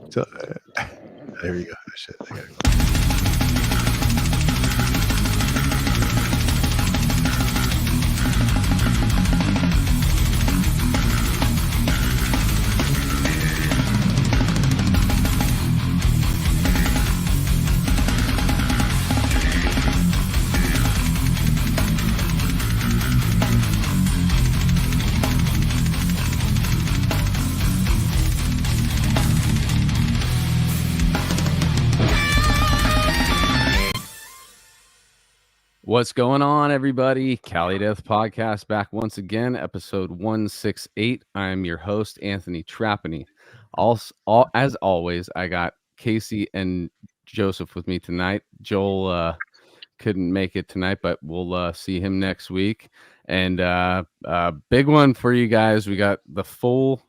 So, there you go. Shit, I gotta go. What's going on, everybody? Cali Death Podcast back once again, episode 168. I'm your host, Anthony Trapani. As always, I got Casey and Joseph with me tonight. Joel couldn't make it tonight, but we'll see him next week. And big one for you guys. We got the full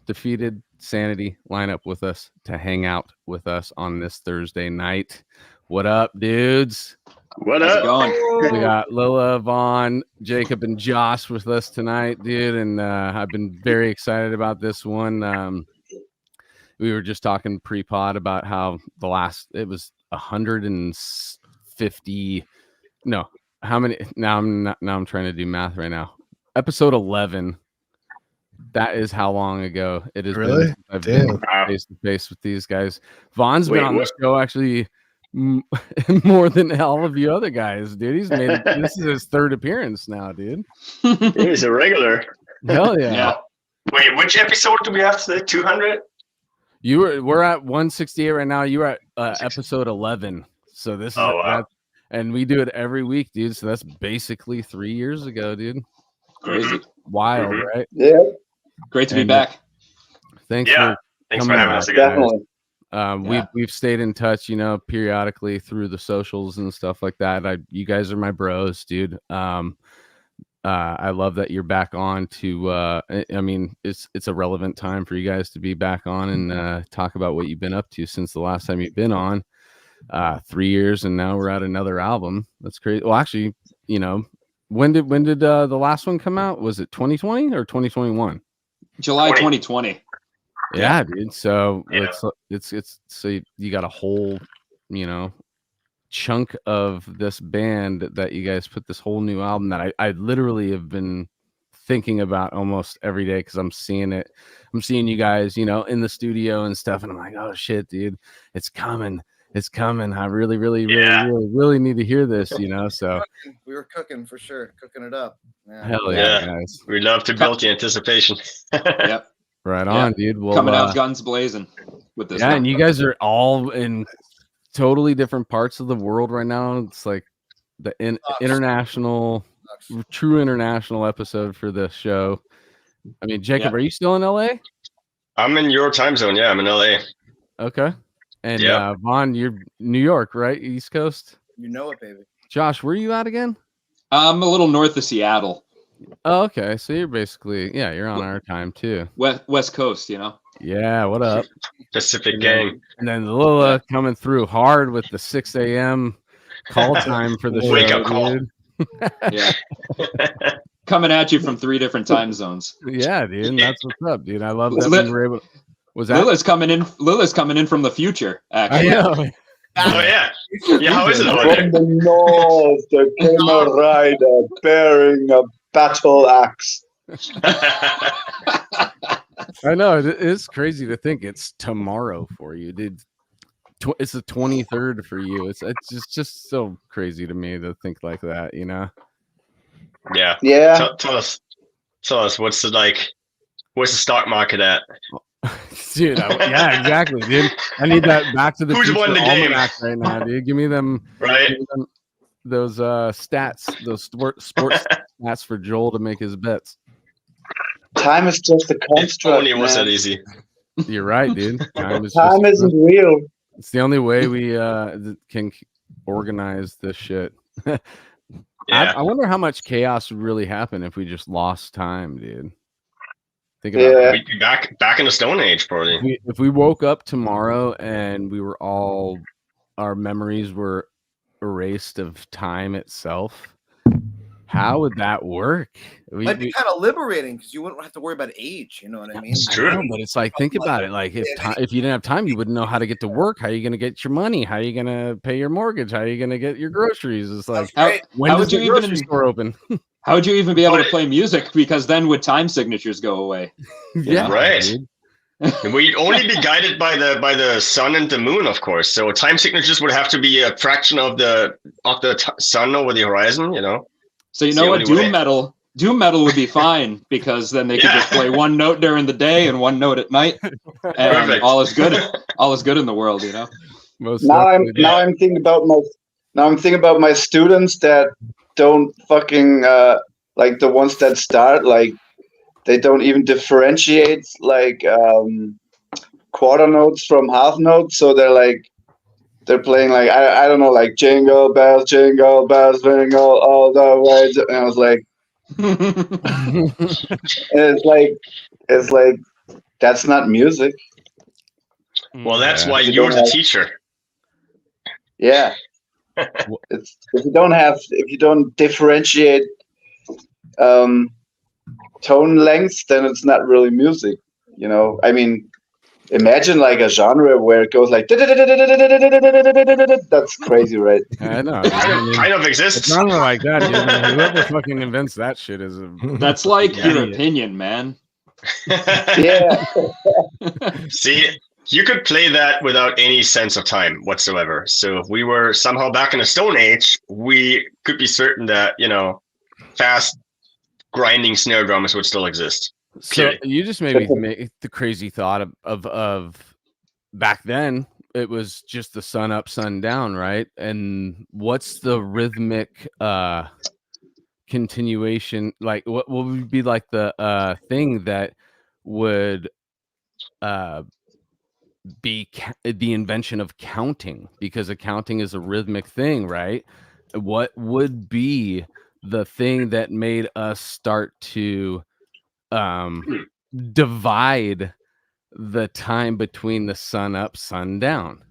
defeated Sanity lineup with us to hang out with us on this Thursday night. What up, dudes? What How's up? it going? We got Lila, Vaughn, Jacob, and Josh with us tonight, dude. And I've been very excited about this one. We were just talking pre-pod about how it was 150. No, how many? Now I'm trying to do math right now. Episode 11. That is how long ago it has Really? been. I've Damn. been face to face with these guys. Vaughn's been Wait, on the show actually more than all of you other guys, dude. He's made it. This is his third appearance now, dude. He's a regular. Hell yeah. Yeah. Wait, which episode do we have today? 200? We're at 168 right now. You were at episode 11. So this is wow. and we do it every week, dude. So that's basically 3 years ago, dude. Crazy. Wild, Mhm. right? Yeah, Great to be And, back. Thanks Yeah. for Thanks for coming having back, us again. definitely. Yeah. We've stayed in touch, periodically through the socials and stuff like that. You guys are my bros, dude. I love that you're back on to. I mean, it's a relevant time for you guys to be back on and talk about what you've been up to since the last time you've been on. 3 years, and now we're at another album. That's crazy. Well, actually, when did the last one come out? Was it 2020 or 2021? July 20. 2020. Yeah, dude. So Yeah. it's so you got a whole, chunk of this band that you guys put this whole new album that I literally have been thinking about almost every day because I'm seeing it. I'm seeing you guys, in the studio and stuff, and I'm like, oh shit, dude, it's coming. It's coming. I really, really, really, Yeah. really, really need to hear this, So We were cooking for sure, cooking it up. Yeah. hell yeah, Yeah. guys. We love to build the anticipation. Yep. Right Yeah. on, dude. Well, Coming out guns blazing with this yeah, one. and you guys are all in totally different parts of the world right now. It's like the international, true international episode for this show. I mean, Jacob, Yeah. are you still in LA? I'm in your time zone. Yeah, I'm in LA. Okay. And Yeah. Vaughn, you're New York, right? East Coast. You know it, baby. Josh, where are you at again? I'm a little north of Seattle, Oh, okay. So you're basically, you're on our time too. West Coast, Yeah, what up? Pacific gang. And then Lila coming through hard with the 6 a.m. call time for the show. Wake up call. Dude. Yeah. Coming at you from 3 different time zones. Yeah, dude. And that's what's up, dude. I love that Lit- we were able. Was that? Lila's coming in from the future, I actually. know. Oh, yeah. Yeah, how is it over From there? the north, there came a rider bearing a battle axe. I know. It's crazy to think it's tomorrow for you, dude. It's the 23rd for you. It's just so crazy to me to think like that, Yeah. Yeah, Tell us, what's the stock market at? Dude, yeah, exactly, dude. I need that Back to the Who's Future won the game? almanac right now, dude. Give me them, Right? those stats, those sports stats for Joel to make his bets. time is just a If construct. only it was man. that easy. You're right, dude. Time is Time just- isn't real. It's the only way we can organize this shit. Yeah. I wonder how much chaos would really happen if we just lost time, dude. Think about Yeah. We'd be back in the Stone Age, probably. if we woke up tomorrow and we were our memories were erased of time itself. How would that work? Might be kind of liberating because you wouldn't have to worry about age. You know what I mean? It's I true. know, but it's like, think about it. Like, if you didn't have time, you wouldn't know how to get to work. How are you going to get your money? How are you going to pay your mortgage? How are you going to get your groceries? It's like, when how does would you the even grocery store open? How would you even be able to play music? Because then would time signatures go away? Yeah, Right. dude. We'd only be guided by the sun and the moon, of course. So time signatures would have to be a fraction of the sun over the horizon. You know. So you It's know the what? only way. Doom metal would be fine because then they could just play one note during the day and one note at night, and Perfect. all is good. All is good in the world, you know. Most Now definitely. I'm thinking about my students that don't fucking like the ones that start like they don't even differentiate like quarter notes from half notes, so they're playing like I don't know, like jingle bells jingle all the way and I was like, and it's like that's not music. Well, that's Yeah. why You you're don't the have- teacher. Yeah. It's if you don't differentiate tone lengths, then it's not really music. You know, I mean, imagine like a genre where it goes like that's crazy, right? I know. dude. I mean, Kind of a exists. genre like that, dude. Whoever fucking invents that shit is a That's like your idiot. opinion, man. Yeah. See, you could play that without any sense of time whatsoever. So if we were somehow back in the Stone Age, we could be certain that, fast grinding snare drums would still exist. So Clearly. you just made me make the crazy thought of back then it was just the sun up, sun down, right? And what's the rhythmic continuation? Like what would be like the thing that would be the invention of counting, because accounting is a rhythmic thing, right? What would be the thing that made us start to divide the time between the sun up, sun down?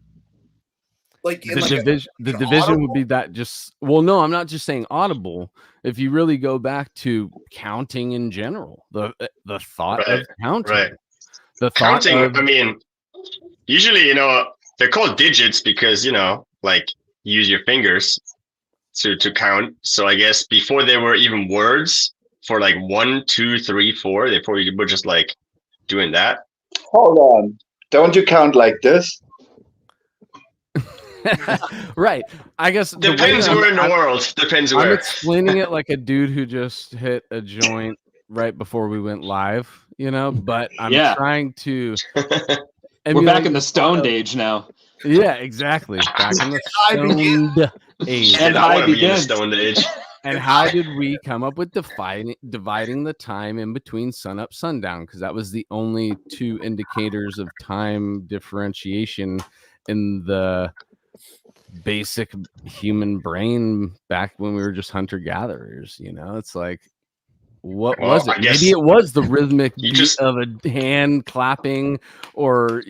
Like in The division would be that just, well, no, I'm not just saying audible. If you really go back to counting in general, the thought of counting, Right. the thought Counting, of, I mean, usually, they're called digits because, like use your fingers to count. So I guess before there were even words for like 1, 2, 3, 4, they probably were just like doing that. Hold on. Don't you count like this? right. I guess the way Depends I'm- where in the I'm- world. Depends I'm where. explaining it like a dude who just hit a joint right before we went live, but I'm Yeah. trying to We're back in emulate the stoned age now. Yeah, exactly. Back in the stoned age. Shit, And I high want to be in the begins. Stone Age. And how did we come up with dividing the time in between sun up, sundown? Because that was the only two indicators of time differentiation in the basic human brain back when we were just hunter gatherers. It's like, what Well, was it? I guess Maybe it was the rhythmic you beat just- of a hand clapping or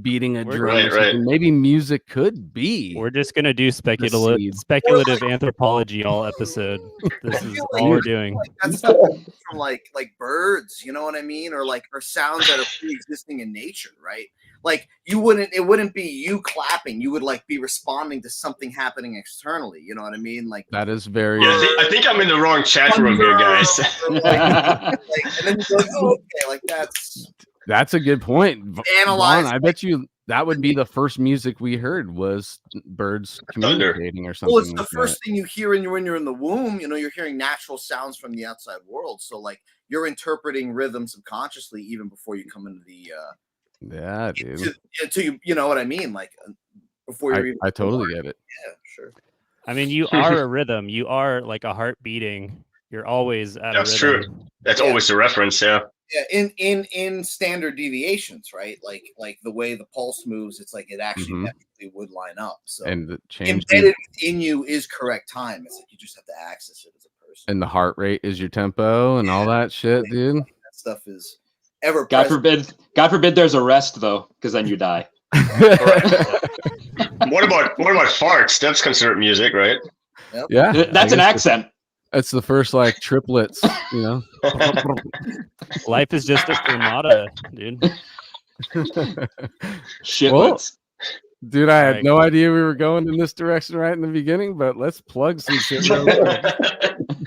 beating a drum. Right, or something. right. Maybe music could be. We're just gonna do seed. speculative anthropology all episode. This is all we're doing. Like that's stuff from like birds, you know what I mean, or sounds that are pre-existing in nature, right? Like it wouldn't be you clapping. You would like be responding to something happening externally. You know what I mean? Like That is very. Yeah, I think I'm in the wrong chat room here, guys. and then you go, oh, okay, like That's a good point. Analyze- Vaughn, I bet you that would be the first music we heard was birds communicating or something. well, it's the like first thing you hear when you're in the womb. You're hearing natural sounds from the outside world. So like you're interpreting rhythm subconsciously even before you come into the. Yeah, dude. Until you know what I mean, like before you're even. I totally get it. Yeah, sure. I mean, you are a rhythm. You are like a heart beating. You're always at That's a rhythm. true. That's always a reference, yeah. Yeah, in standard deviations, right? Like the way the pulse moves, it's like it actually naturally would line up. So And the change embedded within you is correct time. It's like you just have to access it as a person. and the heart rate is your tempo and all that shit, dude. That stuff is ever God present. forbid there's a rest though, because then you die. What about farts? That's considered music, right? Yeah, That's I an guess accent. It's the first like triplets, you know. Life is just a fermata, dude. Shitlets. Dude, I had Alright. no idea we were going in this direction right in the beginning, but let's plug some shit. Real quick.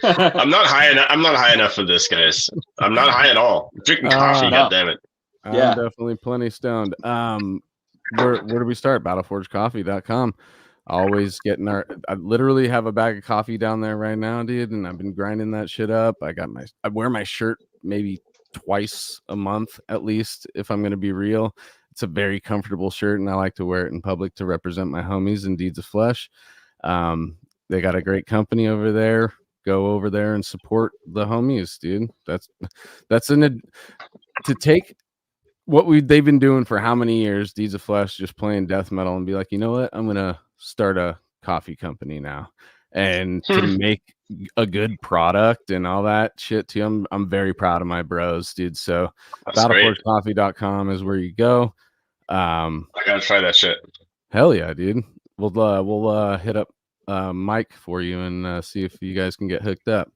I'm not high enough. I'm not high enough for this, guys. I'm not high at all. I'm drinking coffee. no. God damn it. I'm Yeah. definitely plenty stoned. Where do we start? Battleforgecoffee.com. Always getting I literally have a bag of coffee down there right now, dude, and I've been grinding that shit up. I wear my shirt maybe twice a month at least, if I'm gonna be real. It's a very comfortable shirt, and I like to wear it in public to represent my homies in Deeds of Flesh. They got a great company over there. Go over there and support the homies, dude. That's to take what they've been doing for how many years, Deeds of Flesh, just playing death metal, and be like, you know what? I'm gonna start a coffee company now, and to make a good product and all that shit too. I'm very proud of my bros, dude. So battleforgecoffee.com is where you go. I gotta try that shit. Hell yeah, dude. We'll hit up Mike for you and see if you guys can get hooked up.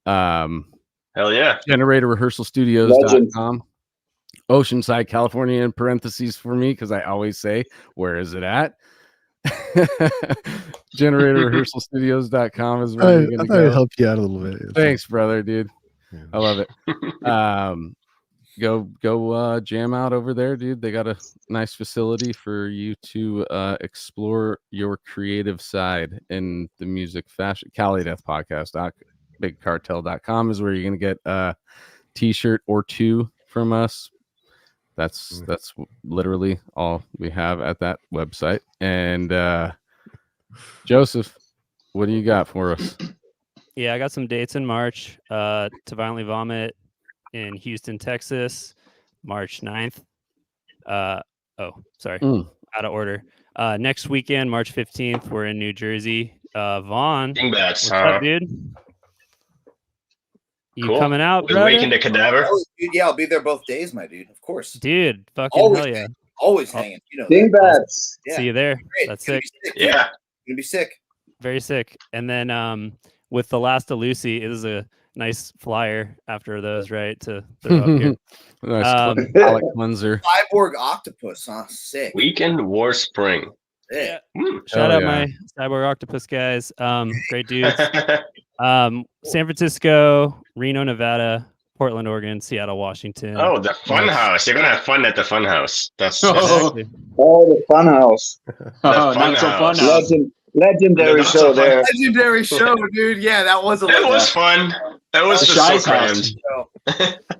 Hell yeah. GeneratorRehearsalStudios.com. Oceanside, California, in parentheses for me, because I always say, where is it at? GeneratorRehearsalStudios.com is where you're I gonna thought it go. helped you out a little bit. Thanks, brother, dude. Yeah. I love it. Go jam out over there, dude. They got a nice facility for you to explore your creative side in the music fashion. Cali Death Podcast. BigCartel.com is where you're gonna get a t-shirt or two from us. That's literally all we have at that website. And Joseph, what do you got for us? Yeah, I got some dates in March. To Violently Vomit in Houston, Texas, March 9th. Out of order. Next weekend, March 15th, we're in New Jersey. Vaughn, Dingbats, what's up, dude? You coming out, With brother? Waking the Cadaver. Oh, dude, yeah, I'll be there both days, my dude. Of course. Dude, fucking Always hell yeah. Always Oh. hanging. You know that. Dingbats. Yeah. See you there. Great. That's Gonna sick. be sick, dude. Yeah. Gonna be sick. Very sick. And then with the last of Lucy, it is a nice flyer after those, right? To throw up here. Nice palate cleanser. Cyborg Octopus, huh? Sick. Weekend War Spring. Yeah. Shout Oh, out yeah. my Cyborg Octopus guys. Great dudes. San Francisco, Reno, Nevada, Portland, Oregon, Seattle, Washington. Oh, the fun house. You're gonna have fun at the fun house. That's Exactly. Oh, the Funhouse. Oh, fun not so fun. house. Legendary Not so show fun. there. Legendary show, dude. Yeah, that was a It was legendary fun. It was The just so Shy's crammed. house. show.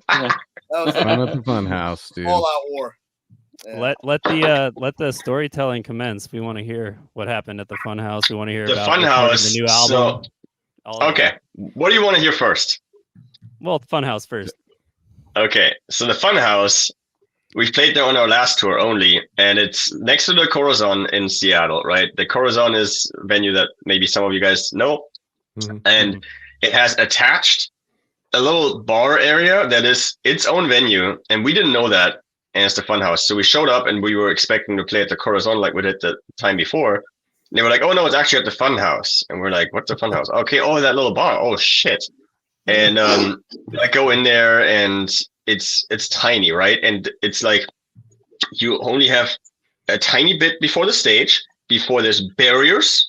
That was Fun at the fun house, dude. all out war. Yeah. Let the storytelling commence. We want to hear what happened at the Fun House. We want to hear The about Fun recording House, the new album. All of it. Okay, what do you want to hear first? Well, Fun House first. Okay, so the Fun House, we played there on our last tour only, and it's next to the Corazon in Seattle, right? The Corazon is a venue that maybe some of you guys know, and it has attached a little bar area that is its own venue, and we didn't know that, and it's the Fun House. So we showed up, and we were expecting to play at the Corazon like we did the time before. And they were like, "Oh no, it's actually at the Fun House," and we're like, "What's the Fun House?" Okay, oh, that little bar. Oh shit. And I go in there, and it's tiny, right? And it's like you only have a tiny bit before the stage, before there's barriers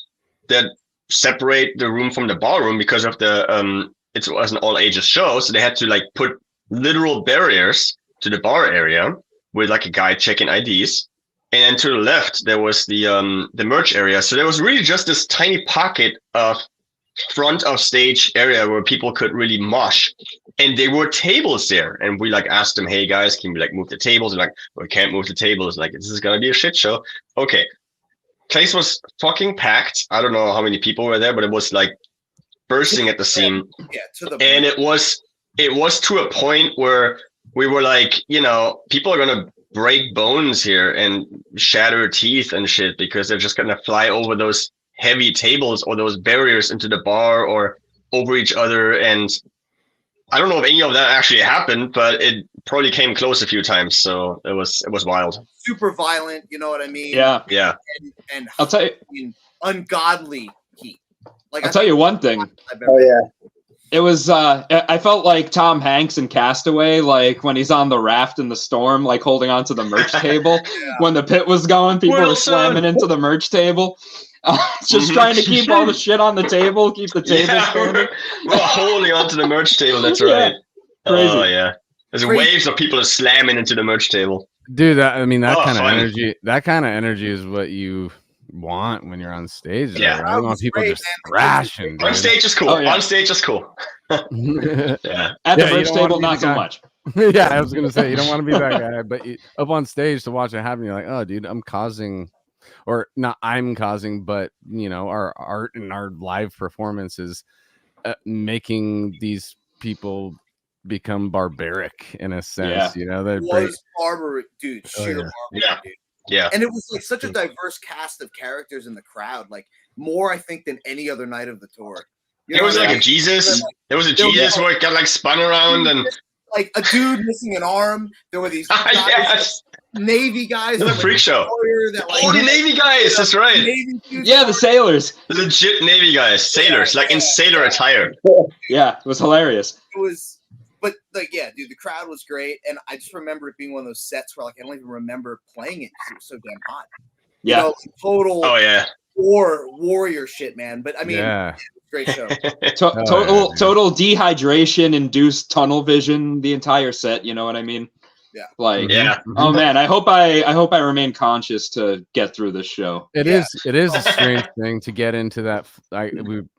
that separate the room from the ballroom because of the it was an all ages show, so they had to like put literal barriers to the bar area with like a guy checking IDs. And then to the left there was the merch area. So there was really just this tiny pocket of front of stage area where people could really mosh, and there were tables there, and we like asked them, "Hey guys, can we like move the tables?" And like, "We can't move the tables, like this is gonna be a shit show." Okay, place was fucking packed. I don't know how many people were there, but it was like bursting at the seam. Yeah, to the And it was to a point where we were like, you know, people are gonna break bones here and shatter teeth and shit because they're just gonna fly over those heavy tables or those barriers into the bar or over each other. And I don't know if any of that actually happened, but it probably came close a few times. So it was wild. super violent, you know what I mean? Yeah. Yeah. And I'll tell you. ungodly heat. Like I'll tell you one thing. Oh yeah. It was I felt like Tom Hanks in Castaway, like when he's on the raft in the storm, like holding onto the merch table. When the pit was going, people were slamming into the merch table. Just trying to keep all the shit on the table, keep the table standing. We're holding onto the merch table, that's right. Crazy. Oh yeah. There's waves of people slamming into the merch table. Dude, that kind of fun. energy. That kind of energy is what you want when you're on stage. Though, Yeah. right? I want people just thrashing. On stage is cool. Oh, yeah. On stage is cool. Yeah. At the Yeah, you merch don't wanna table, be not the so guy. much. Yeah, I was gonna say you don't want to be that guy, but up on stage to watch it happen, you're like, oh, dude, I'm causing, or not, I'm causing, but our art and our live performances making these people become barbaric in a sense. They're was barbaric, dude. Sheer barbaric, Yeah. dude. Yeah. And it was like such a diverse cast of characters in the crowd, like more, I think, than any other night of the tour. You There know was what I like mean? a Jesus. There was a There was Jesus like- where it got like spun around and like a dude missing an arm. There were these guys, yes. Navy guys. It was a that freak were show. that, like, Oh, the Navy guys. That's right. Navy dudes. Yeah, the sailors. The legit Navy guys, sailors, like in sailor attire. Yeah, it was hilarious. It was, but like, yeah, dude, the crowd was great, and I just remember it being one of those sets where like I don't even remember playing it because it was so damn hot. Yeah. Total. Oh yeah. warrior shit, man. But I mean, yeah. great show. Total dehydration induced tunnel vision the entire set. You know what I mean? Yeah. Like, Yeah. oh man, I hope I remain conscious to get through this show. It is a strange thing to get into that.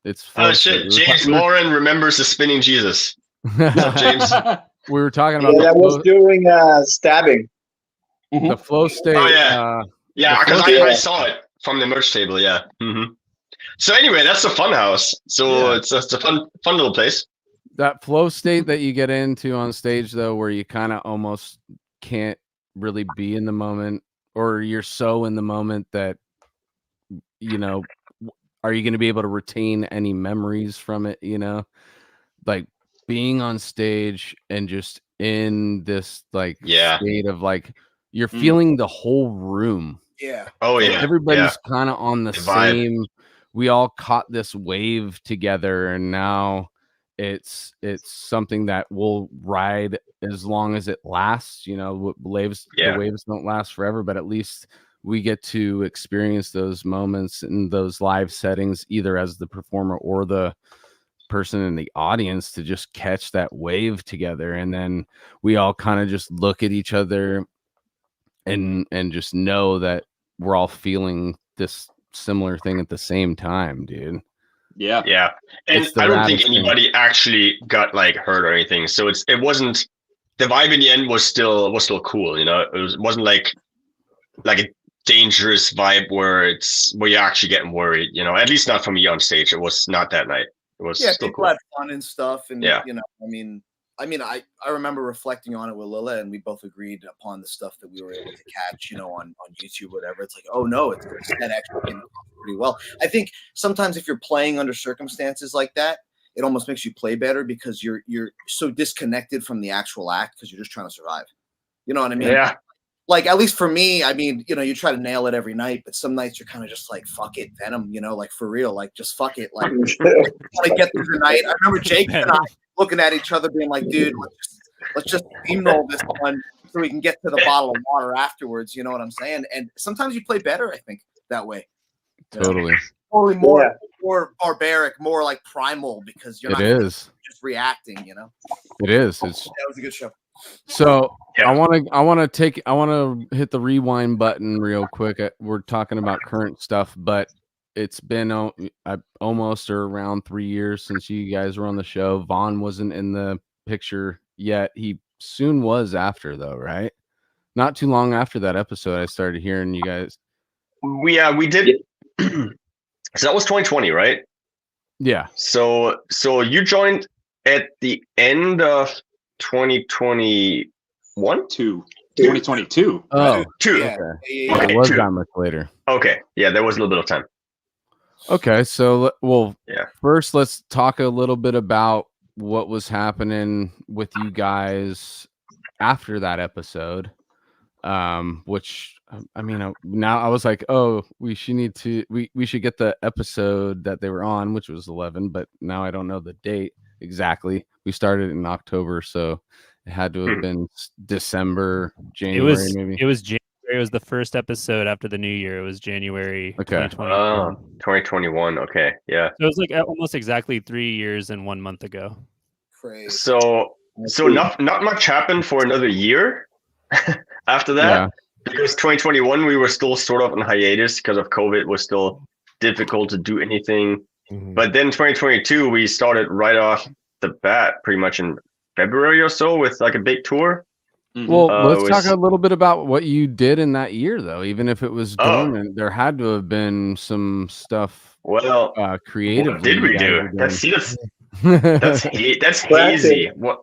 It's Oh shit! James Moran remembers the spinning Jesus. What's up, James? We were talking about that was during stabbing. the flow state. Oh, yeah. Yeah, because I saw it from the merch table. Yeah. Mm-hmm. So anyway, that's the fun house. So it's a fun little place. That flow state that you get into on stage, though, where you kind of almost can't really be in the moment, or you're so in the moment that are you going to be able to retain any memories from it? Like being on stage and just in this state of like you're feeling the whole room. Yeah. Oh yeah. Everybody's kind of on the vibe. same. We all caught this wave together, and now it's something that will ride as long as it lasts. The waves don't last forever, but at least we get to experience those moments in those live settings, either as the performer or the person in the audience, to just catch that wave together. And then we all kind of just look at each other and just know that we're all feeling this similar thing at the same time, dude. Yeah. Yeah. And I don't think anybody actually got like hurt or anything. So it wasn't, the vibe in the end was still cool, It wasn't like a dangerous vibe where you're actually getting worried, At least not for me on stage. It was not that night. It was still people cool. had fun and stuff, and Yeah. I remember reflecting on it with Lila, and we both agreed upon the stuff that we were able to catch, on YouTube, whatever. It's like, oh no, it's that actually came across pretty well. I think sometimes if you're playing under circumstances like that, it almost makes you play better because you're so disconnected from the actual act because you're just trying to survive. You know what I mean? Yeah. Like, at least for me, I mean, you try to nail it every night, but some nights you're kind of just like, fuck it, Venom, like for real, like just fuck it, like want to get through the night. I remember Jake and I looking at each other, being like, dude, let's just steamroll this one so we can get to the bottle of water afterwards. You know what I'm saying? And sometimes you play better, I think, that way. Totally. Probably more barbaric, more like primal, because you're not just reacting. It is. That was a good show. So I want to hit the rewind button real quick. We're talking about current stuff, but it's been almost or around 3 years since you guys were on the show. Vaughn wasn't in the picture yet. He soon was after, though, right? Not too long after that episode, I started hearing you guys. We did. So that was 2020, right? Yeah. So you joined at the end of 2021? 2022. Oh, two. Yeah. Okay, it was two. that much later. Okay. Yeah, there was a little bit of time. Okay, so Yeah. first let's talk a little bit about what was happening with you guys after that episode. which I mean, now I was like, oh, we should get the episode that they were on, which was 11, but now I don't know the date exactly. We started in October, so it had to have been December, January, maybe. It was January. It was the first episode after the new year. It was January 2020. 2021. Okay, yeah. So it was like almost exactly 3 years and 1 month ago. Crazy. So not much happened for another year after that. Yeah. Because 2021 we were still sort of on hiatus because of COVID. It was still difficult to do anything. But then 2022 we started right off the bat, pretty much in February or so, with like a big tour. Well, let's talk a little bit about what you did in that year, though. Even if it was dormant, there had to have been some stuff. Well, creatively. What did we do? That's hazy. What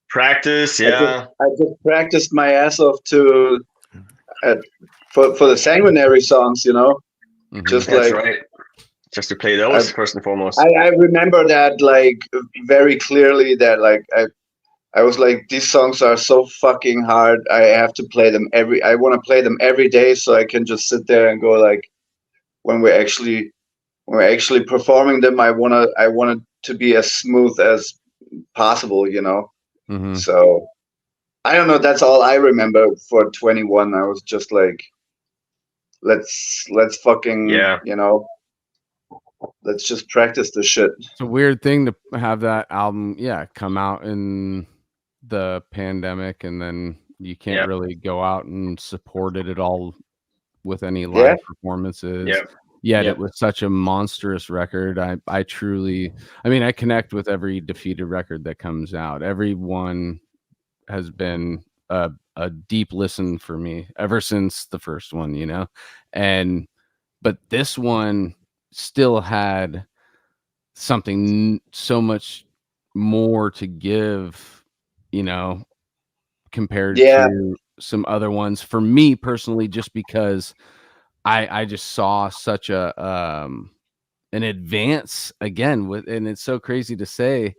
practice? Yeah, I just practiced my ass off for the sanguinary songs. Just that's like right. Just to play those first and foremost. I remember that like very clearly. That like I was like, these songs are so fucking hard. I have to play them I want to play them every day so I can just sit there and go like, when we're actually performing them, I want it to be as smooth as possible, So I don't know. That's all I remember for 21. I was just like, let's fucking, let's just practice the shit. It's a weird thing to have that album, come out in the pandemic, and then you can't really go out and support it at all with any live performances. Yet it was such a monstrous record. I truly, I connect with every Defeated record that comes out. Everyone has been a deep listen for me ever since the first one, but this one still had something so much more to give, compared to some other ones for me personally, just because I just saw such an advance again and it's so crazy to say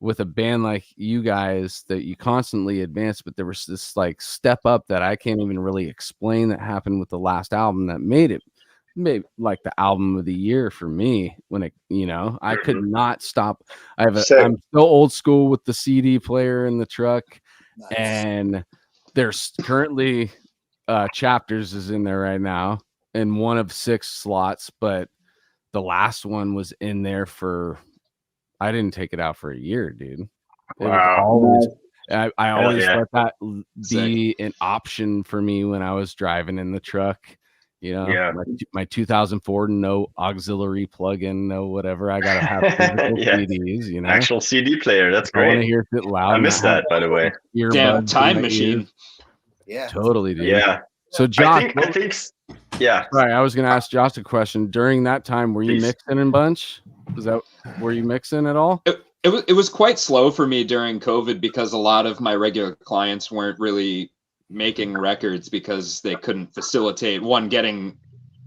with a band like you guys that you constantly advance, but there was this like step up that I can't even really explain that happened with the last album that made like the album of the year for me when it, I could not stop. I'm so old school with the CD player in the truck. Nice. And there's currently Chapters is in there right now in one of 6 slots, but the last one was in there I didn't take it out for a year, dude. Wow. I always let that be an option for me when I was driving in the truck. My 2004, no auxiliary plug-in, no whatever. I gotta have physical CDs, Actual CD player. That's great. I want to hear it loud. I missed that, by the way. Damn time machine. Yeah, totally, dude. Yeah. So, Josh, I think, yeah. Right. I was gonna ask Josh a question. During that time, were you mixing in bunch? Were you mixing at all? It was quite slow for me during COVID because a lot of my regular clients weren't really making records because they couldn't facilitate getting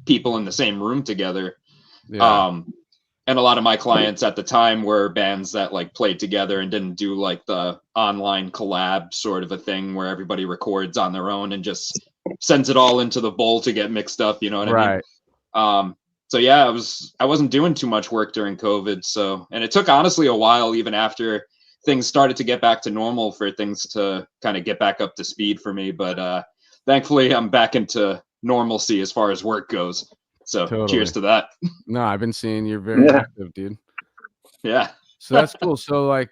people in the same room together. And a lot of my clients at the time were bands that like played together and didn't do like the online collab sort of a thing where everybody records on their own and just sends it all into the bowl to get mixed up, you know what I mean? So yeah, I wasn't doing too much work during COVID. And it took honestly a while, even after things started to get back to normal, for things to kind of get back up to speed for me. But thankfully I'm back into normalcy as far as work goes. So cheers to that. No, I've been seeing you're very active, dude. Yeah. So that's cool. So like,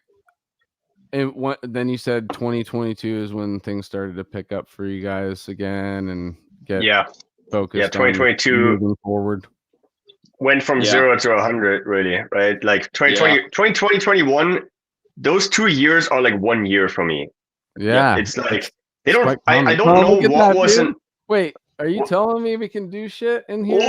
then you said 2022 is when things started to pick up for you guys again and get focused. Yeah, 2022 moving forward. Went from 0 to 100, really, right? Like 2021, those 2 years are like 1 year for me. Yeah. It's like they don't. I don't know what wasn't. Wait, are you telling me we can do shit in here?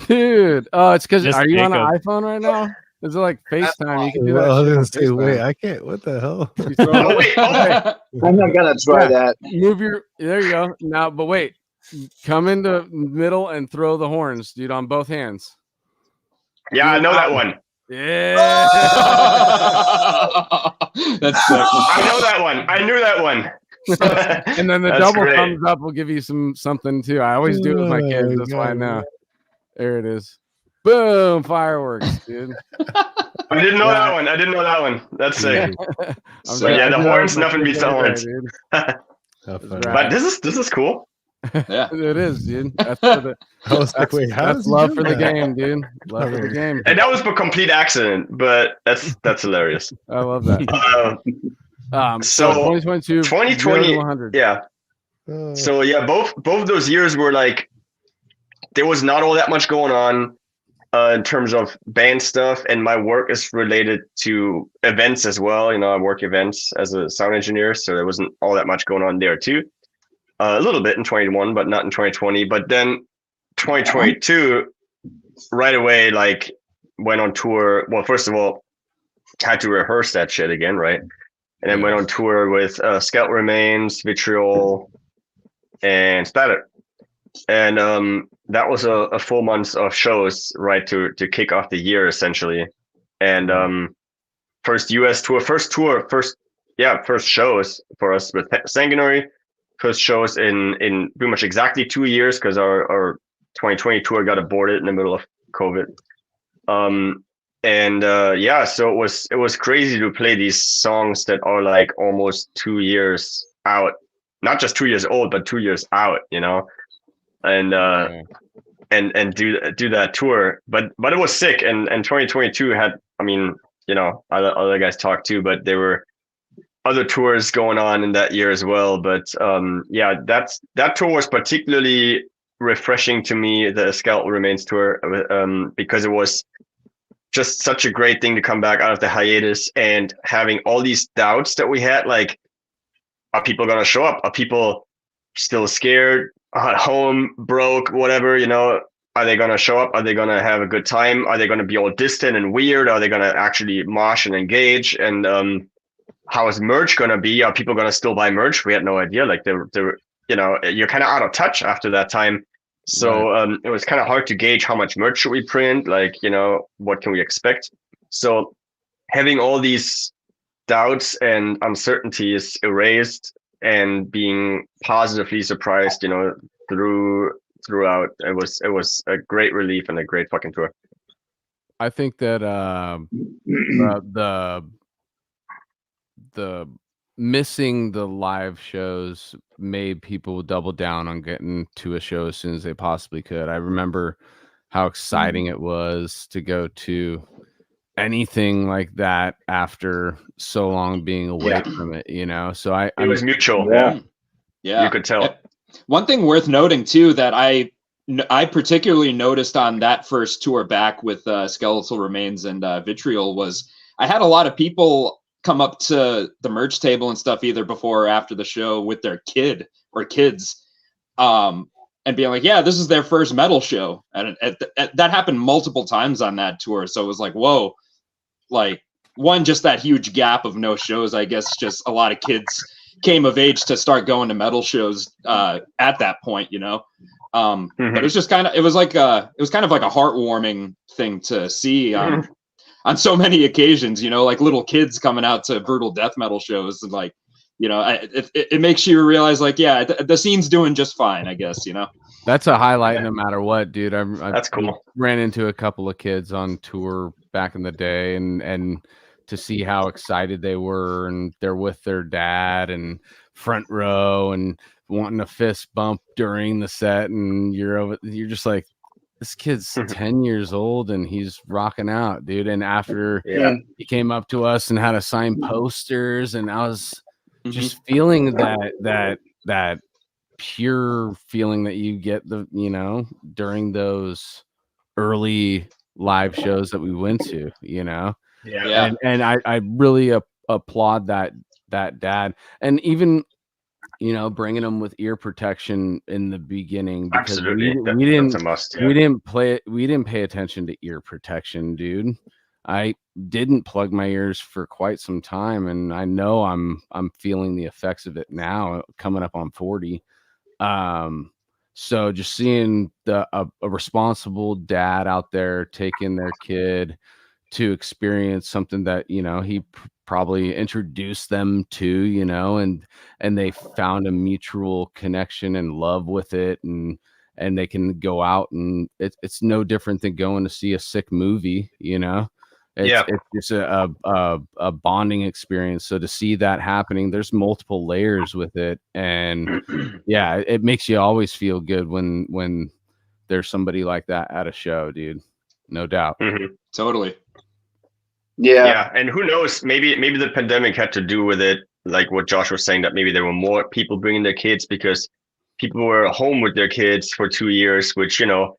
Dude, oh, it's because are you on an iPhone right now? Is it like FaceTime? You can do that. I was gonna say, wait, I can't. What the hell? I'm not gonna try that. There you go. Now, but wait, come into middle and throw the horns, dude, on both hands. Yeah, I know that one. Yeah. That's sick. I know that one. I knew that one. And then the That's double great. thumbs up will give you something too. I always do it with my kids. That's why I know. There it is. Boom! Fireworks, dude. I didn't know that one. I didn't know that one. That's sick. So yeah, the I do that with horns, my nothing kids beats the every horns. day, dude. How funny. right. But this is cool. Yeah. It is, dude. That's for the I was like, wait, how that's does he love do for the that? game, dude. Love for the game. And that was a complete accident, but that's hilarious. I love that. So So 2022, 2020, 0 to 100. yeah. So yeah, both of those years were like there was not all that much going on in terms of band stuff, and my work is related to events as well. You know, I work events as a sound engineer, so there wasn't all that much going on there too. A little bit in 2021, but not in 2020. But then 2022, right away, like went on tour. Well, first of all, had to rehearse that shit again, right? And then went on tour with Scout Remains, Vitriol, and Spatter. And that was a full month of shows, right, to kick off the year essentially. And first US tour, first shows for us with Sanguinary. First shows in pretty much exactly 2 years because our 2020 tour got aborted in the middle of COVID. So it was crazy to play these songs that are like almost 2 years out, not just 2 years old, but 2 years out, you know, and do that tour. But it was sick, and 2022 had, I mean, you know, other guys talk too, but there were other tours going on in that year as well. But that tour was particularly refreshing to me, the Scout Remains tour, because it was just such a great thing to come back out of the hiatus and having all these doubts that we had, like, are people going to show up? Are people still scared, at home, broke, whatever, you know? Are they going to show up? Are they going to have a good time? Are they going to be all distant and weird? Are they going to actually mosh and engage? And how is merch going to be? Are people going to still buy merch? We had no idea. Like, they were, you know, you're kind of out of touch after that time. So it was kind of hard to gauge how much merch should we print, like, you know, what can we expect? So having all these doubts and uncertainties erased and being positively surprised, you know, throughout, it was a great relief and a great fucking tour. I think that the missing the live shows made people double down on getting to a show as soon as they possibly could. I remember how exciting it was to go to anything like that after so long being away from it, you know? So it was mutual. Yeah. You could tell. One thing worth noting too, that I particularly noticed on that first tour back with Skeletal Remains and Vitriol was I had a lot of people come up to the merch table and stuff either before or after the show with their kid or kids, and being like, yeah, this is their first metal show. And that happened multiple times on that tour. So it was like, whoa, like, one, just that huge gap of no shows. I guess just a lot of kids came of age to start going to metal shows at that point, you know. But it was just kind of like a heartwarming thing to see on so many occasions, you know, like little kids coming out to brutal death metal shows, and like, you know, it makes you realize, like, yeah, the scene's doing just fine, I guess, you know. That's a highlight no matter what, dude. That's cool. Ran into a couple of kids on tour back in the day, and to see how excited they were, and they're with their dad and front row and wanting a fist bump during the set, and you're just like, this kid's 10 years old and he's rocking out, dude. And after he came up to us and had to sign posters, and I was just feeling that pure feeling that you get during those early live shows that we went to, you know. And I really applaud that dad, and even, you know, bringing them with ear protection in the beginning, because we didn't pay attention to ear protection, dude. I didn't plug my ears for quite some time, and I know I'm feeling the effects of it now, coming up on 40. So just seeing a responsible dad out there taking their kid to experience something that, you know, he probably introduced them to, you know, and they found a mutual connection and love with it, and they can go out, and it's no different than going to see a sick movie, you know. It's just a bonding experience. So to see that happening, there's multiple layers with it, and yeah, it makes you always feel good when there's somebody like that at a show, dude. No doubt. Totally. Yeah. And who knows? Maybe the pandemic had to do with it, like what Josh was saying, that maybe there were more people bringing their kids because people were home with their kids for 2 years, which, you know,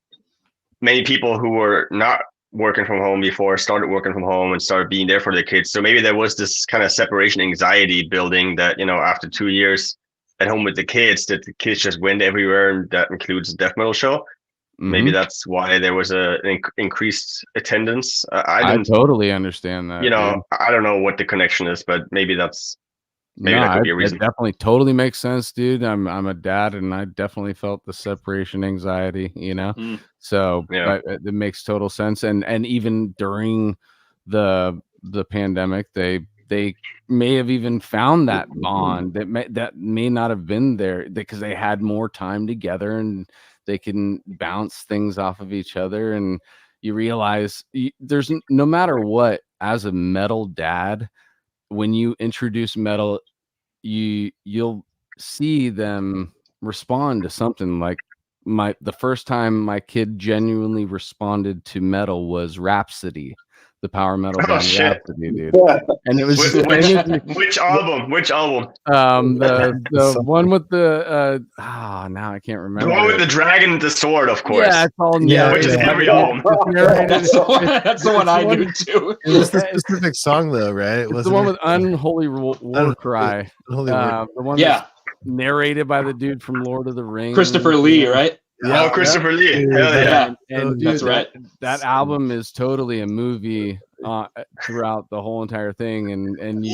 many people who were not working from home before started working from home and started being there for their kids. So maybe there was this kind of separation anxiety building that, you know, after 2 years at home with the kids, that the kids just went everywhere, and that includes the death metal show. Maybe that's why there was an increased attendance. I totally understand that. You know, dude. I don't know what the connection is, but maybe that could be a reason. It definitely totally makes sense, dude. I'm a dad, and I definitely felt the separation anxiety, you know. So it makes total sense. And even during the pandemic, they may have even found that bond that may not have been there because they had more time together, and they can bounce things off of each other. And you realize there's no matter what, as a metal dad, when you introduce metal, you'll see them respond to something. Like the first time my kid genuinely responded to metal was Rhapsody, the power metal band Rhapsody, dude. And it was which album? The one with the now I can't remember. The one with the dragon and the sword, of course. Yeah, it's all which is every album. That's the one I do too. It was the specific song though, right? It's the one with Unholy War Cry. The one that's narrated by the dude from Lord of the Rings, Christopher Lee, right? Yeah, Christopher Lee. Hell yeah. And dude, that's right. That album is totally a movie throughout the whole entire thing, and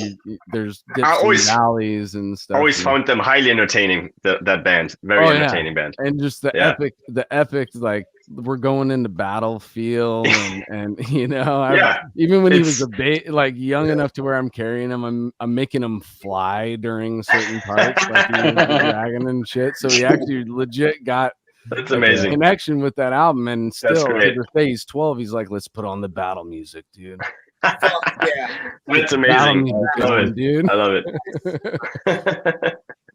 there's dips and valleys and stuff. Always found them highly entertaining. That band, very entertaining band, and just the epic like we're going into battlefield and you know, even when he was like young enough to where I'm carrying him, I'm making him fly during certain parts, like he was the dragon and shit. So he actually legit got. That's amazing connection with that album, and still to this day he's 12. He's like, let's put on the battle music, dude. That's amazing. Dude. I love it.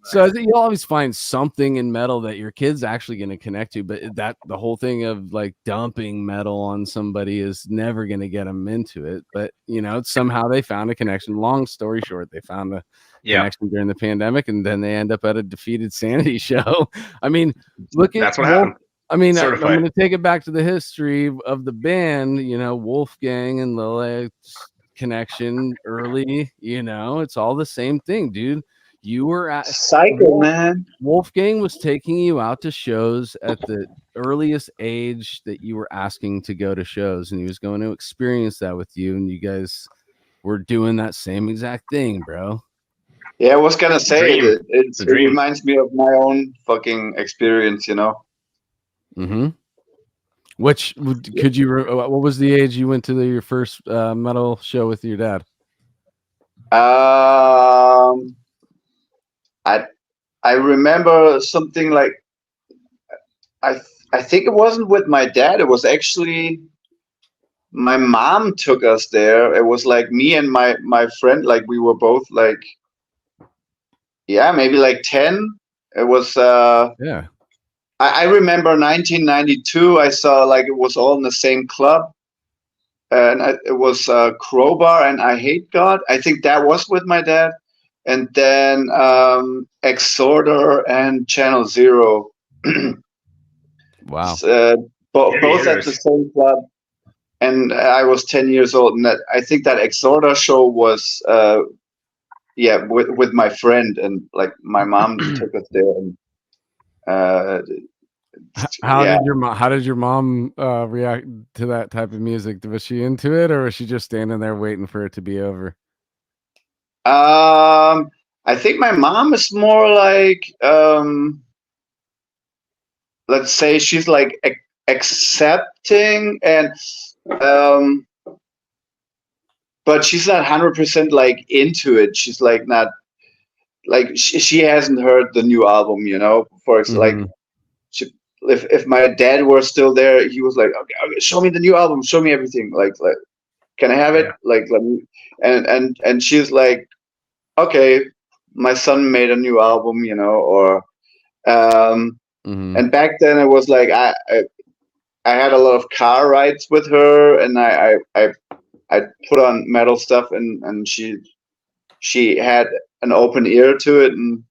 So I think you'll always find something in metal that your kid's actually going to connect to, but the whole thing of like dumping metal on somebody is never going to get them into it. But you know, somehow they found a connection. Long story short, they found a connection during the pandemic, and then they end up at a defeated Sanity show. I mean, look at that's what happened. I mean, I'm going to take it back to the history of the band. You know, Wolfgang and Lilith's connection early. You know, it's all the same thing, dude. You were at Psycho, man. Wolfgang was taking you out to shows at the earliest age that you were asking to go to shows, and he was going to experience that with you, and you guys were doing that same exact thing, bro. Yeah, I was gonna say it reminds me of my own fucking experience, you know. Which could you? What was the age you went to your first metal show with your dad? I remember something like I think it wasn't with my dad. It was actually my mom took us there. It was like me and my friend. Like we were both like, maybe like 10. It was I remember 1992. I saw like it was all in the same club, and it was Crowbar and I Hate God. I think that was with my dad. And then Exhorter and Channel Zero. Wow. Both at the same club. And I was 10 years old. And I think that Exhorter show was, with my friend. And like my mom took us there. And, how did your mom react to that type of music? Was she into it, or was she just standing there waiting for it to be over? I think my mom is more like, let's say she's like accepting, and but but she's not 100% like into it. She's like not like she hasn't heard the new album, you know. For like, if my dad were still there, he was like, okay, show me the new album, show me everything. Like can I have it? Like let me. And she's like, okay, my son made a new album, you know, or and back then it was like I had a lot of car rides with her, and I put on metal stuff, and she had an open ear to it, and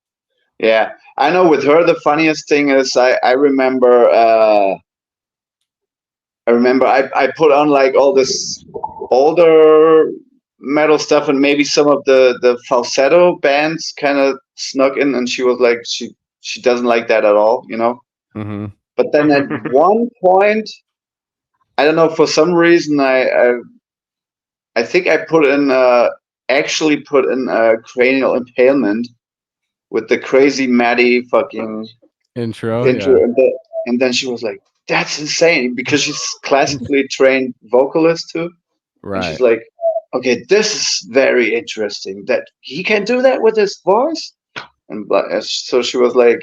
yeah, I know with her the funniest thing is I remember I put on like all this older metal stuff, and maybe some of the falsetto bands kind of snuck in, and she was like she doesn't like that at all, you know. But then at one point, I don't know, for some reason I think I actually put in a Cranial Impalement with the crazy Maddie fucking intro. And then she was like, that's insane, because she's classically trained vocalist too. Right. And she's like, okay, this is very interesting that he can do that with his voice. And so she was like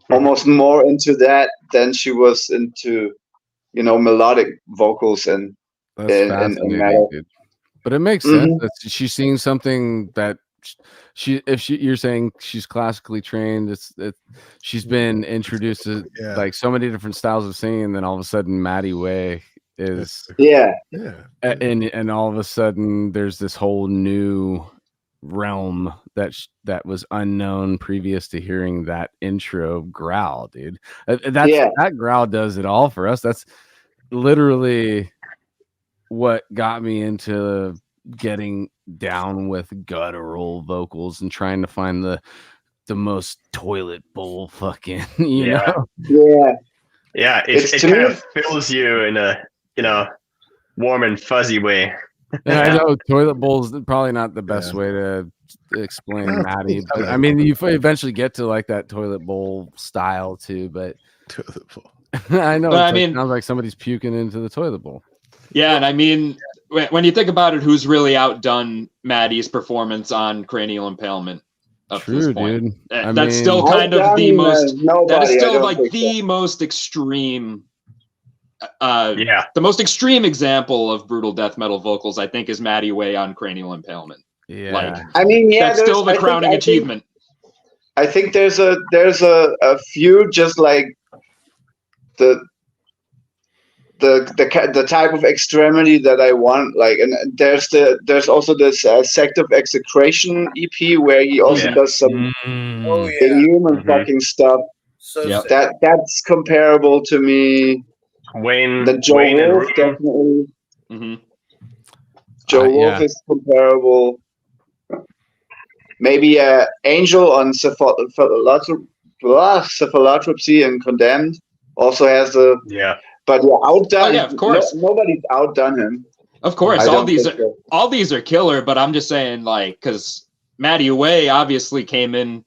almost more into that than she was into, you know, melodic vocals and metal. Dude. But it makes sense that she's seeing something that you're saying she's classically trained. She's been introduced to like so many different styles of singing, and then all of a sudden Maddie Way is and all of a sudden there's this whole new realm that was unknown previous to hearing that intro growl, dude. That growl does it all for us. That's literally what got me into getting down with guttural vocals and trying to find the most toilet bowl fucking, you know? Yeah. It kind of fills you in a, you know, warm and fuzzy way. And I know toilet bowls probably not the best way to explain Maddie, but I mean, you eventually get to like that toilet bowl style too, but toilet bowl. I know. I mean, sounds like somebody's puking into the toilet bowl. Yeah, and I mean, when you think about it, who's really outdone Maddie's performance on Cranial Impalement up to this point? Dude. That's still kind of the most. That is still like the most extreme. The most extreme example of brutal death metal vocals, I think, is Maddie Way on Cranial Impalement. Yeah, like I mean, that's still the crowning achievement. I think there's a few just like the type of extremity that I want, like, and there's also this Sect of Execration EP where he also does some inhuman fucking stuff. So that's comparable to me. The Joe Wolf definitely. Joe Wolf is comparable. Maybe Angel on Cephalotropsy and Condemned also has a But outdone. Oh, yeah, of course. Nobody's outdone him. Of course, all these are killer. But I'm just saying, like, because Maddie Way obviously came in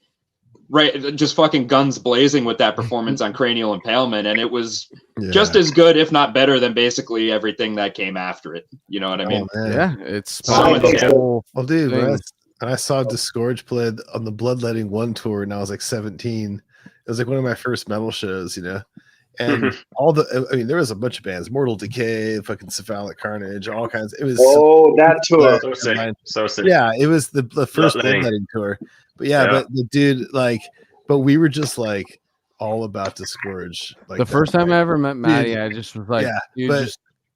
right, just fucking guns blazing with that performance on Cranial Impalement, and it was just as good, if not better, than basically everything that came after it. You know what I mean? Yeah, it's well, dude. When I saw Disgorge played on the Bloodletting 1 tour, and I was like 17. It was like one of my first metal shows, you know. And there was a bunch of bands, Mortal Decay, fucking Cephalic Carnage, all kinds. It was that tour. So sick. Yeah, it was the first Bloodletting tour. But but the dude, like, but we were just like all about Disgorge. Like the first time I ever met Maddie, I just was like,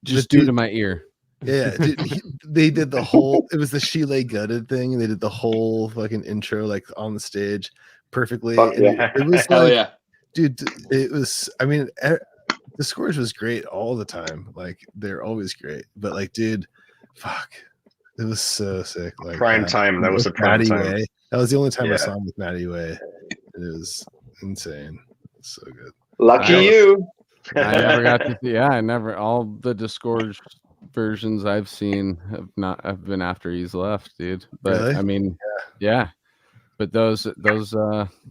just due to my ear. Yeah, dude, they did the whole. It was the She Lay Gutted thing. They did the whole fucking intro like on the stage perfectly. It was like, dude, it was. I mean, Disgorge was great all the time. Like they're always great. But like, dude, fuck, it was so sick. Like prime time. That was a prime time. Way. That was the only time I saw him with Maddie Way. It was insane. It's so good. Lucky you. I never got to see. Yeah, I never. All the Disgorge versions I've seen have been after he's left, dude. But really? I mean, but those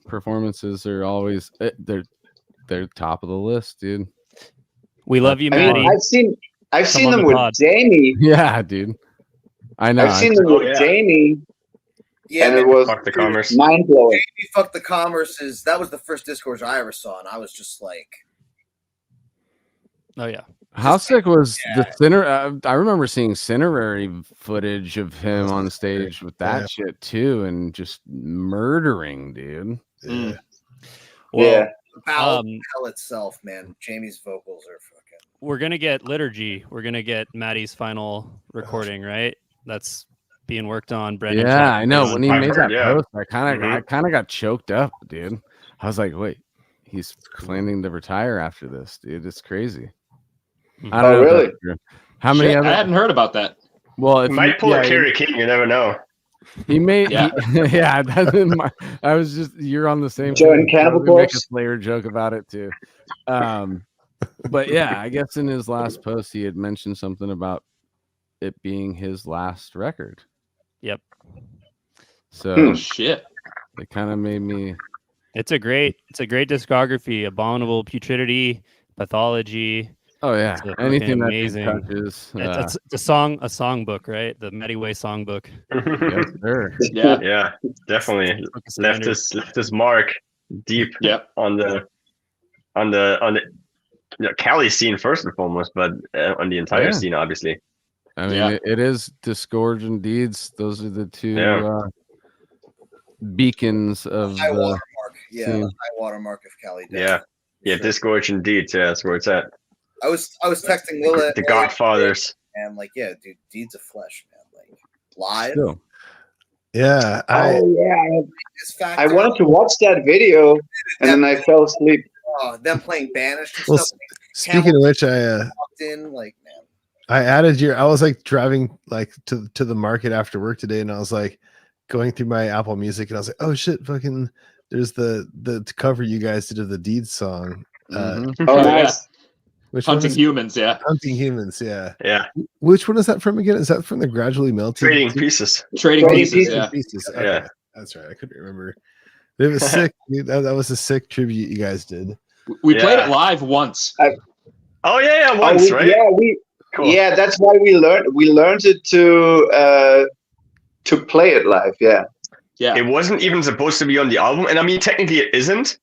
performances are always they're top of the list, dude. We love you, Maddie. I've seen them with Jamie. Yeah, dude. I know. I've seen them with Jamie, and it was Fuck the Commerce. mind blowing. Jamie Fuck the Commerce that was the first Discord I ever saw, and I was just like, oh yeah. How sick was the Sinner? I remember seeing Cinerary footage of him on stage with that shit too, and just murdering, dude. Yeah. Well, hell itself, man. Jamie's vocals are fucking. We're gonna get Liturgy. We're gonna get Maddie's final recording, right? That's being worked on. Brendan. Yeah, I know. When he made that post, I Mm-hmm. kind of got choked up, dude. I was like, wait, he's planning to retire after this, dude. It's crazy. I don't know. Really? How many other? I hadn't heard about that. Well, He might pull a Kerry King. You never know. He made, Yeah. I was just, you're on the same. Join Cannibal Make a Corpse? Slayer joke about it too. But yeah, I guess in his last post, he had mentioned something about it being his last record. Yep. So Shit. it kind of made me. It's a great discography. Abominable Putridity, Pathology. Oh yeah, It's anything that amazing. touches. It's a song book, right? The Mediway songbook. Yes, sir. Yeah. Yeah, definitely left his mark deep. Yep. On the Cali scene first and foremost, but on the entire scene, obviously. I mean, it is Disgorge and Deeds. Those are the two beacons of high the watermark. Yeah, scene. the high watermark of Cali. Yeah, Disgorge and Deeds. Yeah, that's where it's at. I was texting Lila. The Godfathers. And like, yeah, dude, Deeds of Flesh, man. Like live. Still. Yeah. I Factor. wanted to watch that video, and then I fell asleep. Them playing Banished and Well, stuff. speaking of which, I walked in like, man. I added I was like driving like to the market after work today, and I was like going through my Apple Music, and I was like, oh shit, fucking there's the cover you guys did of the Deeds song. Oh, nice. Which Hunting Humans, yeah. Hunting Humans, yeah. Yeah. Which one is that from again? Is that from the Gradually Melting? Trading Pieces. Trading Pieces, yeah. Okay. Yeah. That's right. I couldn't remember. It was sick. Dude. That was a sick tribute you guys did. We played it live once. Once, right? Yeah, Cool. Yeah, that's why we learned it to play it live. Yeah. Yeah. It wasn't even supposed to be on the album, and I mean technically it isn't,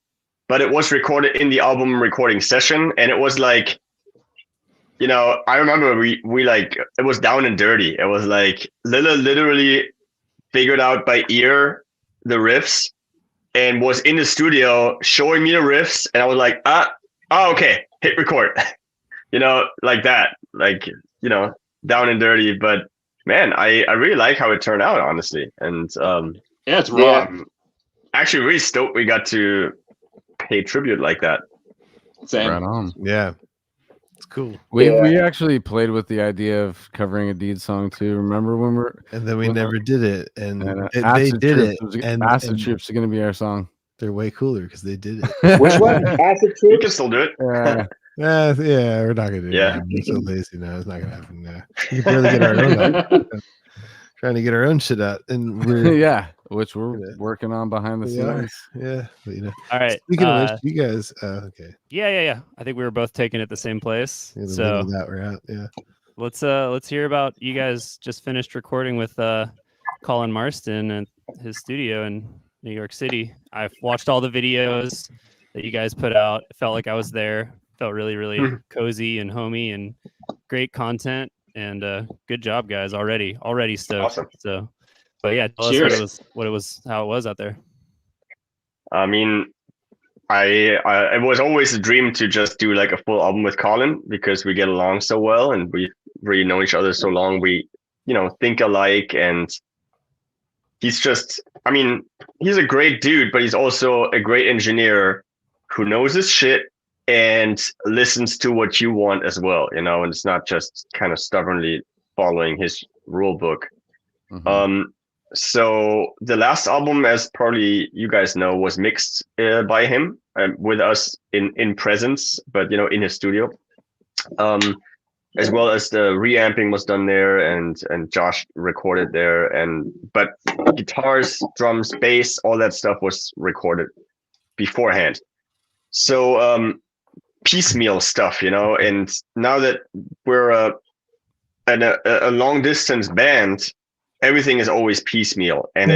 but it was recorded in the album recording session, and it was like, I remember we like, it was down and dirty. It was like Lila literally figured out by ear the riffs and was in the studio showing me the riffs, and I was like, okay, hit record. Like that, down and dirty. But man, I really like how it turned out, honestly. And it's raw. Actually really stoked we got to pay tribute like that. Same. Right on. Yeah. It's cool. We actually played with the idea of covering a Deed song too. Remember when and then we never did it, and they Acid did it. Trips And Acid Trips are going to be our song. They're way cooler because they did it. Which one? Acid You Trips? can still do it. Yeah, we're not gonna do it. We're so lazy now. It's not gonna happen. We can barely get our own out. Trying to get our own shit out, and we're which we're working on behind the scenes. Yeah, but, All right. Speaking of which, you guys, okay. Yeah. I think we were both taking it the same place. Yeah, So that we're out. Yeah. Let's hear about you guys just finished recording with Colin Marston and his studio in New York City. I've watched all the videos that you guys put out. It felt like I was there. Felt really, really cozy and homey and great content. And good job, guys. Already stoked. Awesome. So, but yeah, tell Cheers. us how it was out there. I mean, it was always a dream to just do like a full album with Colin because we get along so well and we really know each other so long. We, think alike, and he's just, I mean, he's a great dude, but he's also a great engineer who knows his shit and listens to what you want as well, and it's not just kind of stubbornly following his rule book. Mm-hmm. So the last album, as probably you guys know, was mixed by him with us in presence, but in his studio, as well as the reamping was done there, and Josh recorded there, but guitars, drums, bass, all that stuff was recorded beforehand. So piecemeal stuff, and now that we're a long distance band, everything is always piecemeal, and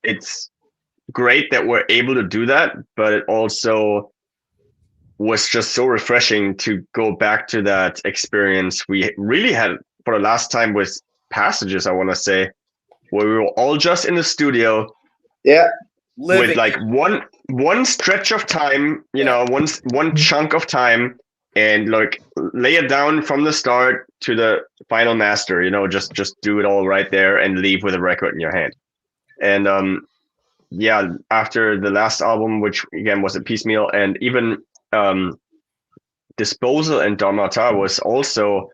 it's great that we're able to do that, but it also was just so refreshing to go back to that experience we really had for the last time with Passages, I want to say, where we were all just in the studio, with like one stretch of time, you know, one chunk of time, and like lay it down from the start to the final master, you know, just do it all right there and leave with a record in your hand. And after the last album, which again was a piecemeal, and even Disposal and Dharmata was also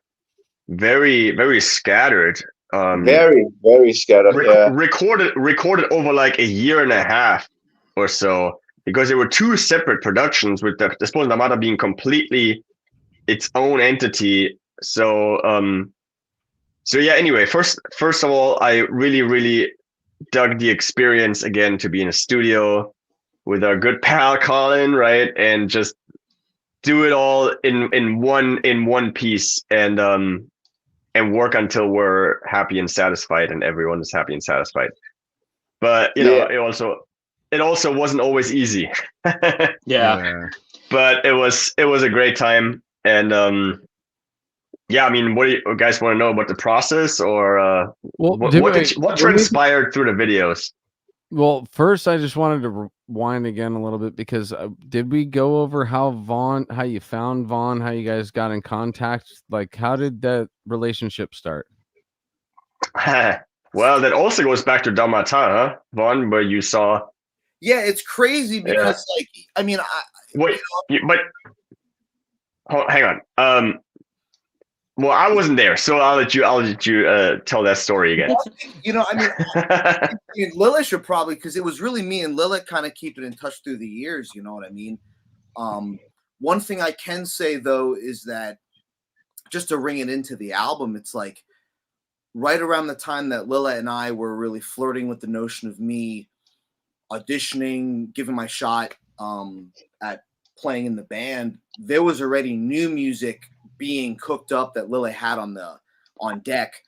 very, very scattered. Very, very scattered. Recorded over like a year and a half or so, because there were two separate productions, with the Disposal and Dharmata being completely its own entity. So yeah. Anyway, first of all, I really, really dug the experience again to be in a studio with our good pal Colin, right, and just do it all in one piece, and work until we're happy and satisfied, and everyone is happy and satisfied. But you know, it also wasn't always easy. But it was a great time, and I mean, what do you guys want to know about the process, or what transpired through the videos? Well, first, I just wanted to rewind again a little bit, because did we go over how you found Vaughn, how you guys got in contact? Like, how did that relationship start? Well, that also goes back to Dharmata, huh, Vaughn, where you saw. Yeah, it's crazy because, like, I mean, hang on. Well, I wasn't there, so I'll let you tell that story again. You know, I mean, Lilith should probably, because it was really me and Lilith kind of keeping in touch through the years. You know what I mean? One thing I can say though is that, just to ring it into the album, it's like right around the time that Lilith and I were really flirting with the notion of me auditioning, giving my shot at playing in the band, there was already new music being cooked up that Lilith had on deck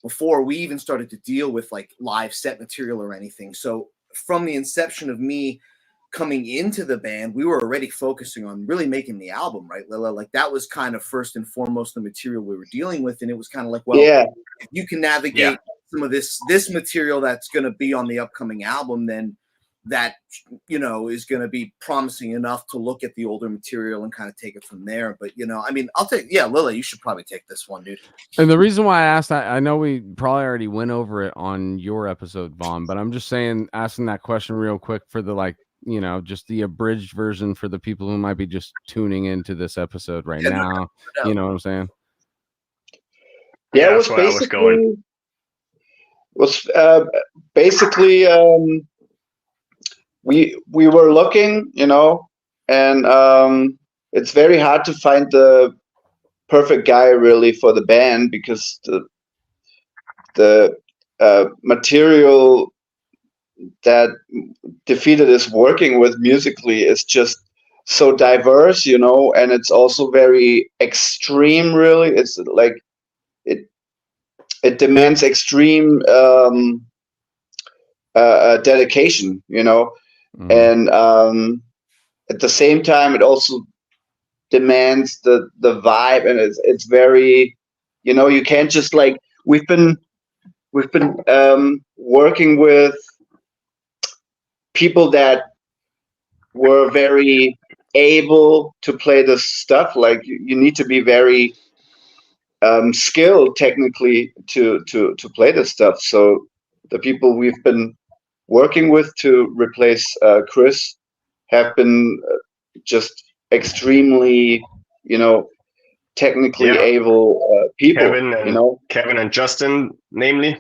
before we even started to deal with like live set material or anything. So from the inception of me coming into the band, we were already focusing on really making the album, right, Lilith? Like that was kind of first and foremost the material we were dealing with, and it was kind of like, well, if you can navigate some of this material that's going to be on the upcoming album, then that, you know, is going to be promising enough to look at the older material and kind of take it from there. But, you know, I mean, Lily, you should probably take this one, dude. And the reason why I asked, I know we probably already went over it on your episode, Vaughn, but I'm just saying, asking that question real quick for the, like, you know, just the abridged version for the people who might be just tuning into this episode right now. No. You know what I'm saying? Yeah, it was basically we were looking, you know, and it's very hard to find the perfect guy really for the band, because the material that Defeated is working with musically is just so diverse, you know, and it's also very extreme, really. It's like it demands extreme dedication, you know. And at the same time, it also demands the vibe, and it's very, you know, you can't just like, we've been working with people that were very able to play this stuff. Like you need to be very skilled technically to play this stuff. So the people we've been working with to replace Chris have been just extremely, you know, technically able people. Kevin and Justin, namely.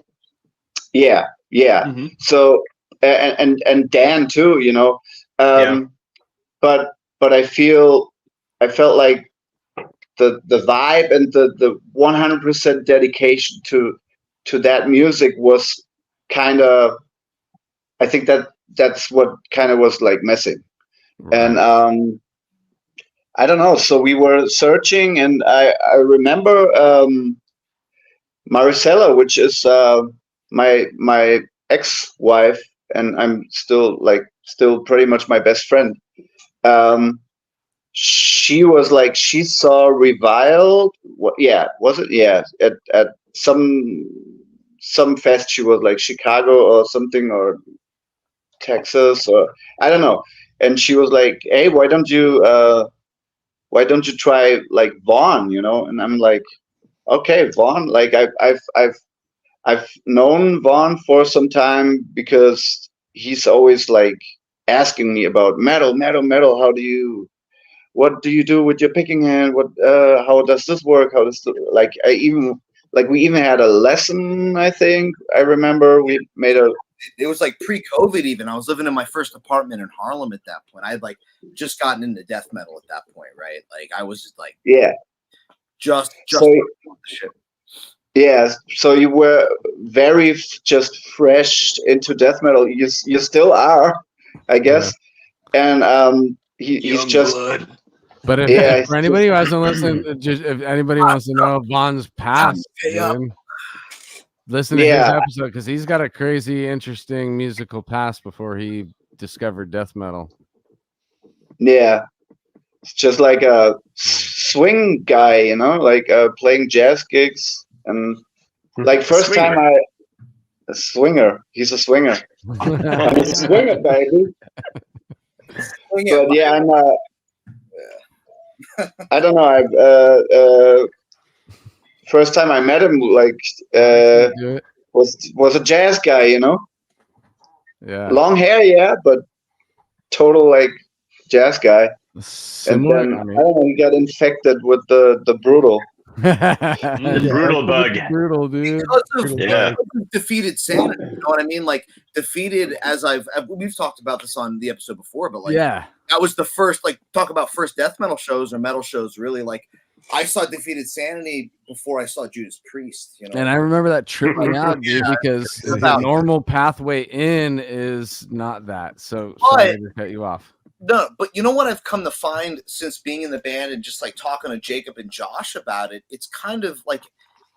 Yeah. Mm-hmm. So and Dan too, you know. But I felt like the vibe and the 100% dedication to that music was kind of, I think that's what kind of was like missing. Right. And I don't know. So we were searching, and I remember Maricela, which is my ex-wife, and I'm still pretty much my best friend. She was like, she saw Reviled. What? Yeah, was it? Yeah, at some fest. She was like Chicago or something, or Texas, or I don't know. And she was like, "Hey, why don't you try like Vaughn?" You know? And I'm like, "Okay, Vaughn." Like I've known Vaughn for some time because he's always like asking me about metal. What do you do with your picking hand? How does this work? We even had a lesson. I think I remember we made a. It was like pre-COVID even. I was living in my first apartment in Harlem at that point. I had like just gotten into death metal at that point, right? Like I was just like, just shit. Yeah, so you were very just fresh into death metal. You still are, I guess. Yeah. And he's just. Blood. But if for anybody who hasn't listened, if anybody wants to know Vaughn's past, listen to his episode, because he's got a crazy, interesting musical past before he discovered death metal. Yeah, it's just like a swing guy, you know, like playing jazz gigs, and like first time a swinger. He's a swinger. I'm a swinger, baby. But yeah, I'm. I don't know. First time I met him, like, was a jazz guy, you know. Yeah. Long hair, yeah, but total like jazz guy. Similar, and then I don't know, he got infected with the brutal. The brutal bug. Brutal, dude. Because of Defeated Sanity, you know what I mean? Like Defeated, as we've talked about this on the episode before, but like that was the first, like, talk about first death metal shows or metal shows, really. Like I saw Defeated Sanity before I saw Judas Priest, you know. And I remember that tripped me out, dude, because the normal pathway in is not that. So sorry to cut you off. No, but you know what I've come to find since being in the band and just like talking to Jacob and Josh about it, it's kind of like,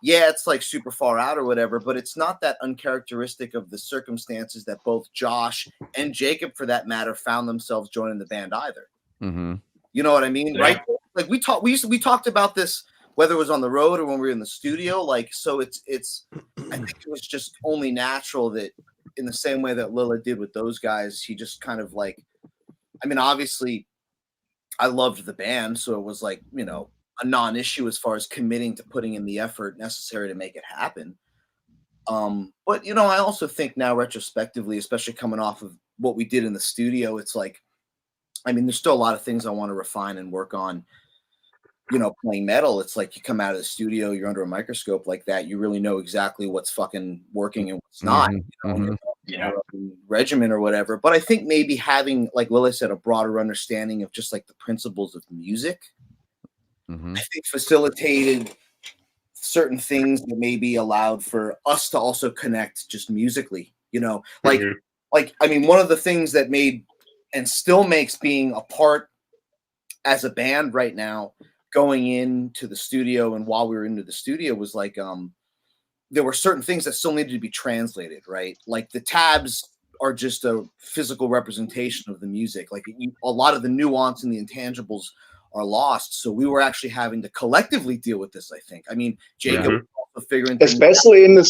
yeah, it's like super far out or whatever, but it's not that uncharacteristic of the circumstances that both Josh and Jacob, for that matter, found themselves joining the band either. Mm-hmm. You know what I mean? Yeah. Right? Like we talked about this, whether it was on the road or when we were in the studio. Like, so it's I think it was just only natural that in the same way that Lilla did with those guys, he just kind of like, I mean, obviously, I loved the band, so it was like, you know, a non-issue as far as committing to putting in the effort necessary to make it happen. But, you know, I also think now retrospectively, especially coming off of what we did in the studio, it's like, I mean, there's still a lot of things I want to refine and work on. You know, playing metal, it's like you come out of the studio, you're under a microscope like that, you really know exactly what's fucking working and what's not. You know, regimen or whatever. But I think maybe having, like Lily said, a broader understanding of just like the principles of music, I think facilitated certain things that maybe allowed for us to also connect just musically, you know, like I mean, one of the things that made and still makes being a part as a band right now, going into the studio and while we were into the studio, was like there were certain things that still needed to be translated, right? Like the tabs are just a physical representation of the music. Like a lot of the nuance and the intangibles are lost. So we were actually having to collectively deal with this, I think. I mean, Jacob was also figuring things especially out. In the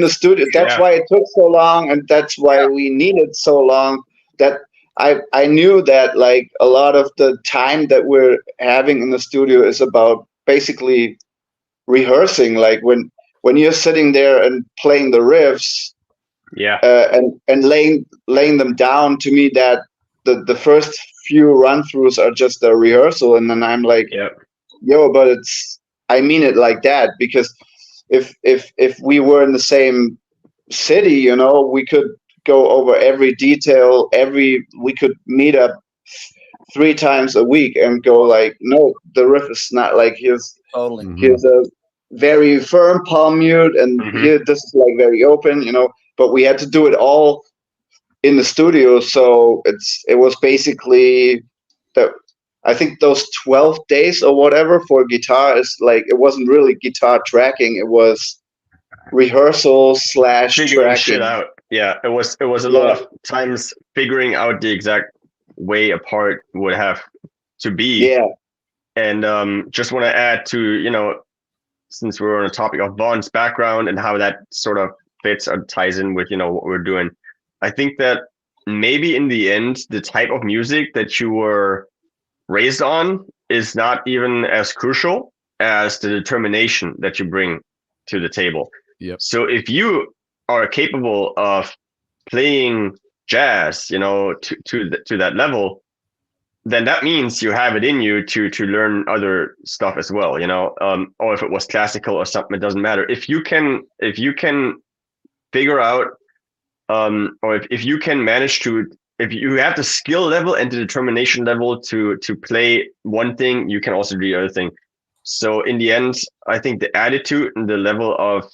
studio. That's why it took so long, and that's why we needed so long. That I knew that like a lot of the time that we're having in the studio is about basically rehearsing, like when you're sitting there and playing the riffs, and laying them down, to me that the first few run throughs are just a rehearsal, and then I'm like, yo, but I mean it like that, because if we were in the same city, you know, we could go over every detail, we could meet up 3 times a week and go like, no, the riff is not like here's a very firm palm mute, and here this is like very open, you know. But we had to do it all in the studio, so it was basically that. I think those 12 days or whatever for guitar is like, it wasn't really guitar tracking, it was rehearsal / figuring shit tracking. out. Yeah, it was a lot of times figuring out the exact way a part would have to be. Yeah. And just want to add to, since we're on the topic of Vaughn's background and how that sort of fits or ties in with, what we're doing. I think that maybe in the end, the type of music that you were raised on is not even as crucial as the determination that you bring to the table. Yep. So if you are capable of playing jazz, to that level, then that means you have it in you to learn other stuff as well, or if it was classical or something, it doesn't matter. If you can figure out, or if you can manage to, if you have the skill level and the determination level to play one thing, you can also do the other thing. So in the end, I think the attitude and the level of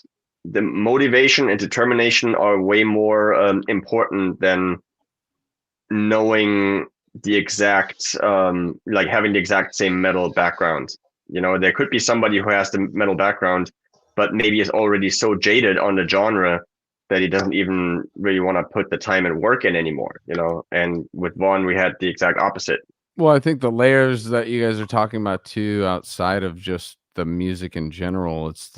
the motivation and determination are way more important than knowing the exact, like having the exact same metal background. There could be somebody who has the metal background, but maybe is already so jaded on the genre that he doesn't even really want to put the time and work in anymore, And with Vaughn, we had the exact opposite. Well, I think the layers that you guys are talking about too, outside of just the music in general, it's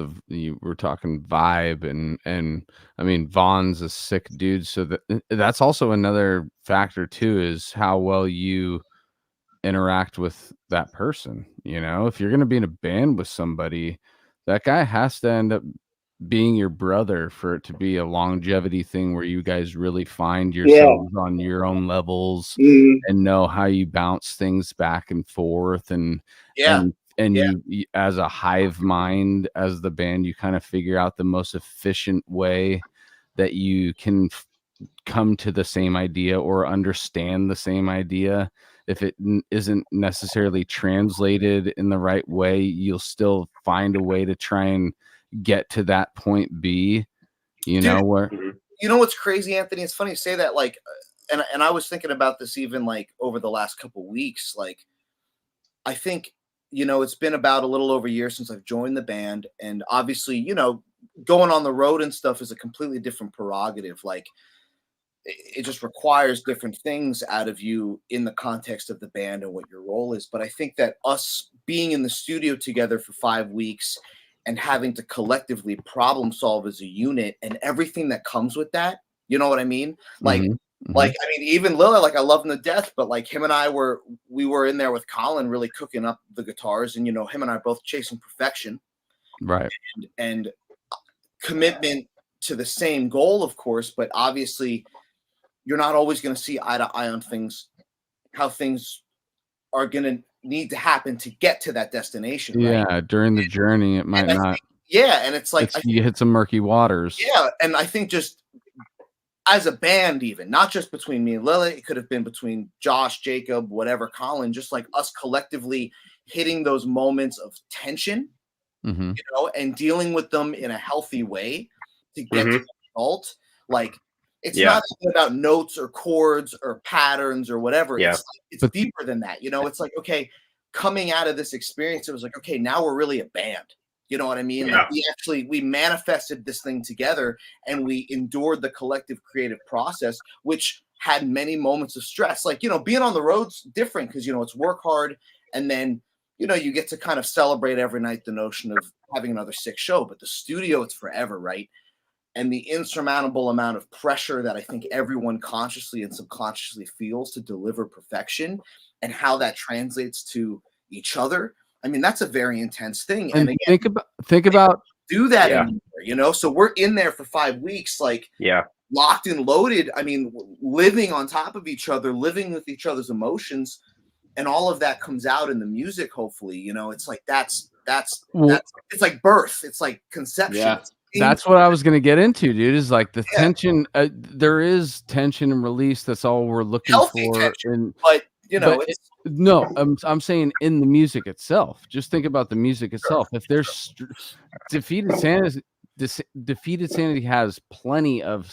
we're talking vibe and I mean, Vaughn's a sick dude, so that's also another factor too, is how well you interact with that person. If you're going to be in a band with somebody, that guy has to end up being your brother for it to be a longevity thing where you guys really find yourselves on your own levels and know how you bounce things back and forth and you as a hive mind, as the band, you kind of figure out the most efficient way that you can come to the same idea or understand the same idea. If it isn't necessarily translated in the right way, you'll still find a way to try and get to that point B, where what's crazy, Anthony? It's funny you say that, like, and I was thinking about this even like over the last couple of weeks. Like, I think, it's been about a little over a year since I've joined the band, and obviously, going on the road and stuff is a completely different prerogative. Like, it just requires different things out of you in the context of the band and what your role is. But I think that us being in the studio together for 5 weeks and having to collectively problem solve as a unit and everything that comes with that, you know what I mean? Like, like, I mean, even Lila, like, I love him to death, but like him and I we were in there with Colin really cooking up the guitars, and, him and I are both chasing perfection. Right. And commitment to the same goal, of course, but obviously you're not always going to see eye to eye on things, how things are going to need to happen to get to that destination. Yeah, right? During the journey, it might not. And it's like you hit some murky waters. Yeah, and I think just as a band, even not just between me and Lily, it could have been between Josh, Jacob, whatever, Colin, just like us collectively hitting those moments of tension, and dealing with them in a healthy way to get to the result. Like, it's not about notes or chords or patterns or whatever. Yeah. It's deeper than that. It's like, okay, coming out of this experience, it was like, okay, now we're really a band. You know what I mean? Yeah. Like, we manifested this thing together, and we endured the collective creative process, which had many moments of stress. Like, being on the road's different because, it's work hard, and then, you get to kind of celebrate every night the notion of having another sick show. But the studio, it's forever, right? And the insurmountable amount of pressure that I think everyone consciously and subconsciously feels to deliver perfection, and how that translates to each other. I mean, that's a very intense thing. And again, think about do that anymore, So we're in there for 5 weeks, like, locked and loaded. I mean, living on top of each other, living with each other's emotions, and all of that comes out in the music. Hopefully, it's like that's it's like birth. It's like conception. Yeah. That's what I was going to get into, dude, is like the tension. There is tension and release. That's all we're looking healthy for. Tension, but I'm saying in the music itself. Just think about the music itself. If there's Defeated Sanity has plenty of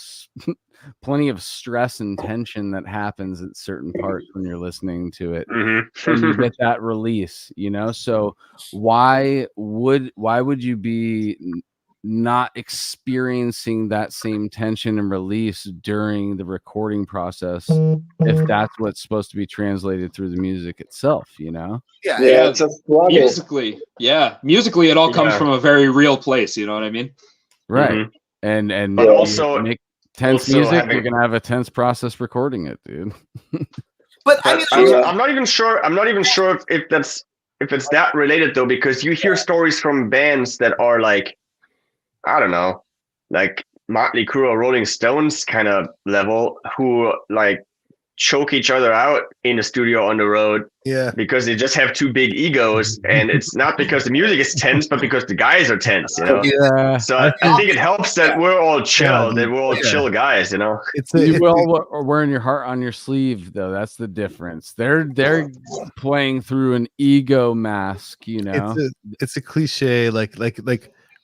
stress and tension that happens at certain parts when you're listening to it, and you get that release. So why would you be not experiencing that same tension and release during the recording process, if that's what's supposed to be translated through the music itself, you know? Yeah, it's a struggle. Musically, it all comes from a very real place. You know what I mean? Right. And but also make tense music, you're gonna have a tense process recording it, dude. But I mean, I'm not even sure if it's that related though, because you hear stories from bands that are like, I don't know, like Motley Crue or Rolling Stones kind of level, who like choke each other out in the studio on the road, because they just have two big egos, and it's not because the music is tense, but because the guys are tense, you know. So I think it helps that we're all chill, that we're all chill guys, you know. You all are wearing your heart on your sleeve, though. That's the difference. They're playing through an ego mask, you know. It's a cliche, like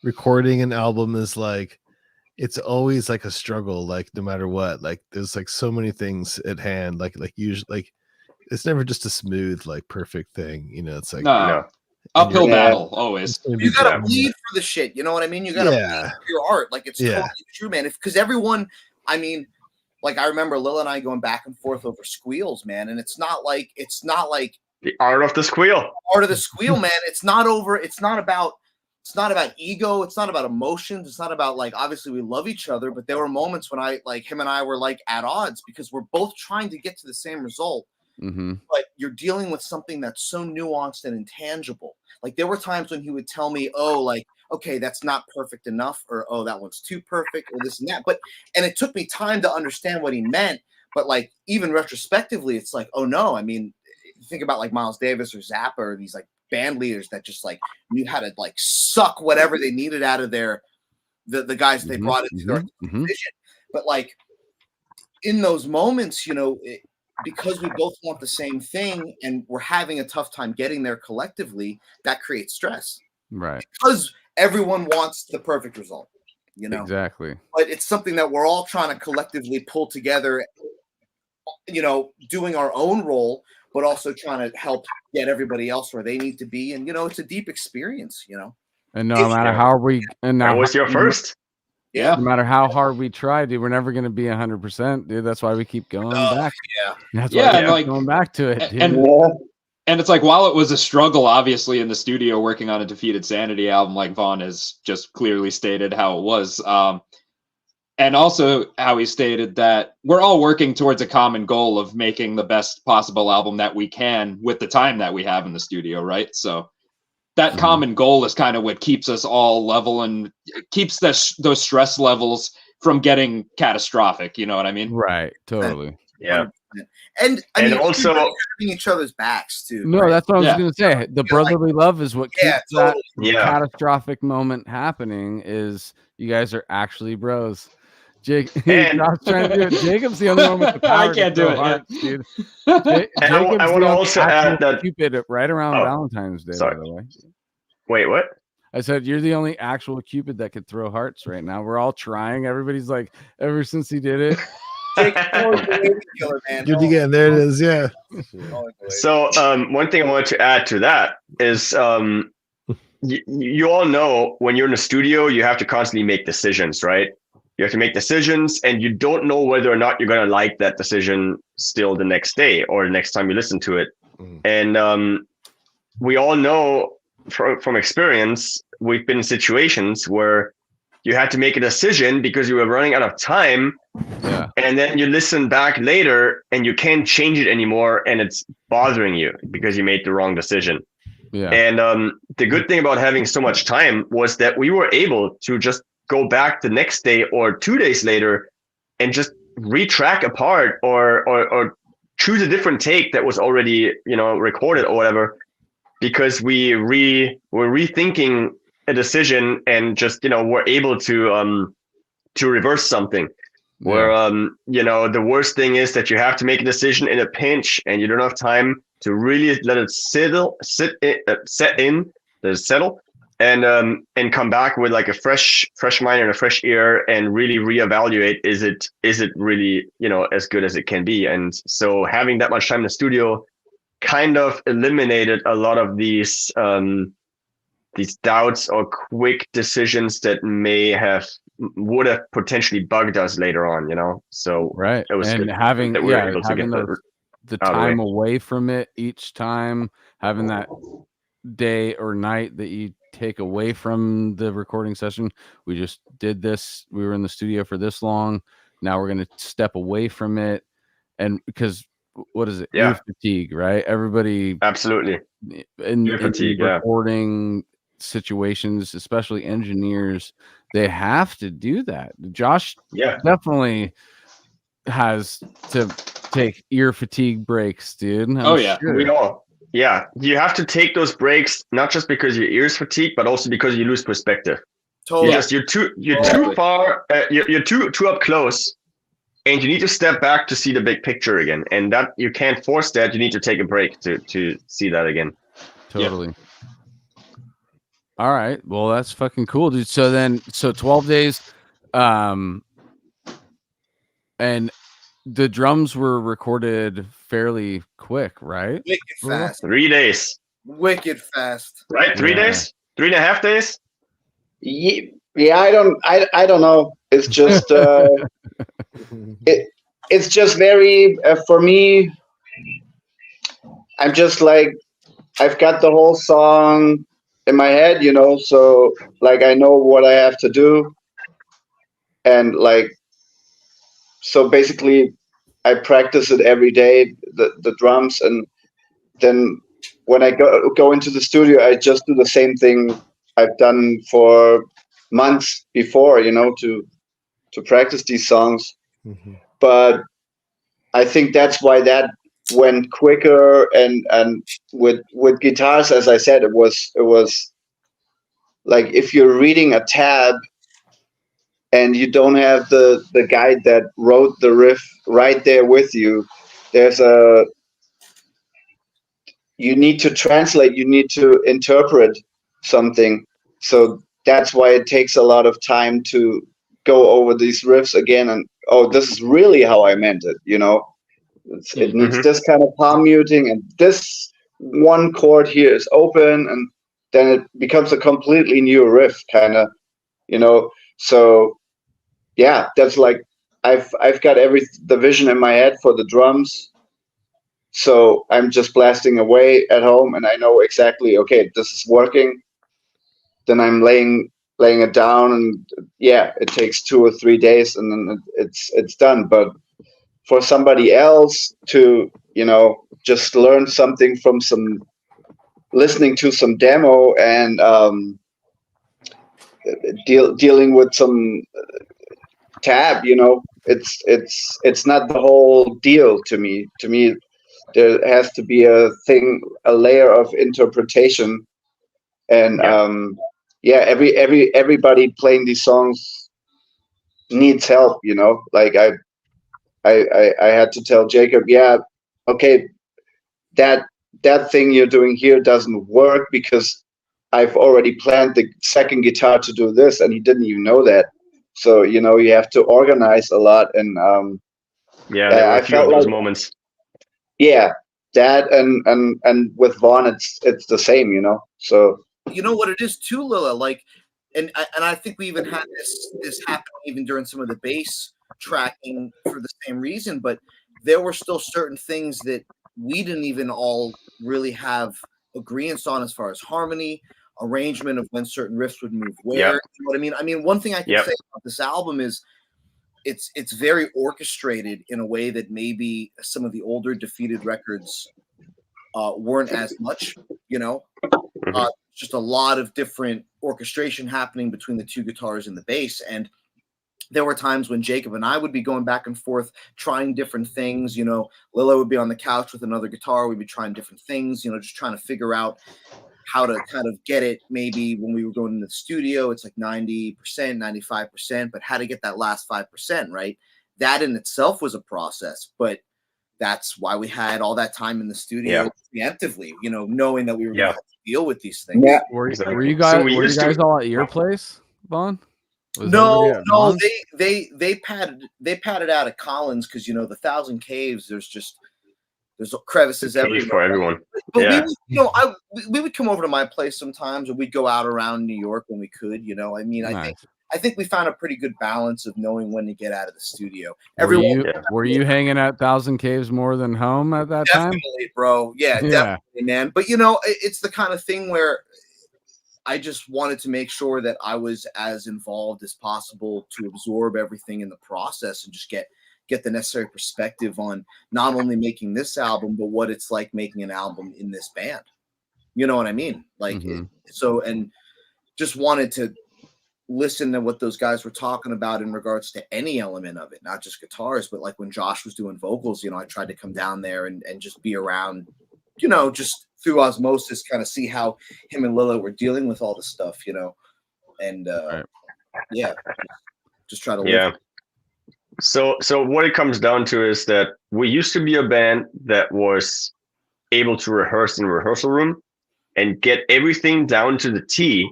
recording an album is like, it's always like a struggle, like no matter what, like there's like so many things at hand, like usually, like it's never just a smooth, like perfect thing, you know. It's like uphill battle always. You gotta bleed for the shit, you know what I mean? You gotta bleed for your art, like it's totally true, man. Because everyone, I mean, like I remember Lil and I going back and forth over squeals, man, and it's not like the art of the squeal. Man. It's not about ego. It's not about emotions. It's not about, like, obviously we love each other, but there were moments when him and I were like at odds because we're both trying to get to the same result. But you're dealing with something that's so nuanced and intangible. Like there were times when he would tell me, oh, like, okay, that's not perfect enough, or, oh, that one's too perfect, or this and that. And it took me time to understand what he meant. But like, even retrospectively, it's like, oh no, I mean, think about like Miles Davis or Zappa, or these like band leaders that just like knew how to like suck whatever they needed out of the guys they brought into their vision. But like in those moments, you know, because we both want the same thing and we're having a tough time getting there collectively, that creates stress, right? Because everyone wants the perfect result, you know. Exactly. But it's something that we're all trying to collectively pull together, you know, doing our own role, but also trying to help get everybody else where they need to be. And, you know, it's a deep experience, you know. And no matter how we... And that was your first. Yeah. No matter how hard we try, dude, we're never going to be 100%, dude. That's why we keep going back. Yeah. That's why we keep going back to it, dude. And it's like, while it was a struggle, obviously, in the studio working on a Defeated Sanity album, like Vaughn has just clearly stated how it was. And also how he stated that we're all working towards a common goal of making the best possible album that we can with the time that we have in the studio, right? So that common goal is kind of what keeps us all level and keeps those stress levels from getting catastrophic. You know what I mean? Right. Totally. Yeah. And I mean, also having each other's backs too. No, right? that's what I was going to say. The brotherly love is what keeps that catastrophic moment happening. Is you guys are actually bros. Jake, Josh's trying to do it. Jacob's the only one with the power. I can't do it, dude. I want to also add that Cupid right around Valentine's Day. By the way. Wait, what? I said you're the only actual Cupid that could throw hearts right now. We're all trying. Everybody's like, ever since he did it. Good again. There it is. Yeah. So one thing I wanted to add to that is you all know when you're in the studio, you have to constantly make decisions, right? You have to make decisions, and you don't know whether or not you're going to like that decision still the next day or the next time you listen to it. And we all know from experience, we've been in situations where you had to make a decision because you were running out of time. Yeah. And then you listen back later and you can't change it anymore, and it's bothering you because you made the wrong decision. Yeah. And the good thing about having so much time was that we were able to just go back the next day or 2 days later and just retrack a part or choose a different take that was already, you know, recorded or whatever, because were rethinking a decision and just, you know, we're able to reverse something. Where you know, the worst thing is that you have to make a decision in a pinch and you don't have time to really let it settle and come back with like a fresh mind and a fresh ear and really reevaluate, is it really, you know, as good as it can be. And so having that much time in the studio kind of eliminated a lot of these these doubts or quick decisions that would have potentially bugged us later on, you know. So right, it was and good having that we were able to get the time away from it each time, having that day or night that you take away from the recording session. We just did this. We were in the studio for this long. Now we're going to step away from it. And because what is it? Yeah. Ear fatigue, right? Everybody absolutely in fatigue, recording situations, especially engineers, they have to do that. Josh definitely has to take ear fatigue breaks, dude. Sure. We all. Yeah, you have to take those breaks not just because your ears fatigue, but also because you lose perspective. Totally. You're too far. You're too up close, and you need to step back to see the big picture again. And that you can't force that. You need to take a break to see that again. Totally. Yeah. All right. Well, that's fucking cool, dude. So 12 days, and the drums were recorded fairly quick, right? Wicked fast. 3 days. Wicked fast. Right? 3 days? 3.5 days? Yeah, I don't know. It's just it's just very for me. I'm just like I've got the whole song in my head, you know. So like I know what I have to do, and like so basically I practice it every day, the drums, and then when I go into the studio, I just do the same thing I've done for months before, you know, to practice these songs. Mm-hmm. But I think that's why that went quicker, and with guitars, as I said, it was like if you're reading a tab and you don't have the guy that wrote the riff right there with you, you need to translate, you need to interpret something. So that's why it takes a lot of time to go over these riffs again, and this is really how I meant it, you know. It needs this kind of palm muting, and this one chord here is open, and then it becomes a completely new riff, kind of, you know. So yeah, that's like I've got the vision in my head for the drums, so I'm just blasting away at home, and I know exactly, okay, this is working. Then I'm laying it down, and yeah, it takes 2 or 3 days, and then it's done. But for somebody else to, you know, just learn something from listening to some demo and dealing with some tab, you know, it's not the whole deal to me. To me, there has to be a layer of interpretation, and everybody playing these songs needs help, you know. Like I had to tell Jacob, yeah, okay, that thing you're doing here doesn't work because I've already planned the second guitar to do this, and he didn't even know that. So, you know, you have to organize a lot, and there were a few of those moments. Yeah, that and with Vaughn, it's the same, you know. So you know what it is too, Lila. Like, and I think we even had this happen even during some of the bass tracking for the same reason. But there were still certain things that we didn't even all really have agreements on as far as harmony, arrangement of when certain riffs would move where. Yep. You know what I mean? I mean, one thing I can say about this album is it's very orchestrated in a way that maybe some of the older Defeated records weren't as much, you know. Just a lot of different orchestration happening between the two guitars and the bass. And there were times when Jacob and I would be going back and forth, trying different things. You know, Lila would be on the couch with another guitar. We'd be trying different things, you know, just trying to figure out how to kind of get it. Maybe when we were going into the studio, it's like 90%, 95%, but how to get that last 5%, right? That in itself was a process, but that's why we had all that time in the studio preemptively, you know, knowing that we were going to have to deal with these things. Yeah. Were you guys all at your place, Vaughn? No, they padded out at Collins because, you know, the 1,000 Caves, there's just There's crevices everywhere for everyone. But we would, we would come over to my place sometimes, or we'd go out around New York when we could. I mean, I think we found a pretty good balance of knowing when to get out of the studio. Were you hanging at Thousand Caves more than home at that time? Definitely, bro. Yeah, definitely, man. But it's the kind of thing where I just wanted to make sure that I was as involved as possible to absorb everything in the process and just get the necessary perspective on not only making this album, but what it's like making an album in this band. You know what I mean? Like, and just wanted to listen to what those guys were talking about in regards to any element of it, not just guitars, but like when Josh was doing vocals, I tried to come down there and just be around, just through osmosis, kind of see how him and Lila were dealing with all the stuff, and just try to live. So what it comes down to is that we used to be a band that was able to rehearse in the rehearsal room and get everything down to the T,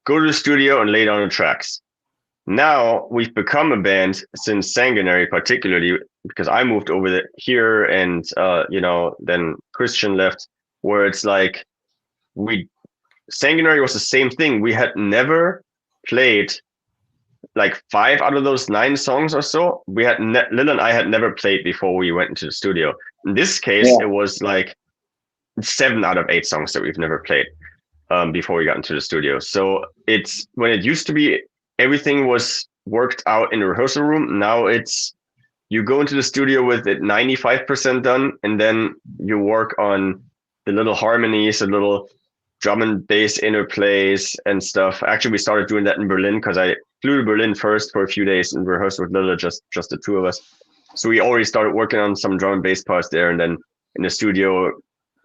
go to the studio and lay down the tracks. Now we've become a band since Sanguinary, particularly because I moved over here and, then Christian left, where it's like Sanguinary was the same thing. We had never played like 5 out of those 9 songs or so. We had Lil and I had never played before we went into the studio. In this case, it was like 7 out of 8 songs that we've never played before we got into the studio. So it's when it used to be everything was worked out in the rehearsal room. Now it's you go into the studio with it 95% done, and then you work on the little harmonies, the little drum and bass interplays and stuff. Actually, we started doing that in Berlin because I flew to Berlin first for a few days and rehearsed with Lila, just the 2 of us. So we already started working on some drum and bass parts there, and then in the studio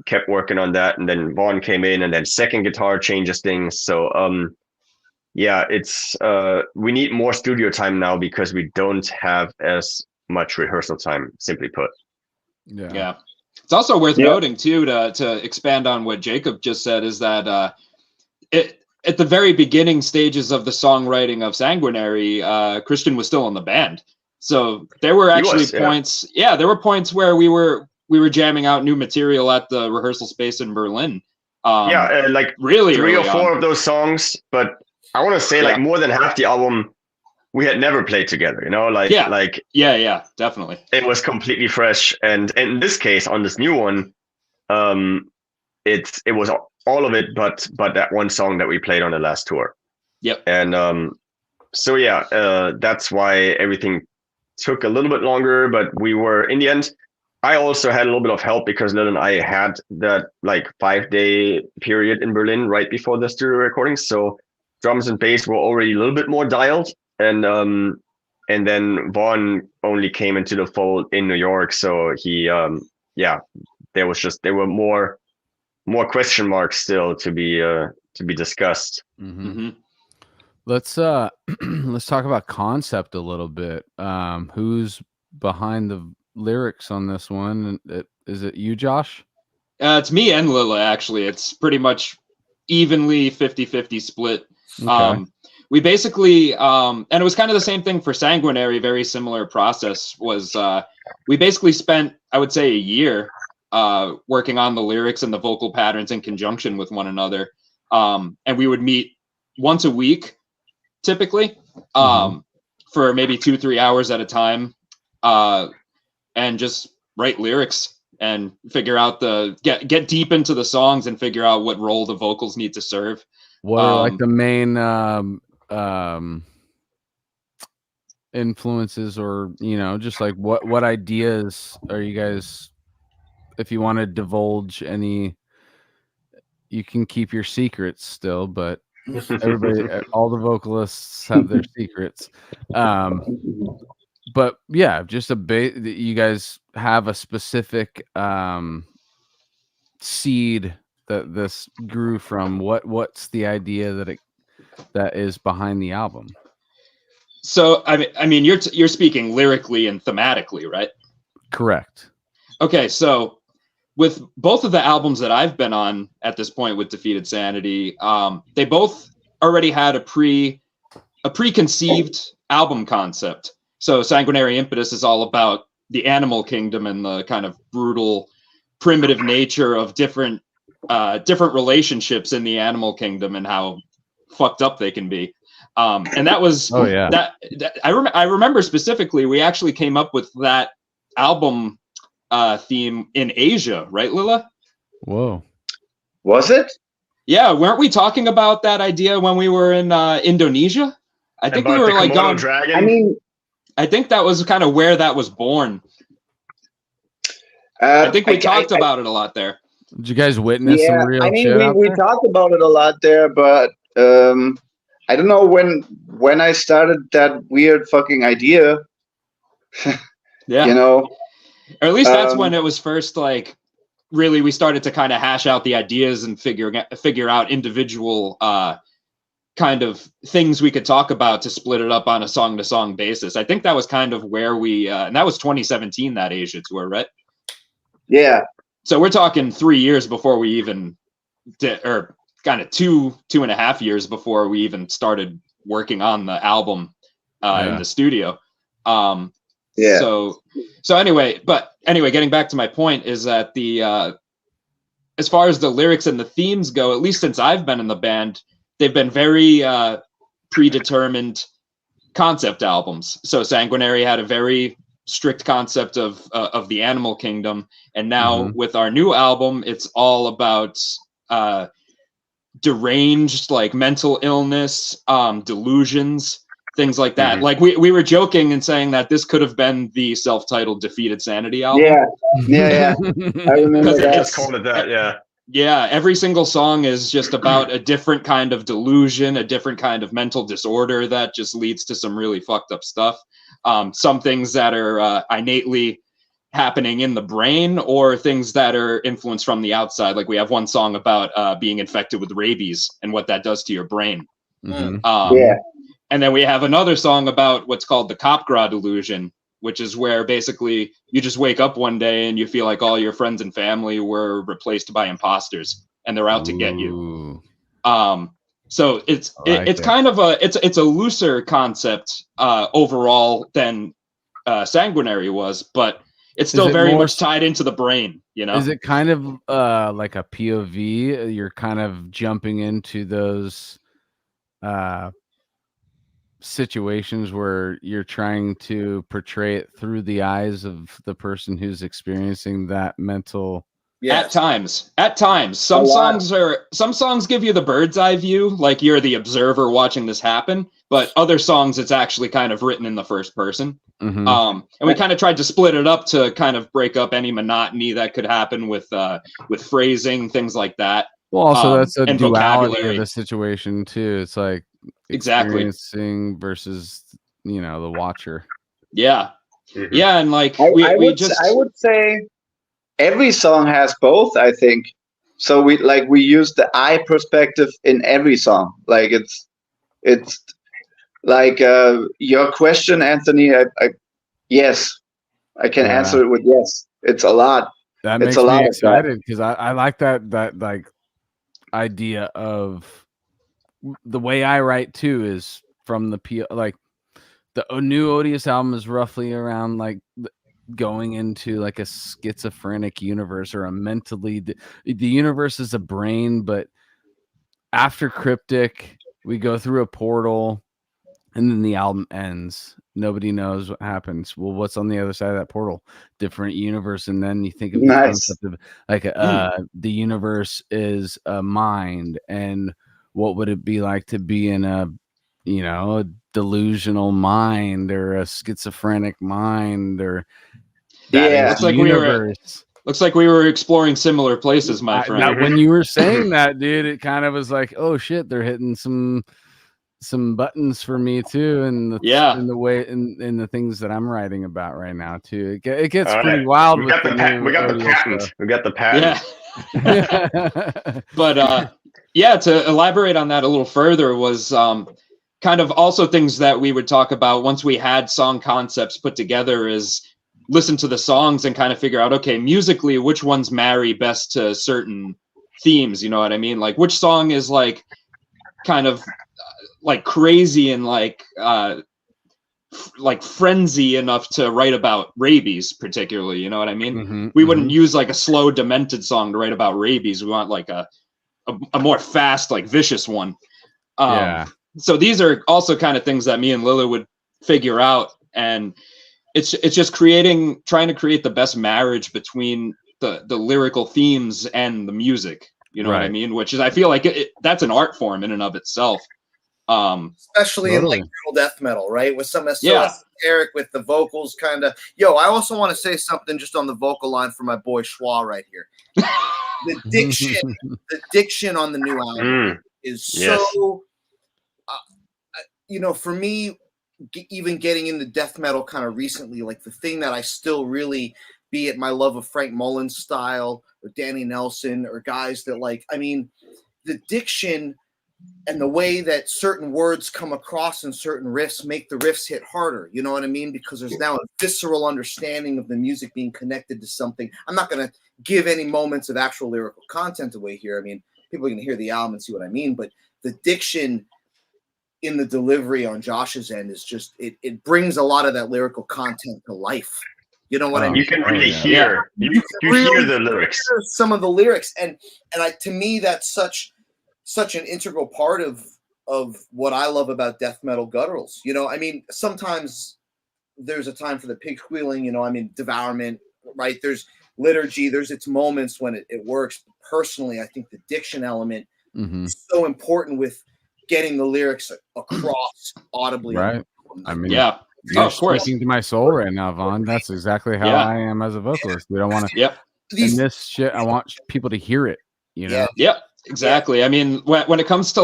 kept working on that. And then Vaughn came in, and then second guitar changes things. So it's we need more studio time now because we don't have as much rehearsal time, simply put. Yeah. It's also worth noting too, to expand on what Jacob just said, is that at the very beginning stages of the songwriting of Sanguinary, Christian was still in the band. So there were actually points. Yeah, there were points where we were jamming out new material at the rehearsal space in Berlin. Like really 3 or 4 of those songs, but I want to say like more than half the album we had never played together, definitely. It was completely fresh. And in this case, on this new one, it was all of it, but that one song that we played on the last tour. Yep. And that's why everything took a little bit longer, but we were in the end. I also had a little bit of help because Lil and I had that like 5-day period in Berlin right before the studio recording. So drums and bass were already a little bit more dialed. And then Vaughn only came into the fold in New York. So he, there were more question marks still to be discussed. Let's talk about concept a little bit. Who's behind the lyrics on this one? Is it you, Josh? It's me and Lila, actually. It's pretty much evenly 50-50 split. Okay. We basically, and it was kind of the same thing for Sanguinary, very similar process, was we basically spent, I would say, a year working on the lyrics and the vocal patterns in conjunction with one another. And we would meet once a week, typically, for maybe 2-3 hours at a time, and just write lyrics and figure out get deep into the songs and figure out what role the vocals need to serve. What are like the main influences, or just like what ideas are you guys, if you want to divulge any, you can keep your secrets still, but everybody, all the vocalists have their secrets. But yeah, just you guys have a specific seed that this grew from. What's the idea that is behind the album? So I mean you're speaking lyrically and thematically, right? Correct. Okay, so with both of the albums that I've been on at this point with Defeated Sanity, they both already had a preconceived album concept. So Sanguinary Impetus is all about the animal kingdom and the kind of brutal primitive nature of different relationships in the animal kingdom and how fucked up they can be. And that was that I remember specifically, we actually came up with that album theme in Asia, right, Lila? Whoa. Was it? Yeah, weren't we talking about that idea when we were in Indonesia? I think we were like going. Dragon? I mean, I think that was kind of where that was born. I think we talked about it a lot there. Did you guys witness some real shit? We talked about it a lot there, but I don't know when I started that weird fucking idea. Yeah, you know, or at least that's when it was first like really we started to kind of hash out the ideas and figure out individual kind of things we could talk about to split it up on a song to song basis. I think that was kind of where we and that was 2017, that Asia tour, right? Yeah. So we're talking 3 years before we even did, or kind of 2.5 years before we even started working on the album in the studio. Yeah. So anyway, getting back to my point is that the as far as the lyrics and the themes go, at least since I've been in the band, they've been very predetermined concept albums. So Sanguinary had a very strict concept of the animal kingdom, and now with our new album, it's all about deranged, like mental illness, delusions, things like that. Like we were joking and saying that this could have been the self-titled Defeated Sanity album. Yeah. I remember that. It's called it that, yeah. Yeah, every single song is just about a different kind of delusion, a different kind of mental disorder that just leads to some really fucked up stuff. Some things that are innately happening in the brain, or things that are influenced from the outside. Like we have one song about being infected with rabies and what that does to your brain. And then we have another song about what's called the Capgras delusion, which is where basically you just wake up one day and you feel like all your friends and family were replaced by imposters and they're out to get you. So it's kind of it's a looser concept overall than Sanguinary was, but it's still very much tied into the brain, you know? Is it kind of like a POV? You're kind of jumping into those situations where you're trying to portray it through the eyes of the person who's experiencing that mental. At times some songs give you the bird's eye view, like you're the observer watching this happen, but other songs it's actually kind of written in the first person. And we kind of tried to split it up to kind of break up any monotony that could happen with phrasing, things like that. Well, also that's a duality vocabulary of the situation too. It's like experiencing versus, you know, the watcher. Yeah. And like I would say every song has both, I think. So we use the I perspective in every song. Like it's like your question, Anthony. Yes, I can answer it with yes. It's a lot. That makes me excited because I like that like idea of the way I write too is from the like the new Odious album is roughly around like going into like a schizophrenic universe or a mentally the universe is a brain, but after Cryptic we go through a portal and then the album ends. Nobody knows what happens. Well, what's on the other side of that portal? Different universe. And then you think of the concept of like the universe is a mind, and what would it be like to be in a delusional mind or a schizophrenic mind or looks like we were exploring similar places, my friend. When you were saying that, dude, it kind of was like, oh shit, they're hitting some buttons for me too, and the way in the things that I'm writing about right now too. It gets pretty wild. We got the patent. Yeah. But to elaborate on that a little further was kind of also things that we would talk about once we had song concepts put together is listen to the songs and kind of figure out, okay, musically, which ones marry best to certain themes, you know what I mean? Like which song is like kind of like crazy and like like frenzy enough to write about rabies, particularly. You know what I mean? Mm-hmm, We wouldn't use like a slow, demented song to write about rabies. We want like a more fast, like vicious one. Yeah. So these are also kind of things that me and Lila would figure out, and it's just trying to create the best marriage between the lyrical themes and the music. You know what I mean? Which is, I feel like that's an art form in and of itself. Especially in like brutal death metal, right? With some so esoteric with the vocals, kind of. Yo, I also want to say something just on the vocal line for my boy Schwa right here. The diction on the new album is so. For me, even getting into death metal kind of recently, like the thing that I still really, be it my love of Frank Mullins style or Danny Nelson or guys that the diction and the way that certain words come across in certain riffs make the riffs hit harder. You know what I mean? Because there's now a visceral understanding of the music being connected to something. I'm not going to give any moments of actual lyrical content away here. I mean, people are going to hear the album and see what I mean, but the diction in the delivery on Josh's end is just, it brings a lot of that lyrical content to life. You know what I mean? You can really hear, you really hear the lyrics. Hear some of the lyrics. And to me, that's such an integral part of what I love about death metal gutturals. Sometimes there's a time for the pig squealing, devourment, right? There's liturgy, there's its moments when it works. Personally, I think the diction element is so important with getting the lyrics across audibly. Right. I mean, you're of course speaking to my soul right now, Vaughn. That's exactly how I am as a vocalist. We don't want to. In this shit, I want people to hear it. You know. Yep. Exactly. I mean, when it comes to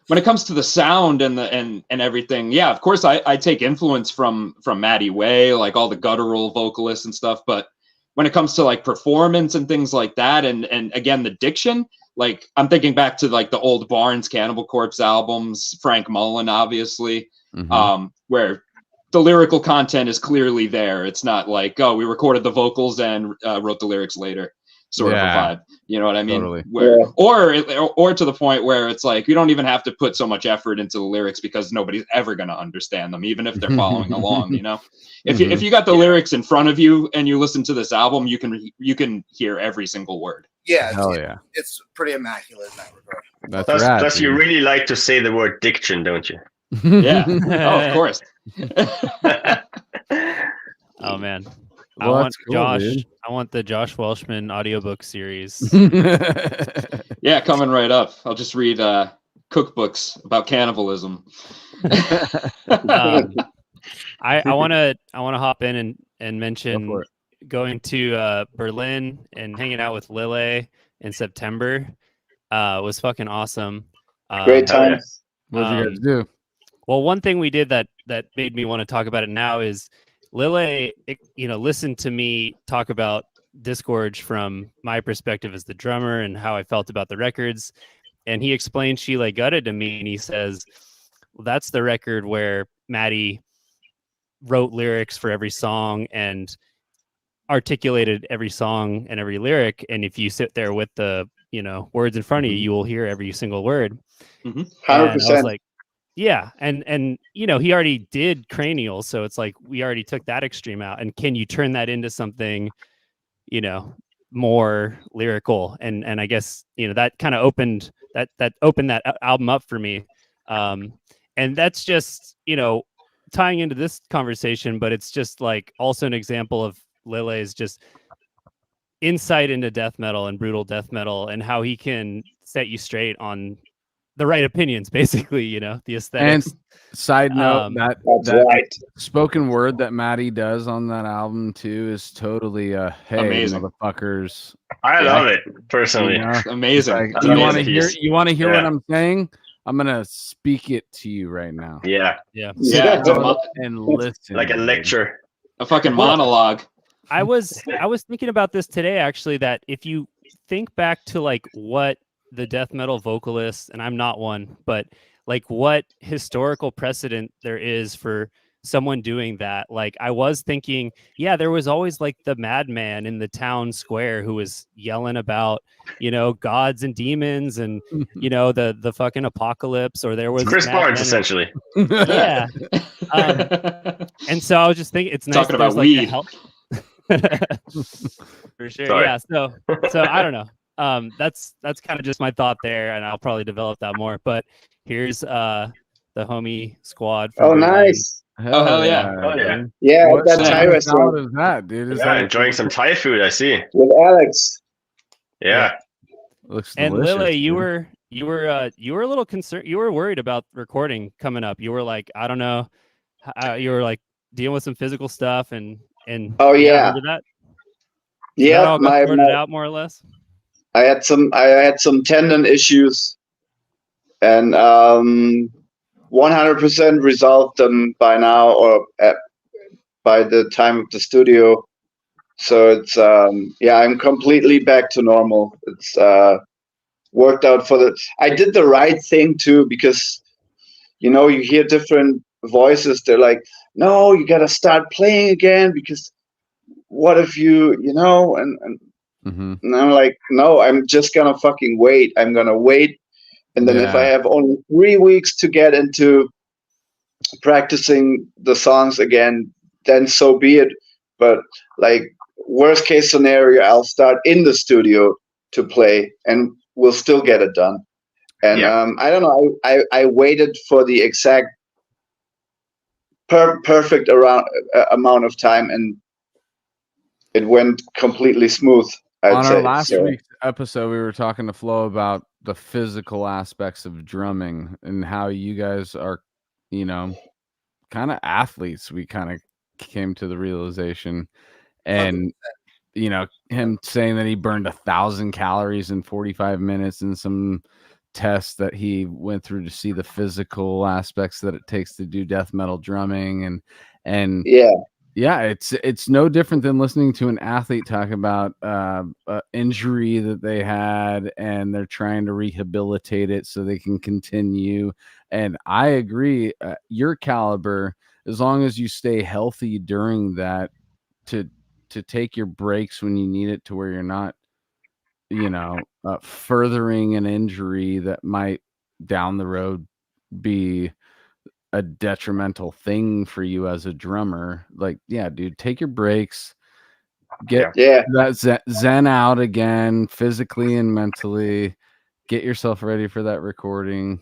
the sound and everything, of course I take influence from Matty Way, like all the guttural vocalists and stuff. But when it comes to like performance and things like that, and again the diction, like I'm thinking back to like the old Barnes Cannibal Corpse albums, Frank Mullen, obviously, where the lyrical content is clearly there. It's not like, oh, we recorded the vocals and wrote the lyrics later. Sort of a vibe, you know what I mean? Totally. Or to the point where it's like you don't even have to put so much effort into the lyrics because nobody's ever going to understand them, even if they're following along. You know, if you got the lyrics in front of you and you listen to this album, you can hear every single word. Yeah, it's pretty immaculate in that regard. Plus, you really like to say the word diction, don't you? Yeah. Oh, of course. Oh man. Well, I want cool, Josh. Dude. I want the Josh Welshman audiobook series. Yeah, coming right up. I'll just read cookbooks about cannibalism. I want to hop in and mention going to Berlin and hanging out with Lille in September. Was fucking awesome. Great time. What did you guys do? Well, one thing we did that made me want to talk about it now is Lille, listened to me talk about Disgorge from my perspective as the drummer and how I felt about the records. And he explained She Lay Gutted to me, and he says, well, that's the record where Matty wrote lyrics for every song and articulated every song and every lyric. And if you sit there with the, words in front of you, you will hear every single word. 100%. I was like, yeah. And he already did Cranial. So it's like, we already took that extreme out. And can you turn that into something, more lyrical? And I guess, that kind of opened that album up for me. And that's just, tying into this conversation, but it's just like also an example of Lille's just insight into death metal and brutal death metal and how he can set you straight on the right opinions, basically, the aesthetics. And side note, that right. spoken word that Matty does on that album too is totally hey, amazing, motherfuckers. I love it personally. Amazing. Like, you want to hear what I'm saying? I'm gonna speak it to you right now. Yeah. And listen, like a lecture, a fucking monologue. I was thinking about this today, actually, that if you think back to like what the death metal vocalists, and I'm not one, but like what historical precedent there is for someone doing that. Like I was thinking, yeah, there was always like the madman in the town square who was yelling about, gods and demons and the fucking apocalypse, or there was Chris Barnes essentially. Yeah. And so I was just thinking, it's nice talking about like weed. For sure. Sorry. Yeah. So I don't know. That's kind of just my thought there, and I'll probably develop that more. But here's the homie squad. Oh, nice. Hell yeah. Yeah, what that Thai restaurant. What is that, dude? Is yeah, that enjoying some Thai food, I see. With Alex. Yeah. Looks And delicious, Lily, dude. you were a little concerned. You were worried about recording coming up. You were like, I don't know. You were like dealing with some physical stuff and Oh yeah. remember that? Yeah, that all got sorted out more or less. I had some tendon issues, and 100% resolved them by now, or by the time of the studio. So it's I'm completely back to normal. It's worked out I did the right thing too, because you hear different voices. They're like, no, you gotta start playing again, because what if and Mm-hmm. and I'm like, no, I'm just gonna fucking wait. I'm gonna wait, and then if I have only 3 weeks to get into practicing the songs again, then so be it. But like, worst case scenario, I'll start in the studio to play, and we'll still get it done. And I don't know. I waited for the exact perfect amount of time, and it went completely smooth. On our last week's episode, we were talking to Flo about the physical aspects of drumming and how you guys are, kind of athletes. We kind of came to the realization, and 100%. him saying that he burned 1,000 calories in 45 minutes in some tests that he went through to see the physical aspects that it takes to do death metal drumming, and yeah, it's no different than listening to an athlete talk about injury that they had, and they're trying to rehabilitate it so they can continue. And I agree, your caliber, as long as you stay healthy during that, to take your breaks when you need it, to where you're not, furthering an injury that might down the road be a detrimental thing for you as a drummer. Like, yeah, dude, take your breaks, get that zen out again, physically and mentally, get yourself ready for that recording.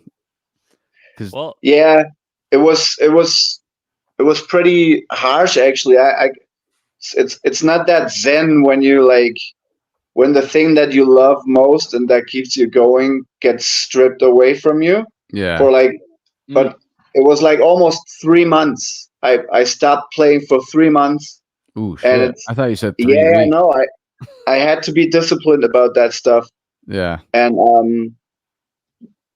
It was pretty harsh, actually. It's not that zen when you when the thing that you love most and that keeps you going gets stripped away from you. But it was like almost 3 months. I stopped playing for 3 months. Ooh, shit. I thought you said 3 weeks. Yeah, no, I had to be disciplined about that stuff. Yeah. And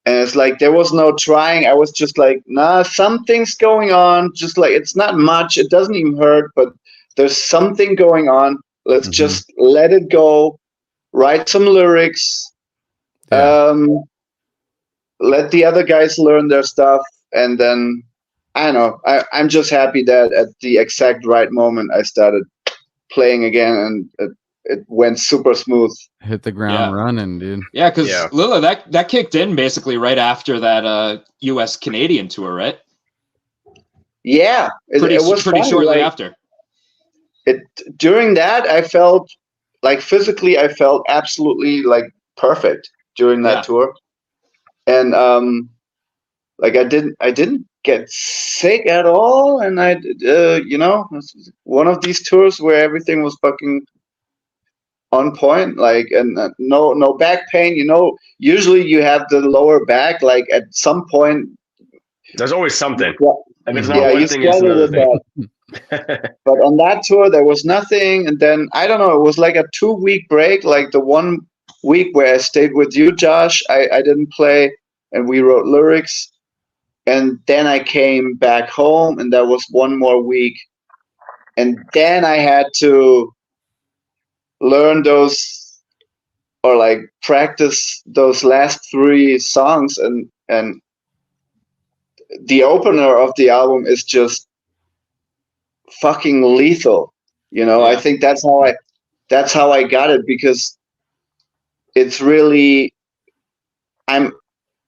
it's like there was no trying. I was just like, nah, something's going on. Just like, it's not much. It doesn't even hurt, but there's something going on. Let's just let it go. Write some lyrics. Yeah. Let the other guys learn their stuff. And then, I don't know, I'm just happy that at the exact right moment I started playing again, and it went super smooth. Hit the ground running, dude. Yeah, because Lila, that kicked in basically right after that US Canadian tour, right? Yeah, it was pretty fun. shortly after. During that, I felt like physically, I felt absolutely like perfect during that tour, and like I didn't get sick at all, and I one of these tours where everything was fucking on point, like, and no back pain. Usually you have the lower back, like at some point. There's always something. And it's not one thing, it's another thing. But on that tour there was nothing, and then I don't know, it was like a 2-week break. Like the 1 week where I stayed with you, Josh, I didn't play, and we wrote lyrics, and then I came back home, and that was 1 more week, and then I had to learn those, or like practice those last 3 songs, and the opener of the album is just fucking lethal. You know, I think that's how I got it, because it's really, I'm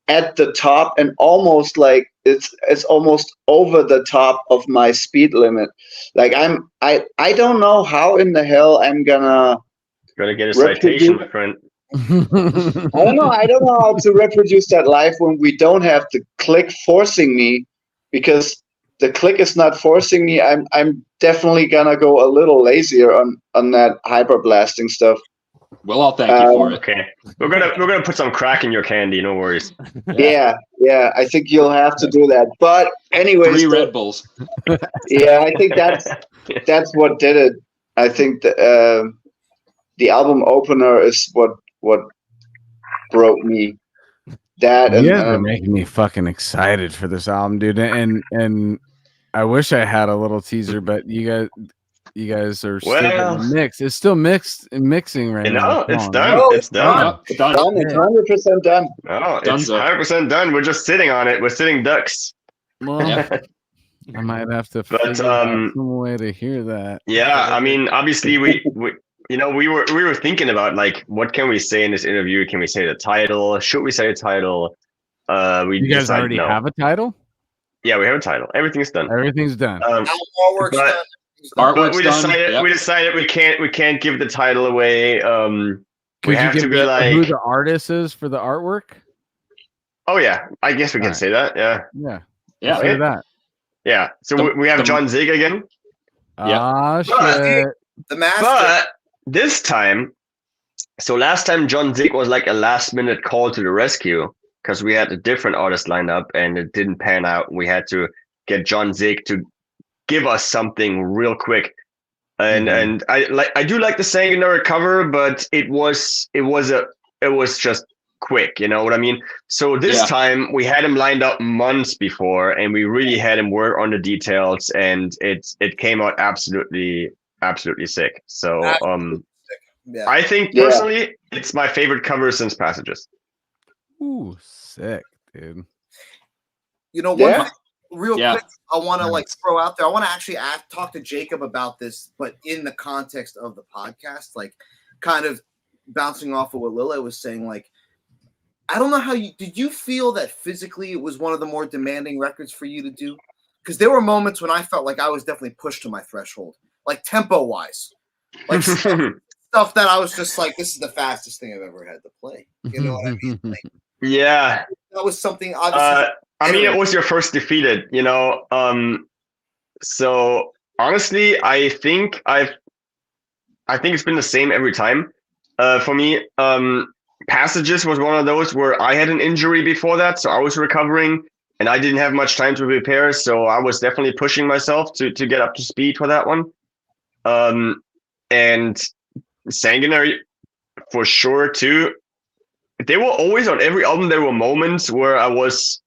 at the top and almost like it's almost over the top of my speed limit. Like I don't know how in the hell I'm gonna get a citation, my friend. I don't know how to reproduce that live when we don't have the click forcing me, because the click is not forcing me. I'm definitely gonna go a little lazier on that hyper blasting stuff. Well, I'll thank you for it. Okay, we're gonna put some crack in your candy. No worries. Yeah. I think you'll have to do that. But anyways, 3 Red Bulls. Yeah, I think that's what did it. I think the album opener is what broke me. That you guys are making me fucking excited for this album, dude. And I wish I had a little teaser, but you guys are still in the mix. It's still mixing right now. It's done. It's done. It's 100% done. Oh, it's 100% done. We're just sitting on it. We're sitting ducks. Well, I might have to figure out some way to hear that. Yeah, I mean, obviously we were thinking about, like, what can we say in this interview? Can we say the title? Should we say the title? You guys already have a title? Yeah, we have a title. Everything's done. Everything's done. Artwork's done. But we decided we can't give the title away. We have to be like who the artist is for the artwork. Oh yeah, I guess we can say that. Yeah. Say that. Yeah. So we have John Zig again. Ah, shit. The master. But this time, so last time John Zig was like a last minute call to the rescue, because we had a different artist lined up and it didn't pan out. We had to get John Zig to give us something real quick. And I do like the Sanguinary cover, but it was just quick, you know what I mean? So this time we had him lined up months before, and we really had him work on the details, and it came out absolutely sick. So I think personally it's my favorite cover since Passages. Ooh, sick, dude. You know what? Real quick, I want to throw out there. I want to actually talk to Jacob about this, but in the context of the podcast, like kind of bouncing off of what Lila was saying. Like, I don't know how did you feel that physically it was one of the more demanding records for you to do? Because there were moments when I felt like I was definitely pushed to my threshold, like tempo wise, like stuff that I was just like, this is the fastest thing I've ever had to play. You know what I mean? Like, yeah, that was something obviously. I mean, it was your first Defeated, you know. So honestly, I think it's been the same every time. For me, Passages was one of those where I had an injury before that, so I was recovering and I didn't have much time to prepare. So I was definitely pushing myself to get up to speed for that one. And Sanguinary for sure too. They were always on every album. There were moments where I was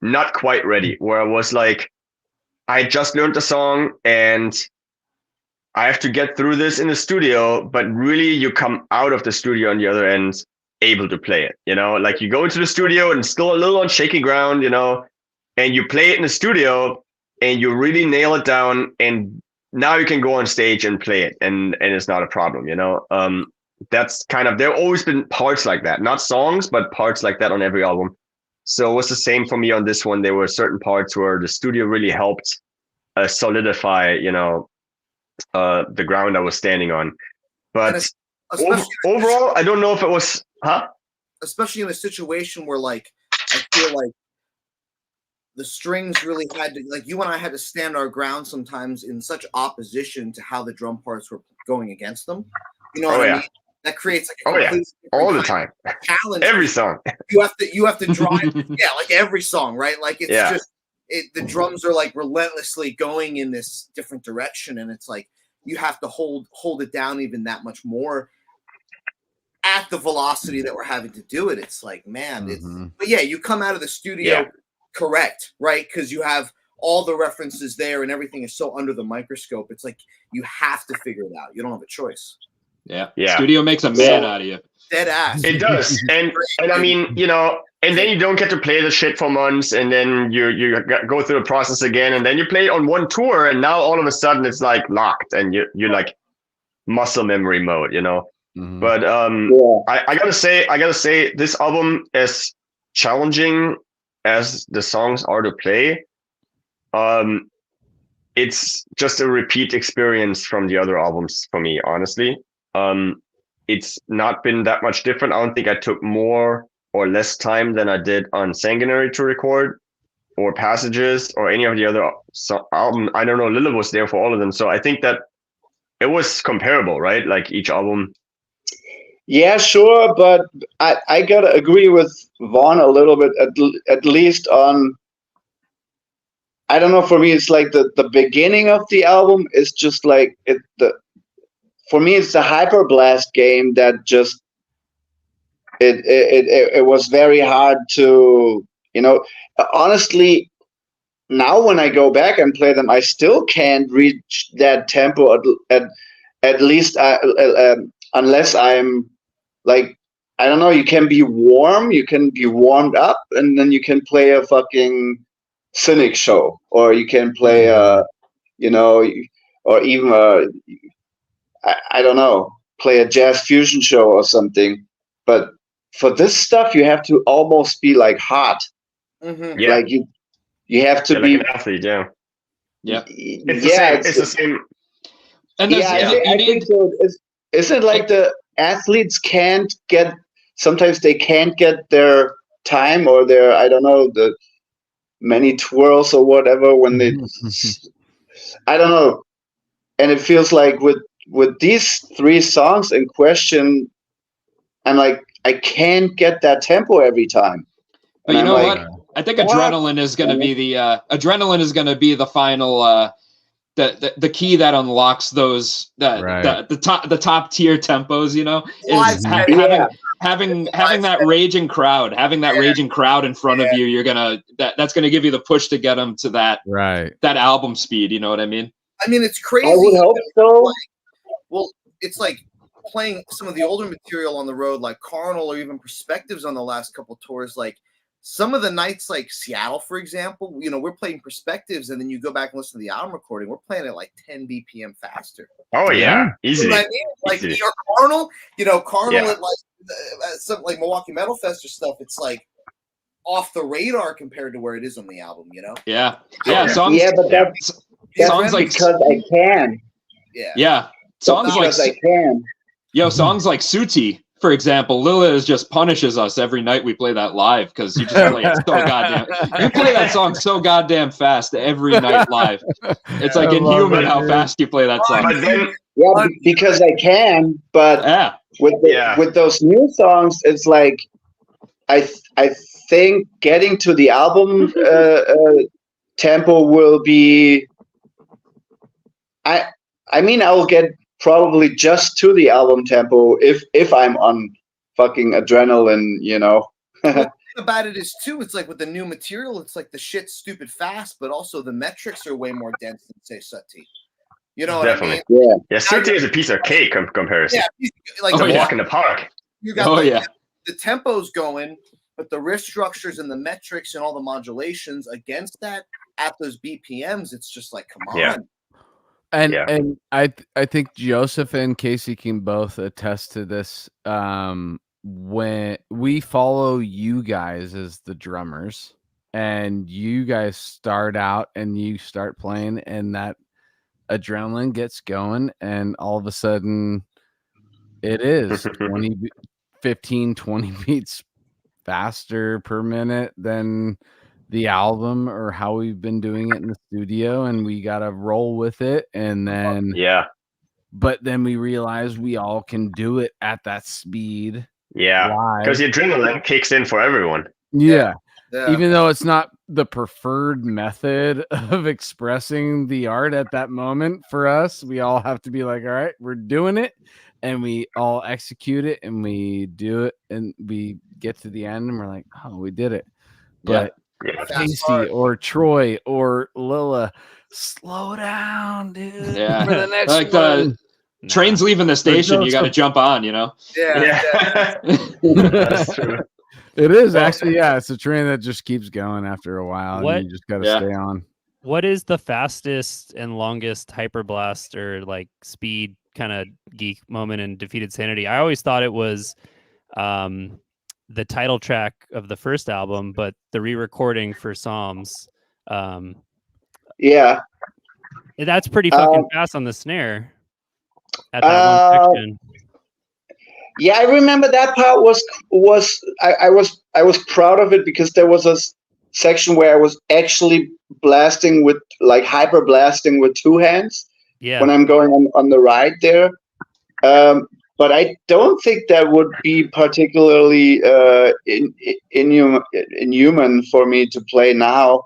not quite ready, where I was like, I just learned the song and I have to get through this in the studio, but really you come out of the studio on the other end able to play it, you know, like you go into the studio and still a little on shaky ground, you know, and you play it in the studio and you really nail it down, and now you can go on stage and play it and it's not a problem, you know. That's kind of, there have always been parts like that, not songs, but parts like that on every album. So it was the same for me on this one. There were certain parts where the studio really helped solidify, you know, the ground I was standing on. But overall, I don't know if it was, especially in a situation where, like, I feel like the strings really had to, like, you and I had to stand our ground sometimes in such opposition to how the drum parts were going against them. You know what I mean? That creates like a all the time challenge. Every song you have to drive like every song, right? Like it's just the drums are like relentlessly going in this different direction, and it's like you have to hold it down even that much more at the velocity that we're having to do it. It's like, man, but yeah, you come out of the studio correct, right? Because you have all the references there and everything is so under the microscope. It's like you have to figure it out. You don't have a choice. Yeah. Studio makes a man out of you. Dead ass. It does. And I mean, you know, and then you don't get to play the shit for months, and then you go through the process again, and then you play on one tour, and now all of a sudden it's like locked, and you're like muscle memory mode, you know. Mhm. But I gotta say this album, as challenging as the songs are to play, it's just a repeat experience from the other albums for me, honestly. It's not been that much different. I don't think I took more or less time than I did on Sanguinary to record, or Passages, or any of the other album. I don't know, Lila was there for all of them, so I think that it was comparable, right? Like each album. Yeah, sure, but I gotta agree with Vaughn a little bit, at least on. I don't know. For me, it's like the beginning of the album is just like it. For me, it's the Hyperblast game that just it was very hard to, you know. Honestly, now when I go back and play them, I still can't reach that tempo at least unless I'm like, I don't know. You can be warmed up, and then you can play a fucking Cynic show, or you can play you know, or even I don't know, play a jazz fusion show or something. But for this stuff, you have to almost be like hot. Mm-hmm. Yeah. Like you have to be be like an athlete. Yeah. Yeah. It's the same. And I think so. Isn't it like the athletes sometimes they can't get their time, or their, I don't know, the many twirls or whatever when they I don't know. And it feels like with these 3 songs in question, I'm like, I can't get that tempo every time. But you know what? I think adrenaline is going to be the final the key that unlocks those the top tier tempos, you know, is having that raging crowd, in front of you. You're gonna that's gonna give you the push to get them to that album speed. You know what I mean? I mean, it's crazy. I would hope so. Well, it's like playing some of the older material on the road, like Carnal or even Perspectives on the last couple tours. Like some of the nights, like Seattle, for example, you know, we're playing Perspectives, and then you go back and listen to the album recording. We're playing it like 10 BPM faster. Oh yeah, easy. You know what I mean? Like your Carnal, you know, at like something like Milwaukee Metal Fest or stuff. It's like off the radar compared to where it is on the album. You know? Yeah. Songs, but that's songs like because I can. Yeah. Songs because I can. Songs like Suti, for example, Lila just punishes us every night we play that live, because you just play it so goddamn. You play that song so goddamn fast every night live. It's like inhuman how fast you play that song. Because I can. But with those new songs, it's like I think getting to the album tempo will be. I mean, I will get probably just to the album tempo if I'm on fucking adrenaline, you know. The thing about it is too, it's like with the new material, it's like the shit's stupid fast, but also the metrics are way more dense than say Sati. You know what I mean? Yeah, Sati is a piece of cake comparison. Yeah, like it's a walk in the park. You got the tempo's going, but the riff structures and the metrics and all the modulations against that at those BPMs, it's just like, come on. Yeah. And I think Joseph and Casey can both attest to this. When we follow you guys as the drummers, and you guys start out and you start playing, and that adrenaline gets going, and all of a sudden it is 15, 20 beats faster per minute than the album or how we've been doing it in the studio, and we got to roll with it. And then, but then we realize we all can do it at that speed. Yeah. Because the adrenaline kicks in for everyone. Yeah. Even though it's not the preferred method of expressing the art at that moment for us, we all have to be like, all right, we're doing it. And we all execute it, and we do it, and we get to the end, and we're like, oh, we did it. But Casey or Troy or Lila, slow down, dude. Yeah. For the next like one. The train's leaving the station, you got to jump on, you know? Yeah. That's true. It is actually, yeah. It's a train that just keeps going after a while, What- and you just got to stay on. What is the fastest and longest hyperblast or like speed kind of geek moment in Defeated Sanity? I always thought it was the title track of the first album, but the re-recording for Psalms. Yeah. That's pretty fucking fast on the snare at that one section. Yeah, I remember that part I was proud of it because there was a section where I was actually blasting with like hyper blasting with two hands when I'm going on the ride there. But I don't think that would be particularly inhuman for me to play now.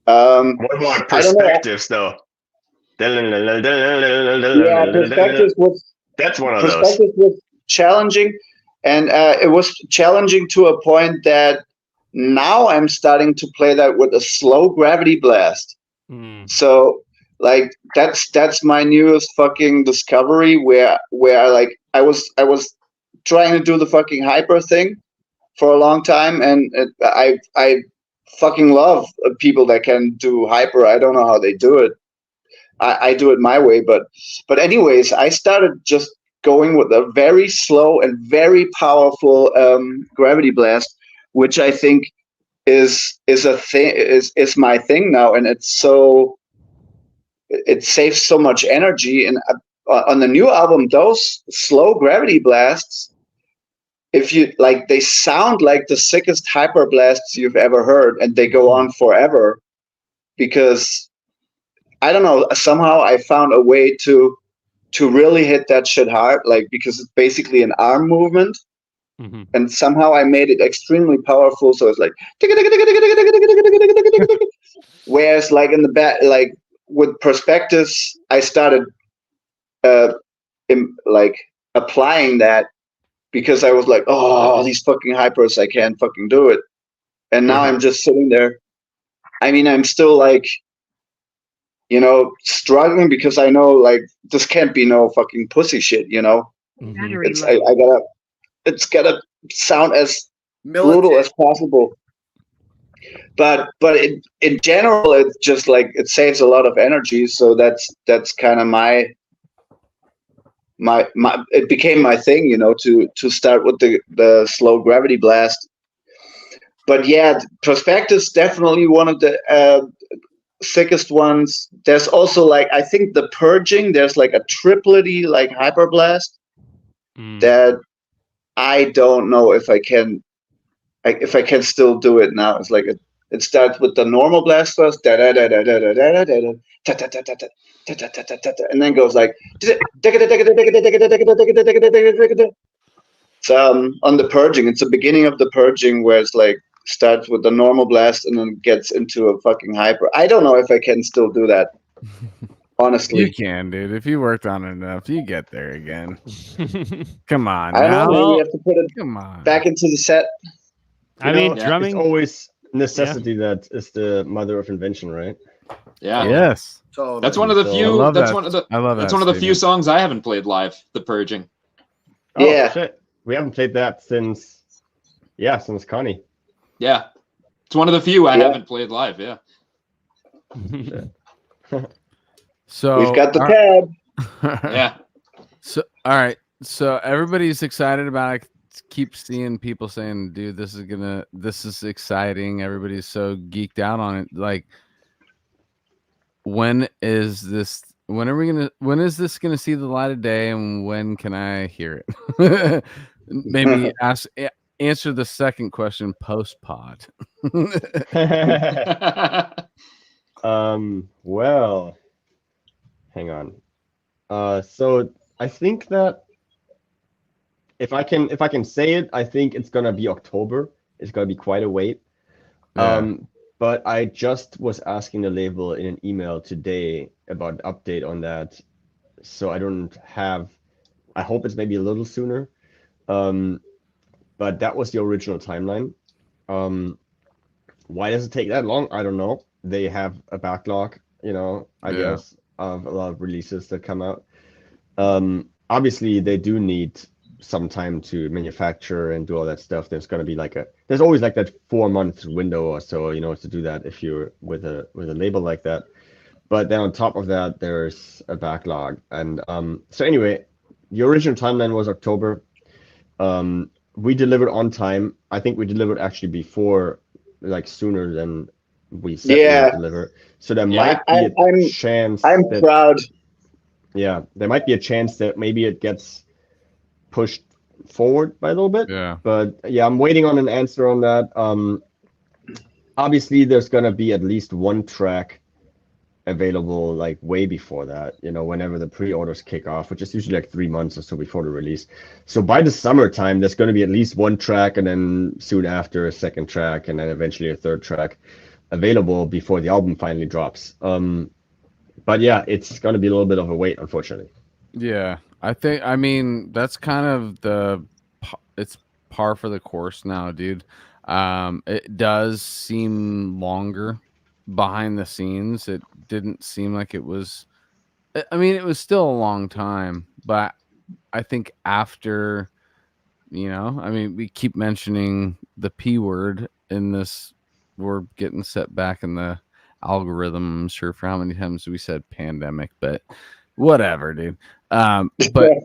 What about perspectives though? Yeah, perspectives was that's one of perspectives those. was challenging, and it was challenging to a point that now I'm starting to play that with a slow gravity blast. So like that's my newest fucking discovery where I was trying to do the fucking hyper thing for a long time, and I fucking love people that can do hyper. I don't know how they do it. I do it my way, but anyways, I started just going with a very slow and very powerful gravity blast, which I think is a thing is my thing now, and it saves so much energy. And on the new album, those slow gravity blasts, if you like, they sound like the sickest hyper blasts you've ever heard, and they go on forever because I don't know, somehow I found a way to really hit that shit hard, like because it's basically an arm movement. And somehow I made it extremely powerful, so it's like whereas like in the back, like with perspectives, I started like applying that because I was like, oh, these fucking hypers, I can't fucking do it. And now I'm just sitting there. I mean, I'm still like, you know, struggling because I know like this can't be no fucking pussy shit, you know. It's gotta sound as brutal as possible. But in general, it's just like it saves a lot of energy. So that's kind of my it became my thing, you know, to start with the slow gravity blast. But yeah, Prospectus definitely one of the sickest ones. There's also like I think the Purging. There's like a triplety like hyper blast that I don't know if I can still do it now. It's like it starts with the normal blast first, and then goes like on the Purging. It's the beginning of the Purging where it's like starts with the normal blast and then gets into a fucking hyper. I don't know if I can still do that. Honestly, you can, dude. If you worked on it enough, you get there again. Come on, I now. know. Maybe you have to put it back into the set. I mean, drumming. It's always necessity that is the mother of invention, right? Yeah. Yes. Totally. That's one of the few. I love That's that. one of the. I love That's that one of the few statement. songs I haven't played live. The Purging. Oh, Yeah. shit. We haven't played that since Connie. Yeah. It's one of the few I haven't played live. Yeah. So we've got the tab. Yeah. So all right. So everybody's excited about it. Keep seeing people saying, dude, this is exciting. Everybody's so geeked out on it. Like, when is this gonna see the light of day, and when can I hear it? Maybe answer the second question post pod. Well, hang on. So I think that if I can say it, I think it's gonna be October. It's gonna be quite a wait. Yeah. But I just was asking the label in an email today about an update on that. So I hope it's maybe a little sooner. But that was the original timeline. Why does it take that long? I don't know. They have a backlog, I guess, of a lot of releases that come out. Obviously, they do need some time to manufacture and do all that stuff. There's always like that 4 month window or so, to do that if you're with a label like that. But then on top of that, there's a backlog. And so anyway, the original timeline was October. We delivered on time. I think we delivered actually before, like sooner than we said we would deliver. So there might be a chance. I'm proud. Yeah, there might be a chance that maybe it gets pushed forward by a little bit. Yeah. But yeah, I'm waiting on an answer on that. Obviously, there's gonna be at least one track available like way before that, whenever the pre-orders kick off, which is usually like 3 months or so before the release. So by the summertime, there's going to be at least one track, and then soon after a second track, and then eventually a third track available before the album finally drops. But yeah, it's going to be a little bit of a wait, unfortunately. Yeah, I mean that's kind of it's par for the course now, dude. It does seem longer behind the scenes. It didn't seem like it was. I mean, it was still a long time, but I think after, I mean, we keep mentioning the P word in this. We're getting set back in the algorithm. I'm sure for how many times we said pandemic, but whatever, dude. But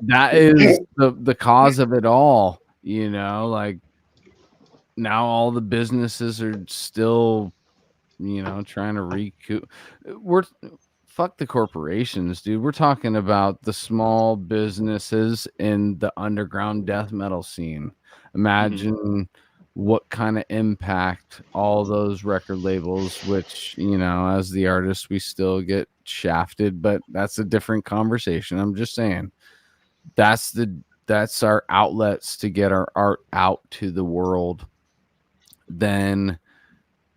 that is the cause of it all. Like now all the businesses are still, trying to recoup. Fuck the corporations, dude. We're talking about the small businesses in the underground death metal scene. Imagine what kind of impact all those record labels, which, as the artist, we still get shafted, but that's a different conversation. I'm just saying that's our outlets to get our art out to the world. Then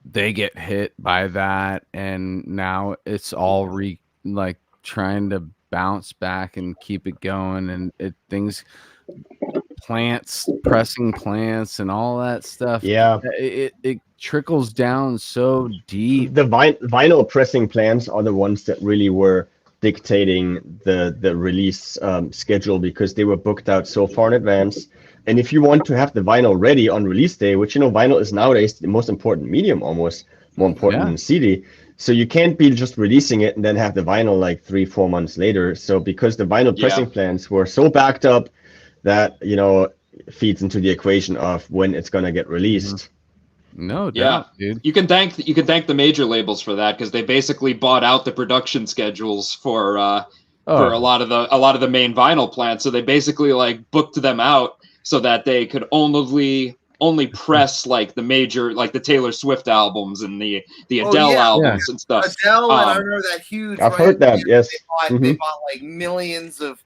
they get hit by that, and now it's all trying to bounce back and keep it going, and pressing plants and all that stuff. Yeah, it trickles down so deep. The vinyl pressing plants are the ones that really were dictating the release schedule, because they were booked out so far in advance. And if you want to have the vinyl ready on release day, which, vinyl is nowadays the most important medium, almost more important than CD. So you can't be just releasing it and then have the vinyl like 3-4 months later. So because the vinyl pressing plants were so backed up that, feeds into the equation of when it's going to get released. No doubt, dude. You can thank the major labels for that, because they basically bought out the production schedules for a lot of the main vinyl plants. So they basically booked them out so that they could only press like the major, like the Taylor Swift albums and the Adele albums and stuff. Adele, and I remember that huge. I've heard that. Yes, they bought like millions of.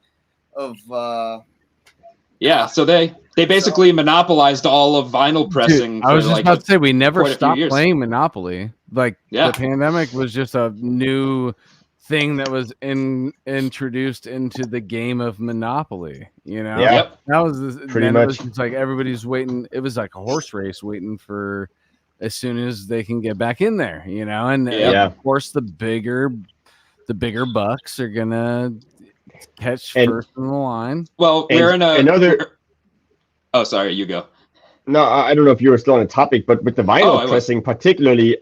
So they basically monopolized all of vinyl pressing. Dude, I was just about to say we never stopped playing Monopoly. The pandemic was just a new thing that was introduced into the game of Monopoly. That was pretty much. It was just like everybody's waiting. It was like a horse race waiting for as soon as they can get back in there. And of course the bigger bucks are gonna catch first in the line. Well, we're in another. Oh, sorry, you go. No, I don't know if you were still on the topic, but with the vinyl pressing, particularly,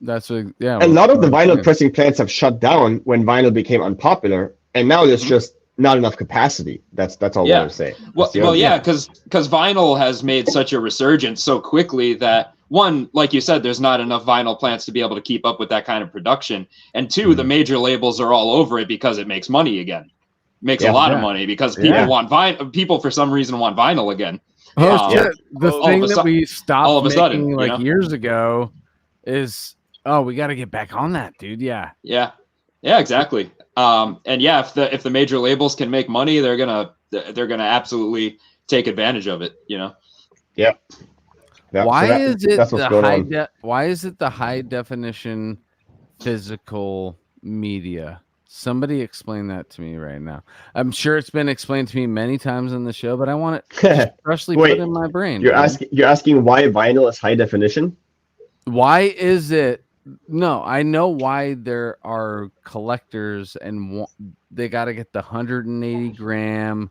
that's a lot of the vinyl pressing plants have shut down when vinyl became unpopular, and now there's just not enough capacity. That's all I want to say. Because vinyl has made such a resurgence so quickly that, one, like you said, there's not enough vinyl plants to be able to keep up with that kind of production, and two, the major labels are all over it because it makes money again. Makes a lot of money because people want vinyl. People for some reason want vinyl again. The thing that we stopped making years ago is, we got to get back on that, dude. Yeah, exactly. If the major labels can make money, they're gonna absolutely take advantage of it. Why is it the high definition physical media? Somebody explain that to me right now. I'm sure it's been explained to me many times on the show, but I want it freshly put in my brain. You're asking why vinyl is high definition? Why is it? No, I know why there are collectors and they got to get the 180 gram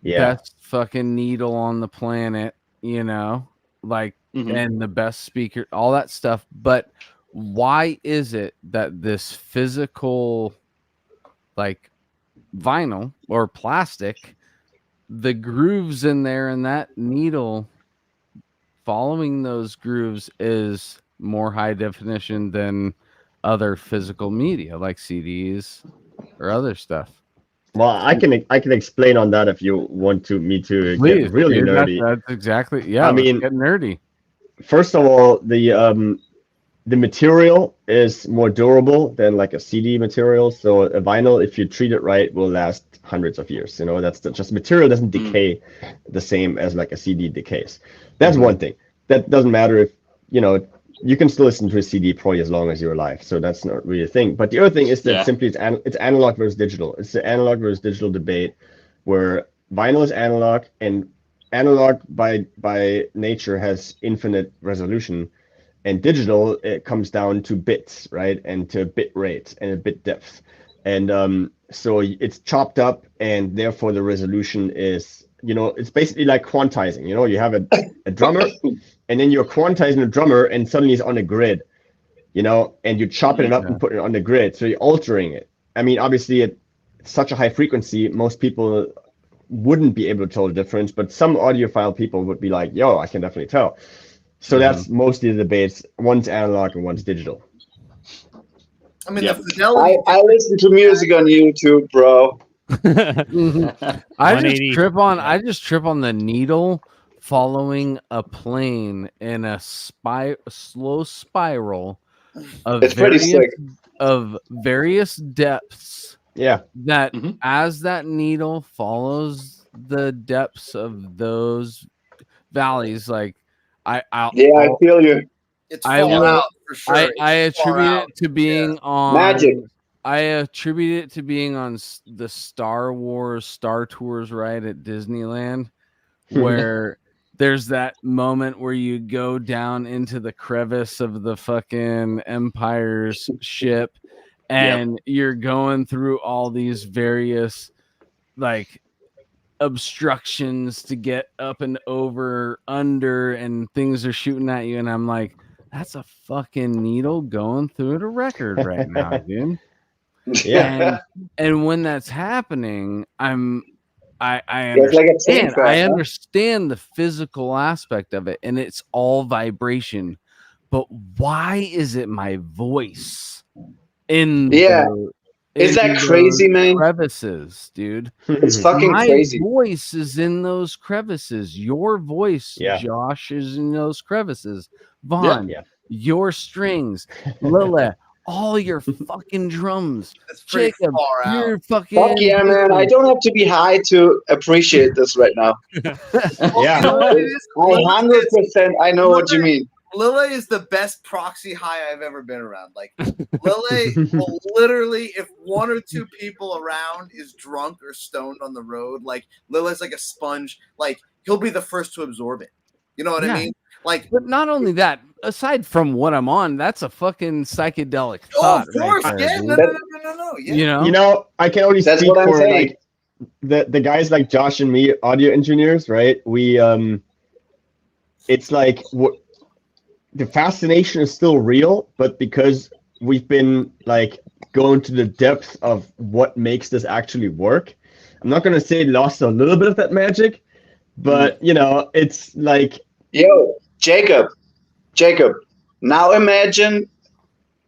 best fucking needle on the planet, you know, like, and the best speaker, all that stuff. But why is it that this physical, like vinyl or plastic, the grooves in there and that needle following those grooves is more high definition than other physical media like CDs or other stuff? Well, I can explain on that if you want me to Please, get really dude, nerdy. That's exactly, yeah. I mean, get nerdy. First of all, the material is more durable than like a CD material. So a vinyl, if you treat it right, will last hundreds of years. You know, that's just material doesn't decay the same as like a CD decays. That's one thing. That doesn't matter if, you know, you can still listen to a CD probably as long as you're alive. So that's not really a thing. But the other thing is that simply it's analog versus digital. It's the analog versus digital debate where vinyl is analog, and analog by nature has infinite resolution, and digital, it comes down to bits, right, and to bit rate and a bit depth, and so it's chopped up, and therefore the resolution is, you know, it's basically like quantizing. You know, you have a drummer, and then you're quantizing a drummer, and suddenly it's on a grid, you know, and you're chopping it up and putting it on the grid, so you're altering it. I mean, obviously, it's such a high frequency, most people wouldn't be able to tell the difference, but some audiophile people would be like, yo, I can definitely tell. So that's mostly the debates. One's analog and one's digital. I mean, the fidelity. I listen to music on YouTube, bro. I just trip on the needle following a plane in a slow spiral of various depths. Yeah. That as that needle follows the depths of those valleys, like I feel you. It's out for sure. I attribute it to being on magic. I attribute it to being on the Star Wars Star Tours ride at Disneyland, where there's that moment where you go down into the crevice of the fucking Empire's ship, and you're going through all these various like obstructions to get up and over, under, and things are shooting at you, and I'm like, that's a fucking needle going through the record right now, dude. Yeah. And when that's happening, I understand. I understand the physical aspect of it, and it's all vibration. But why is it my voice in is that crazy, man? Crevices, dude. It's fucking crazy. My voice is in those crevices. Your voice, Josh, is in those crevices. Vaughn, your strings, Lila, all your fucking drums. Jacob, you're fucking. Fuck yeah, man! I don't have to be high to appreciate this right now. Yeah, 100%. I know what you mean. Lila is the best proxy high I've ever been around. Like, Lila will literally, if one or two people around is drunk or stoned on the road, like, Lila's like a sponge. Like, he'll be the first to absorb it. You know what I mean? Like, but not only that, aside from what I'm on, that's a fucking psychedelic thought. Of course, right there, no. Yeah. You know, I can only speak for like the guys like Josh and me, audio engineers, right? We it's like the fascination is still real, but because we've been like going to the depth of what makes this actually work, I'm not gonna say lost a little bit of that magic, but you know, it's like, yo, Jacob, now imagine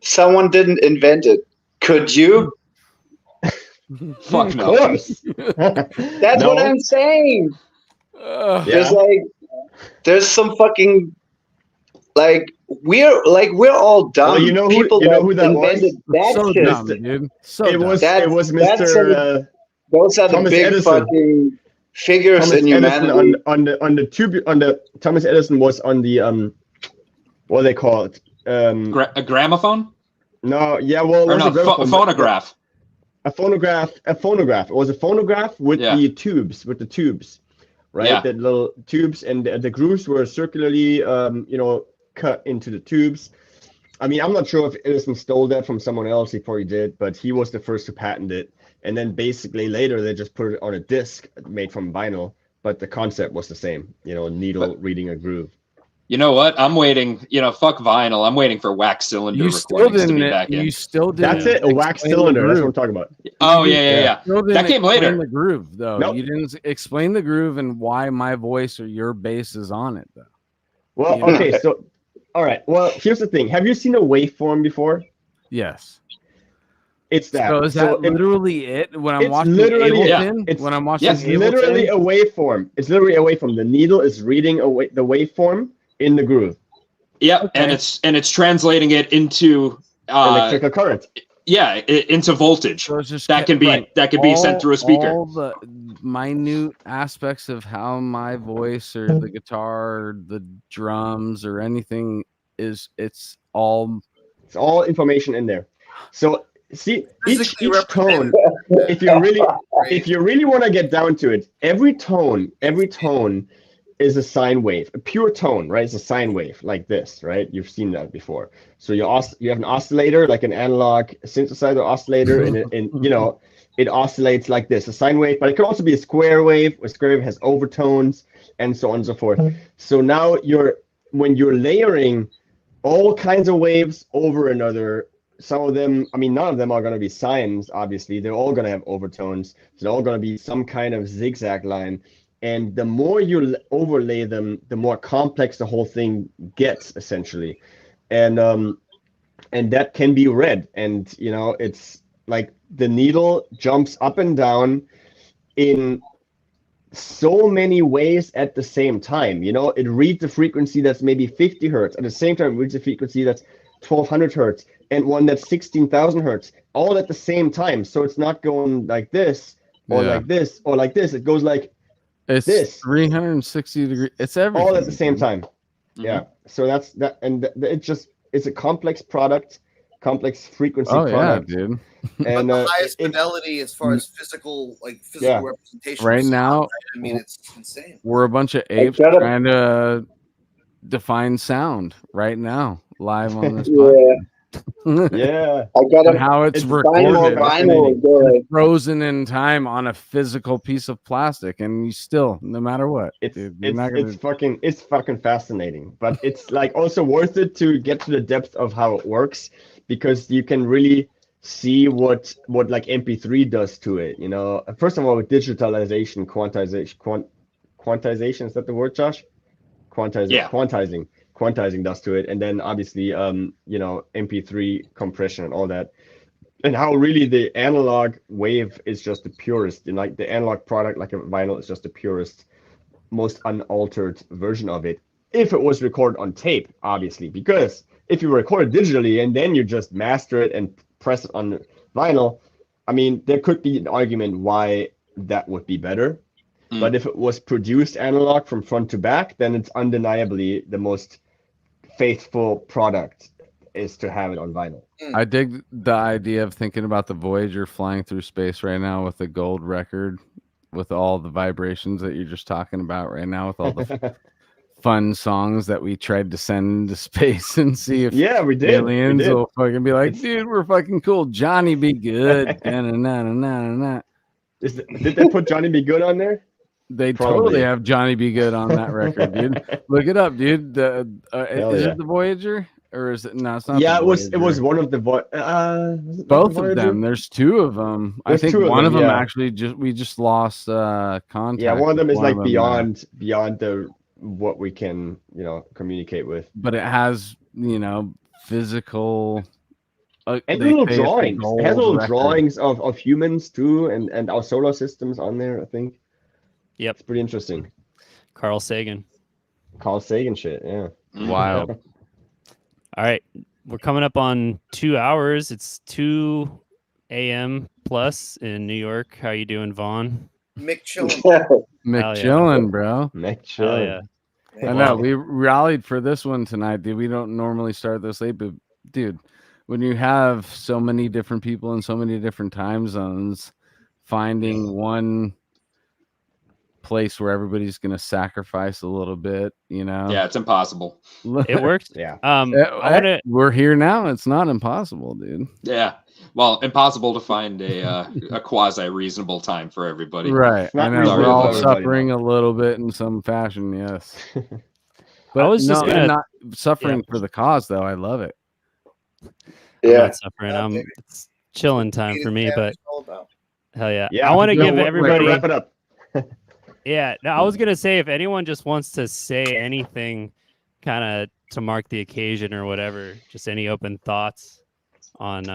someone didn't invent it. Could you? Fuck no. Of course. That's what I'm saying. There's some fucking we're all dumb. Well, you know people who that invented was? that so shit. dumb, dude. So it was Mr. Those are Thomas the big Edison. Fucking figures Thomas in Edison humanity. on the Thomas Edison was on the what do they call it? A gramophone? No, yeah, well, or no, a phonograph. A phonograph. It was a phonograph with the tubes, right? Yeah. The little tubes, and the grooves were circularly, cut into the tubes. I mean, I'm not sure if Edison stole that from someone else. He probably did, but he was the first to patent it. and then basically later they just put it on a disc made from vinyl, but the concept was the same, needle reading a groove. You know what? I'm waiting. Fuck vinyl. I'm waiting for wax cylinder recordings to be back in. You still didn't. That's it. A wax cylinder. That's what I'm talking about. Oh yeah. That came later. The groove, though. Nope. You didn't explain the groove and why my voice or your bass is on it, though. Well, okay. So, all right. Well, here's the thing. Have you seen a waveform before? Yes. It's that. So is that literally it? When I'm watching Ableton, when I'm watching Ableton, literally a waveform. It's literally a waveform. The needle is reading the waveform in the groove. Yep, okay. and it's translating it into electrical current. Yeah, into voltage. So it's just that can be sent through a speaker. All the minute aspects of how my voice or the guitar, or the drums, or anything it's all information in there. So see, each tone. If you really want to get down to it, every tone is a sine wave, a pure tone, right? It's a sine wave like this, right? You've seen that before. So you have an oscillator, like an analog synthesizer oscillator, and it oscillates like this, a sine wave, but it can also be a square wave. A square wave has overtones and so on and so forth. So now when you're layering all kinds of waves over another, some of them, none of them are going to be sines, obviously. They're all going to have overtones. So they're all going to be some kind of zigzag line. And the more you overlay them, the more complex the whole thing gets, essentially. And that can be read. And, it's like the needle jumps up and down in so many ways at the same time. It reads the frequency that's maybe 50 hertz. At the same time, it reads the frequency that's 1200 hertz and one that's 16,000 hertz, all at the same time. So it's not going like this or like this or like this. It goes like this 360 degree. It's everything all at the same time. Mm-hmm. Yeah. So that's that, and it's a complex product, complex frequency product. Yeah, dude. And the highest fidelity as far as physical representation. Right now, it's insane. We're a bunch of apes trying to define sound right now, live on this podcast. Yeah, I got and how it's recorded, frozen in time on a physical piece of plastic, and you still, no matter what, it's fucking fascinating. But it's like also worth it to get to the depth of how it works, because you can really see what like MP3 does to it. First of all, with digitalization, quantization, is that the word, Josh? Quantizing does to it, and then obviously MP3 compression and all that, and how really the analog wave is just the purest, and like the analog product, like a vinyl, is just the purest, most unaltered version of it, if it was recorded on tape, obviously. Because if you record it digitally and then you just master it and press it on vinyl, there could be an argument why that would be better. But if it was produced analog from front to back, then it's undeniably the most faithful product is to have it on vinyl. I dig the idea of thinking about the Voyager flying through space right now with the gold record, with all the vibrations that you're just talking about right now, with all the fun songs that we tried to send into space and see if we did. Aliens will fucking be like, dude, we're fucking cool. Johnny Be Good. Did they put Johnny Be Good on there? They totally have Johnny Be Good on that record, dude. Look it up, dude. Is it the Voyager, or is it? No, it's not. Yeah, it was one of the both of them. There's two of them. I think one of them actually we just lost contact. Yeah, one of them is like beyond the what we can communicate with. But it has physical. And little drawings. It has little drawings of humans too, and our solar systems on there, I think. Yep. It's pretty interesting. Carl Sagan shit, yeah. Wow. All right. We're coming up on 2 hours. It's 2 a.m. plus in New York. How you doing, Vaughn? Mick chillin'. Mick chillin', bro. Mick chillin'. I know. We rallied for this one tonight, dude. We don't normally start this late, but dude, when you have so many different people in so many different time zones, finding one place where everybody's gonna sacrifice a little bit, Yeah, it's impossible. It works. Yeah. We're here now. It's not impossible, dude. Yeah. Well, impossible to find a quasi reasonable time for everybody. Right. I know we're all suffering no. a little bit in some fashion, yes. But I was just gonna, not suffering for the cause, though. I love it. I'm not suffering. It's chilling time for me, but hell yeah. I want to give everybody wrap it up. Yeah, no, I was gonna say if anyone just wants to say anything, kind of to mark the occasion or whatever, just any open thoughts on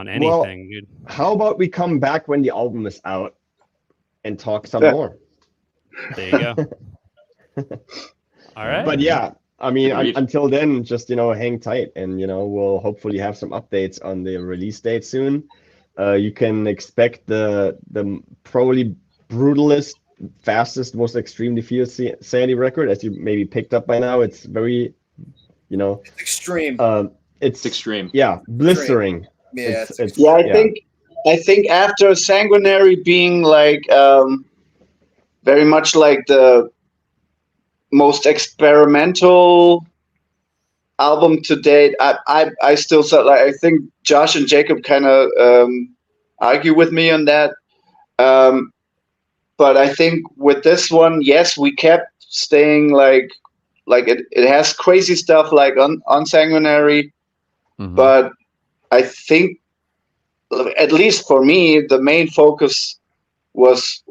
anything, well, dude. How about we come back when the album is out and talk some more? There you go. All right. But yeah, I mean, until then, just hang tight, and we'll hopefully have some updates on the release date soon. You can expect the probably brutalist, fastest, most extremely fierce Sanity record, as you maybe picked up by now. It's very, it's extreme. It's extreme. Yeah, blistering. Yeah, I think after Sanguinary being like very much like the most experimental album to date, I still thought, like, I think Josh and Jacob kind of argue with me on that. But I think with this one, yes, we kept staying like it has crazy stuff like on Sanguinary, but I think, at least for me, the main focus was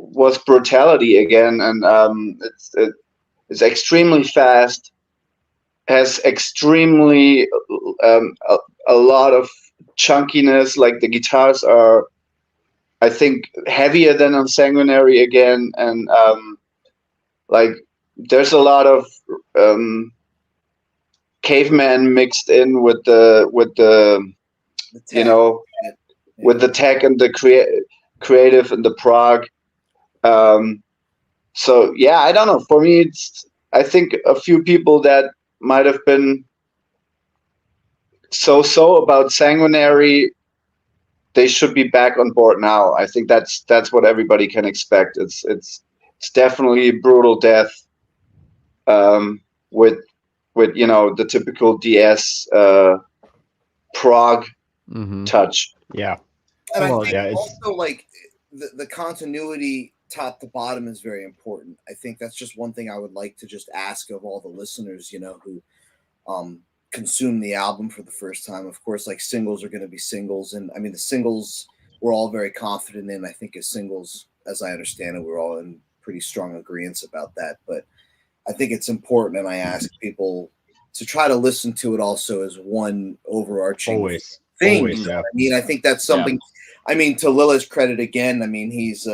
brutality again, and it's extremely fast, has extremely a lot of chunkiness. Like the guitars are, I think, heavier than on Sanguinary again, and like there's a lot of caveman mixed in with the with the tech and the creative and the prog. So yeah, I don't know. For me, I think a few people that might have been so about Sanguinary, they should be back on board now. I think that's what everybody can expect. It's definitely brutal death, with the typical DS prog touch. Yeah. And I think also, like, the continuity top to bottom is very important. I think that's just one thing I would like to just ask of all the listeners, who consume the album for the first time. Of course, like, singles are going to be singles, and I mean the singles we're all very confident in. I think as singles, as I understand it, we're all in pretty strong agreement about that. But I think it's important, and I ask people to try to listen to it also as one overarching thing. Always, yeah. I mean, I think that's something. Yeah. I mean, to Lilla's credit again, I mean, he's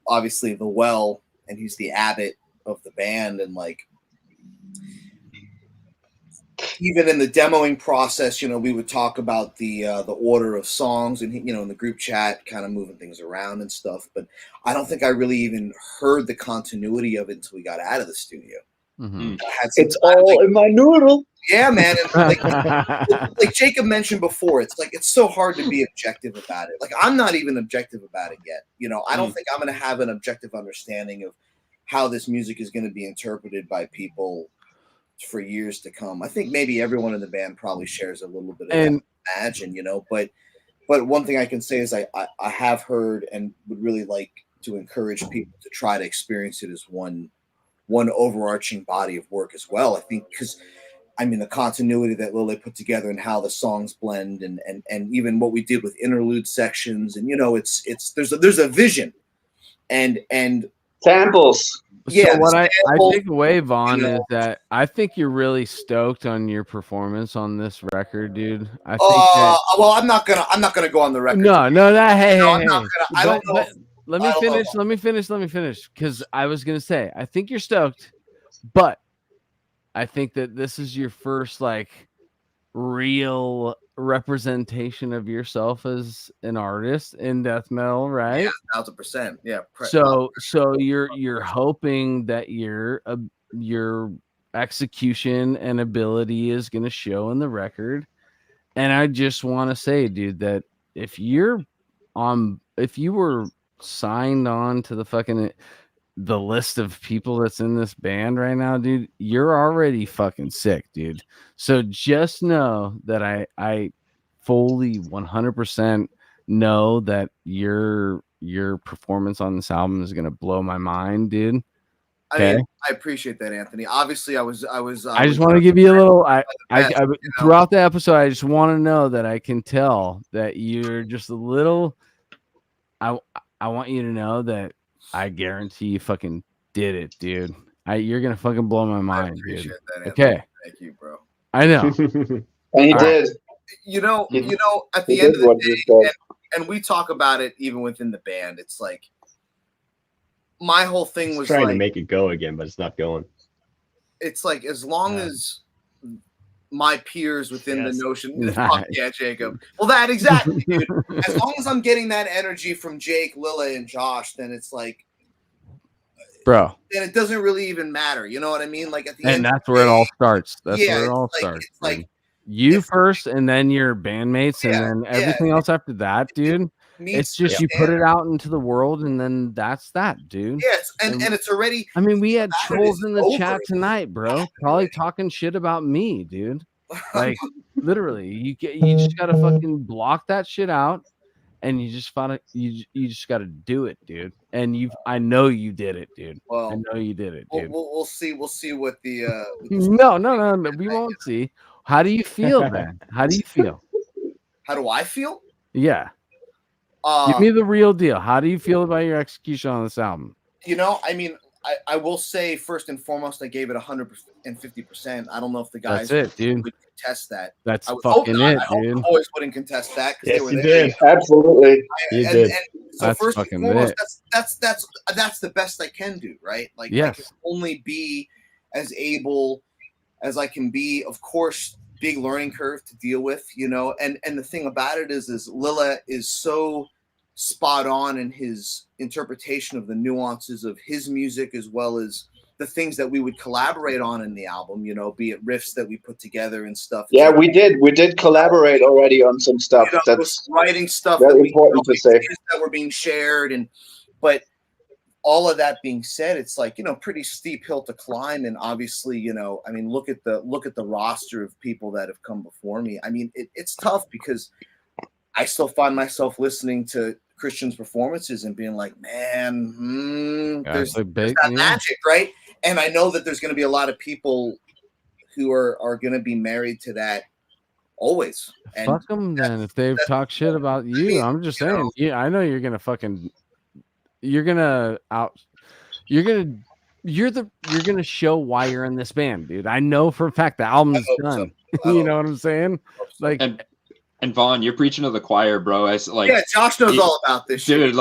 obviously the well, and he's the abbot of the band, and like, even in the demoing process, we would talk about the order of songs, and in the group chat, kind of moving things around and stuff. But I don't think I really even heard the continuity of it until we got out of the studio. It's all in my noodle. Yeah, man. And like Jacob mentioned before, it's like it's so hard to be objective about it. Like, I'm not even objective about it yet. I don't think I'm going to have an objective understanding of how this music is going to be interpreted by people for years to come. I think maybe everyone in the band probably shares a little bit of that, imagine, but one thing I can say is I have heard and would really like to encourage people to try to experience it as one overarching body of work as well. I think because the continuity that Lille put together and how the songs blend, and even what we did with interlude sections, and there's a vision and samples. Yeah, so what I take away, Vaughn, is that I think you're really stoked on your performance on this record, dude. I think well, I'm not gonna go on the record. No, hey. I don't know. Let me finish. Because I was gonna say, I think you're stoked, but I think that this is your first like real representation of yourself as an artist in death metal, right? Yeah, 1,000%. Yeah. So you're hoping that your execution and ability is going to show in the record. And I just want to say, dude, that if you were signed on to the list of people that's in this band right now, dude, you're already fucking sick, dude. So just know that I fully 100% know that your performance on this album is gonna blow my mind, dude. I mean, I appreciate that, Anthony. Obviously, I just want to give you a little. Throughout the episode, I just want to know that I can tell that you're just a little. I want you to know that I guarantee you fucking did it, dude. You're gonna fucking blow my mind, dude. That, okay, thank you, bro. I know. And he did. You know, at the end of the day, and we talk about it even within the band. It's like my whole thing was trying to make it go again, but it's not going. It's like as long as my peers within the notion, fuck yeah, Jacob. Well, that exactly, dude. As long as I'm getting that energy from Jake, Lila, and Josh, then it's like, bro. Then it doesn't really even matter. You know what I mean? Like at the end, that's where it all starts. That's where it all starts. It's like you first, and then your bandmates, and then everything else after that, dude. It's just you put it out into the world, and then that's that, dude. Yes, and it's already. I mean, we had trolls in the chat tonight, bro. Probably talking shit about me, dude. Like literally, you just gotta fucking block that shit out, and you just gotta do it, dude. And I know you did it, dude. Well, I know you did it, dude. We'll see what the. No, we won't see. How do you feel, man? How do you feel? How do I feel? Yeah. Give me the real deal. How do you feel about your execution on this album? You know, I mean, I will say first and foremost, I gave it 150%. I don't know if the guys would contest that. That's fucking it, dude. The boys wouldn't contest that because yes, they were you there. did. Absolutely, you did. So that's first and foremost, that's the best I can do, right? Like, I can only be as able as I can be. Of course, big learning curve to deal with, you know. And the thing about it is Lila is so spot on in his interpretation of the nuances of his music, as well as the things that we would collaborate on in the album, you know, be it riffs that we put together and stuff. Yeah, we did collaborate already on some stuff. You know, that's writing stuff very important to say that were being shared. But all of that being said, it's like, you know, pretty steep hill to climb. And obviously, you know, I mean, look at the roster of people that have come before me. I mean, it's tough because I still find myself listening to Christian's performances and being like, man, there's that magic, right? And I know that there's going to be a lot of people who are going to be married to that always. And fuck them then if they've talked shit about you. I mean, I'm just saying, I know you're gonna show why you're in this band, dude. I know for a fact the album's done. You know what I'm saying? Like. And Vaughn, you're preaching to the choir, bro. Josh knows all about this shit.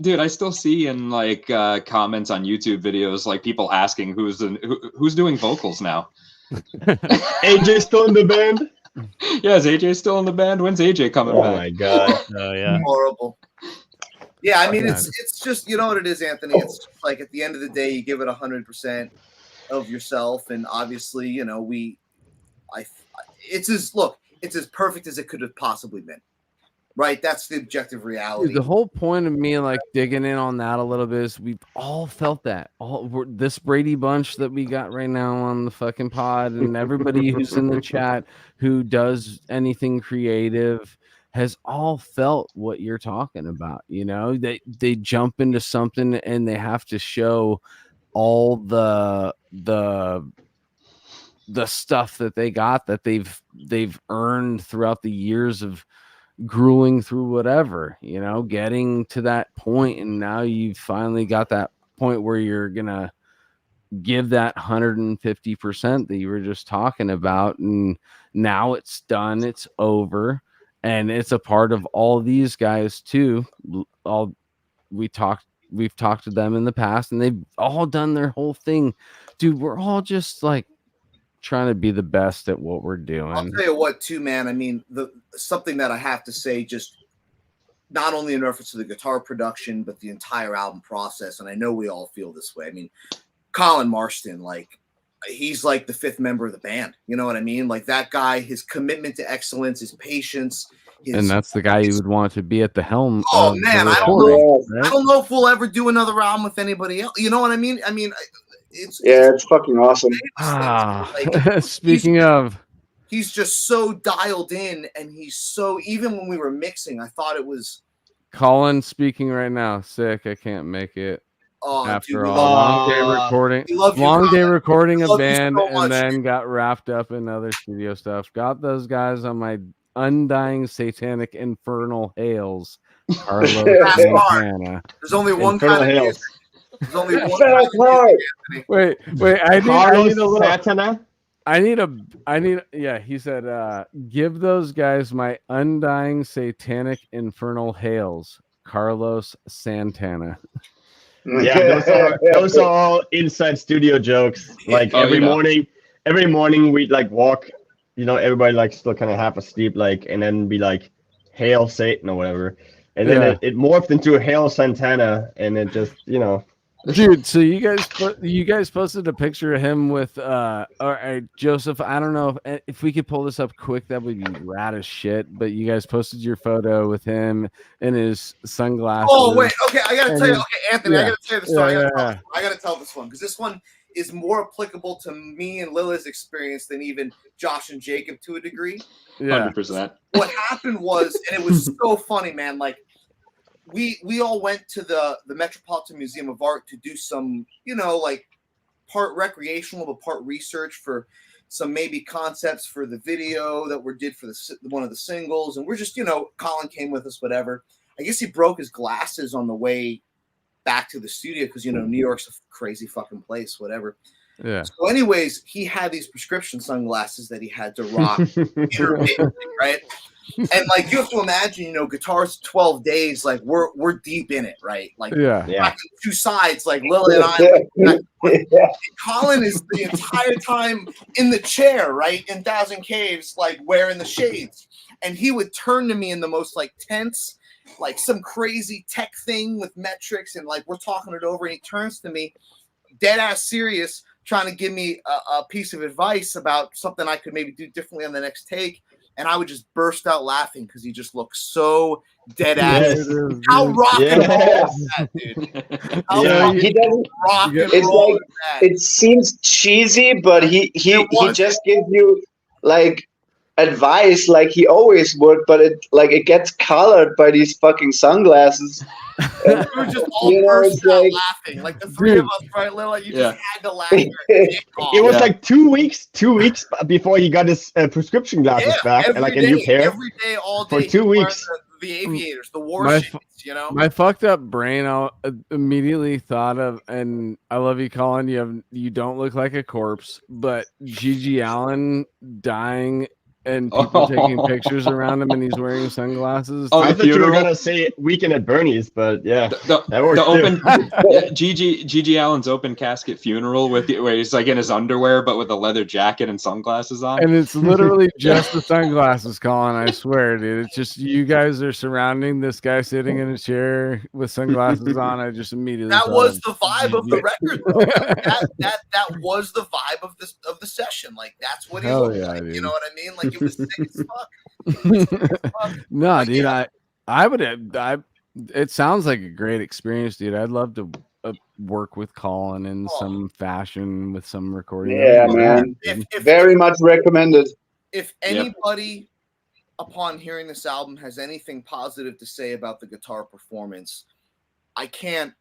Dude, I still see in comments on YouTube videos like people asking who's doing vocals now. AJ still in the band? Yeah, is AJ still in the band? When's AJ coming back? Oh my god. Oh yeah. Horrible. Yeah, I mean it's just, you know what it is, Anthony. It's just like at the end of the day, you give it 100% of yourself, and obviously, you know, it's as perfect as it could have possibly been, right? That's the objective reality. Dude, the whole point of me digging in on that a little bit is we've all felt that. This Brady bunch that we got right now on the fucking pod, and everybody who's in the chat who does anything creative has all felt what you're talking about. You know, they jump into something and they have to show all the stuff that they got that they've earned throughout the years of grueling through whatever, you know, getting to that point. And now you've finally got that point where you're gonna give that 150% that you were just talking about, and now it's done, it's over, and it's a part of all these guys too. We've talked to them in the past, and they've all done their whole thing, dude. We're all just like trying to be the best at what we're doing. I'll tell you what, too, man. I mean, something that I have to say, just not only in reference to the guitar production, but the entire album process. And I know we all feel this way. I mean, Colin Marston, he's like the fifth member of the band. You know what I mean? Like that guy, his commitment to excellence, his patience. And that's the guy you would want to be at the helm. Oh man, I don't know if we'll ever do another album with anybody else. You know what I mean? I mean, it's fucking awesome. Speaking of, he's just so dialed in, and he's so, even when we were mixing, I thought it was Colin speaking right now. Sick. I can't make it. Oh, After dude, all, long day recording, a band, so and then got wrapped up in other studio stuff. Got those guys on my undying satanic infernal hails. Carlos Santana. There's only one kind of music. There's only one kind of music, Wait. I need a little. Santana? I need. Yeah, he said, "Give those guys my undying satanic infernal hails." Carlos Santana. Yeah, those are all inside studio jokes. Like every morning we'd like walk, everybody like still kind of half asleep, like, and then be like, "Hail Satan" or whatever, and then it morphed into "Hail Santana," and it just, Dude, so you guys posted a picture of him with Joseph. I don't know if we could pull this up quick, that would be rad as shit. But you guys posted your photo with him in his sunglasses. Oh wait, okay, I gotta tell you, Anthony, I gotta tell you the story. Yeah. I gotta tell this one because this one is more applicable to me and Lila's experience than even Josh and Jacob to a degree. 100%. What happened was, and it was so funny, man. Like, we all went to the Metropolitan Museum of Art to do some, like part recreational but part research for some maybe concepts for the video that we did for one of the singles. And we're just, Colin came with us, whatever. I guess he broke his glasses on the way back to the studio because, New York's a crazy fucking place, whatever. Yeah. So anyways, he had these prescription sunglasses that he had to rock intermittently, right? And like you have to imagine, guitars 12 days, like we're deep in it, right? Like two sides, like Lily and I. Colin is the entire time in the chair, right? In Thousand Caves, like wearing the shades. And he would turn to me in the most like tense, like some crazy tech thing with metrics, and like we're talking it over, and he turns to me, dead ass serious, trying to give me a piece of advice about something I could maybe do differently on the next take. And I would just burst out laughing because he just looked so dead ass. How rock and roll is that, dude? He doesn't rock and roll. It seems cheesy, but he just gives you like advice like he always would, but it gets colored by these fucking sunglasses. We were just all burst out laughing, like the three of us, right, Lila? You just had to laugh. It was like 2 weeks before he got his prescription glasses back, and like a new pair. Every day, all day. For 2 weeks. The aviators, the warshipes, My fucked up brain immediately thought of, and I love you, Colin. You don't look like a corpse, but Gigi Allen dying and people taking pictures around him, and he's wearing sunglasses. I thought you were gonna say Weekend at Bernie's, but that works. Gigi Allen's open casket funeral where he's like in his underwear but with a leather jacket and sunglasses on. And it's literally just the sunglasses, Colin. I swear, dude. It's just you guys are surrounding this guy sitting in a chair with sunglasses on. I just immediately that was the vibe of the record, though. that was the vibe of the session. Like that's what he looked like. Dude. You know what I mean? Like it was sick as fuck. No, dude. I would have. It sounds like a great experience, dude. I'd love to work with Colin in some fashion with some recording. Yeah, man. Very much recommended. If anybody, upon hearing this album, has anything positive to say about the guitar performance, I can't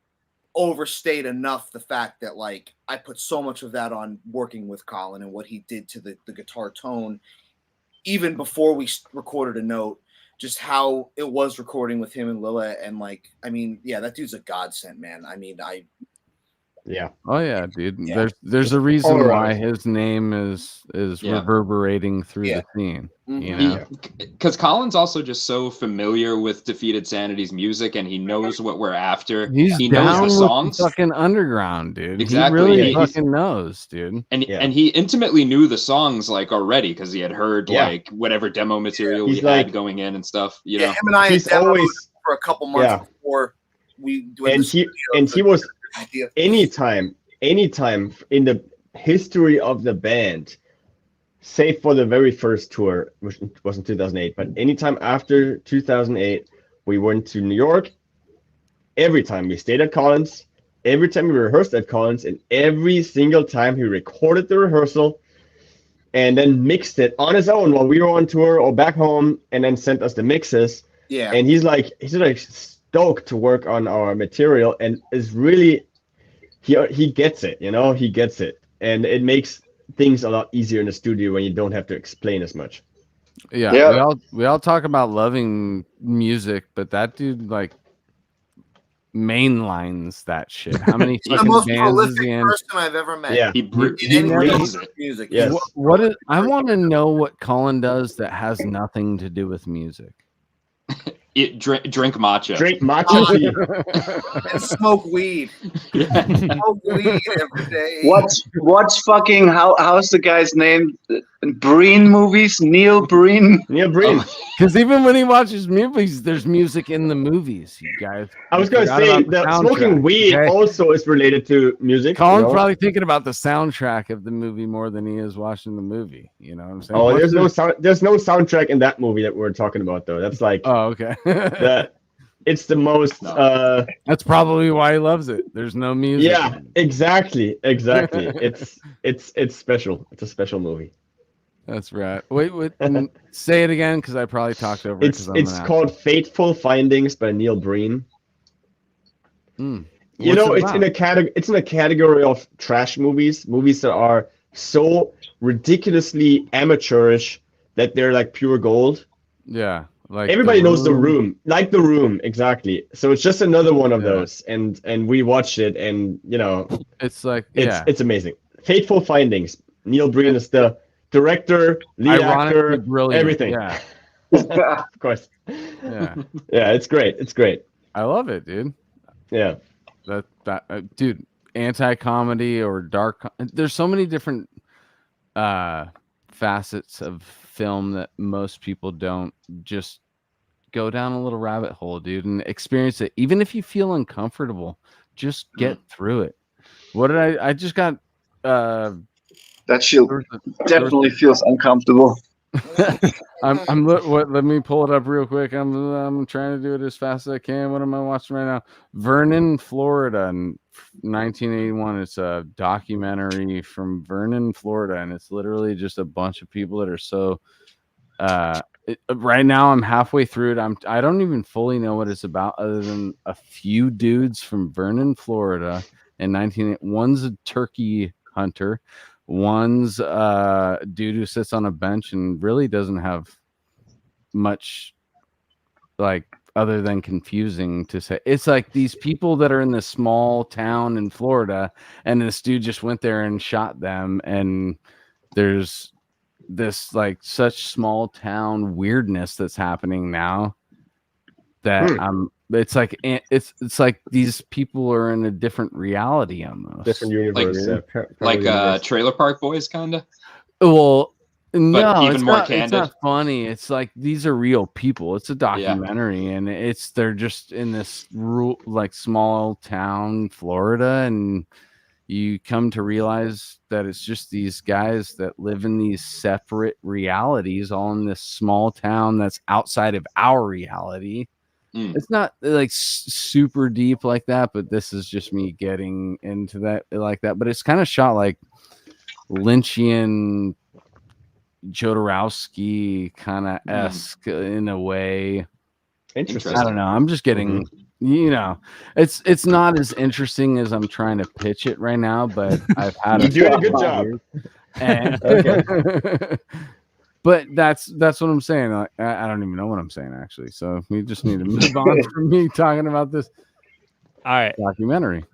overstate enough the fact that like I put so much of that on working with Colin and what he did to the guitar tone, even before we recorded a note. Just how it was recording with him and Lila, and like, I mean, that dude's a godsend, man. I mean, oh yeah, dude. Yeah. There's a reason why his name is reverberating through the scene. Because Colin's also just so familiar with Defeated Sanity's music, and he knows what we're after. He knows the songs. Fucking underground, dude. Exactly. He really fucking knows, dude. And he intimately knew the songs like already because he had heard like whatever demo material we had going in and stuff. You know, him and I had always for a couple months before we do it. And he was anytime in the history of the band, save for the very first tour, which was in 2008, but anytime after 2008, we went to New York. Every time we stayed at Colin's, every time we rehearsed at Colin's, and every single time he recorded the rehearsal, and then mixed it on his own while we were on tour or back home, and then sent us the mixes. Yeah. And he's like stoked to work on our material, and is really he gets it, he gets it, and it makes things a lot easier in the studio when you don't have to explain as much. Yeah. We all talk about loving music, but that dude like mainlines that shit. How many the fucking most bands prolific is he in? person I've ever met. Yeah. He breathes it. Music. Yes. What is? I want to know what Colin does that has nothing to do with music. Drink matcha. Drink matcha tea. And smoke weed. Smoke weed every day. Watch fucking how's the guy's name? Breen movies? Neil Breen? Neil Breen. Because even when he watches movies, there's music in the movies, you guys. I was going to say that smoking weed also is related to music. Colin's probably thinking about the soundtrack of the movie more than he is watching the movie. You know what I'm saying? Oh, there's no soundtrack in that movie that we're talking about, though. That's like, oh, okay. It's the most. That's probably why he loves it. There's no music. Yeah, exactly. It's special. It's a special movie. That's right. Wait, say it again because I probably talked over it. It's called Fateful Findings by Neil Breen. It's in a category of trash movies that are so ridiculously amateurish that they're like pure gold. Yeah, like everybody knows The Room, like The Room, exactly. So it's just another one of those, and we watched it, and it's like it's amazing. Fateful Findings. Neil Breen is the director, lead actor, brilliant. Everything. Yeah, of course. Yeah, it's great. It's great. I love it, dude. Yeah, that dude, anti-comedy or dark. There's so many different facets of film that most people don't just go down a little rabbit hole, dude, and experience it. Even if you feel uncomfortable, just get through it. What did I just got? That shit definitely feels uncomfortable. Let me pull it up real quick. I'm trying to do it as fast as I can. What am I watching right now? Vernon, Florida, in 1981. It's a documentary from Vernon, Florida, and it's literally just a bunch of people that are so. Right now, I'm halfway through it. I don't even fully know what it's about, other than a few dudes from Vernon, Florida, in 1981. One's a turkey hunter. One's a dude who sits on a bench and really doesn't have much, like, other than confusing to say. It's like these people that are in this small town in Florida, and this dude just went there and shot them. And there's this like such small town weirdness that's happening now that it's like these people are in a different reality, almost different universe, like Trailer Park Boys, kind of. Well, no, even more candid. It's not funny. It's like these are real people. It's a documentary, and they're just in this like small town, Florida, and you come to realize that it's just these guys that live in these separate realities, all in this small town that's outside of our reality. It's not like super deep like that, but this is just me getting into that like that. But it's kind of shot like Lynchian, Jodorowsky kind of esque in a way. Interesting. I don't know. I'm just getting, it's not as interesting as I'm trying to pitch it right now, but I've had You're doing a good job. And, but that's what I'm saying. I don't even know what I'm saying, actually. So we just need to move on from me talking about this. All right. Documentary.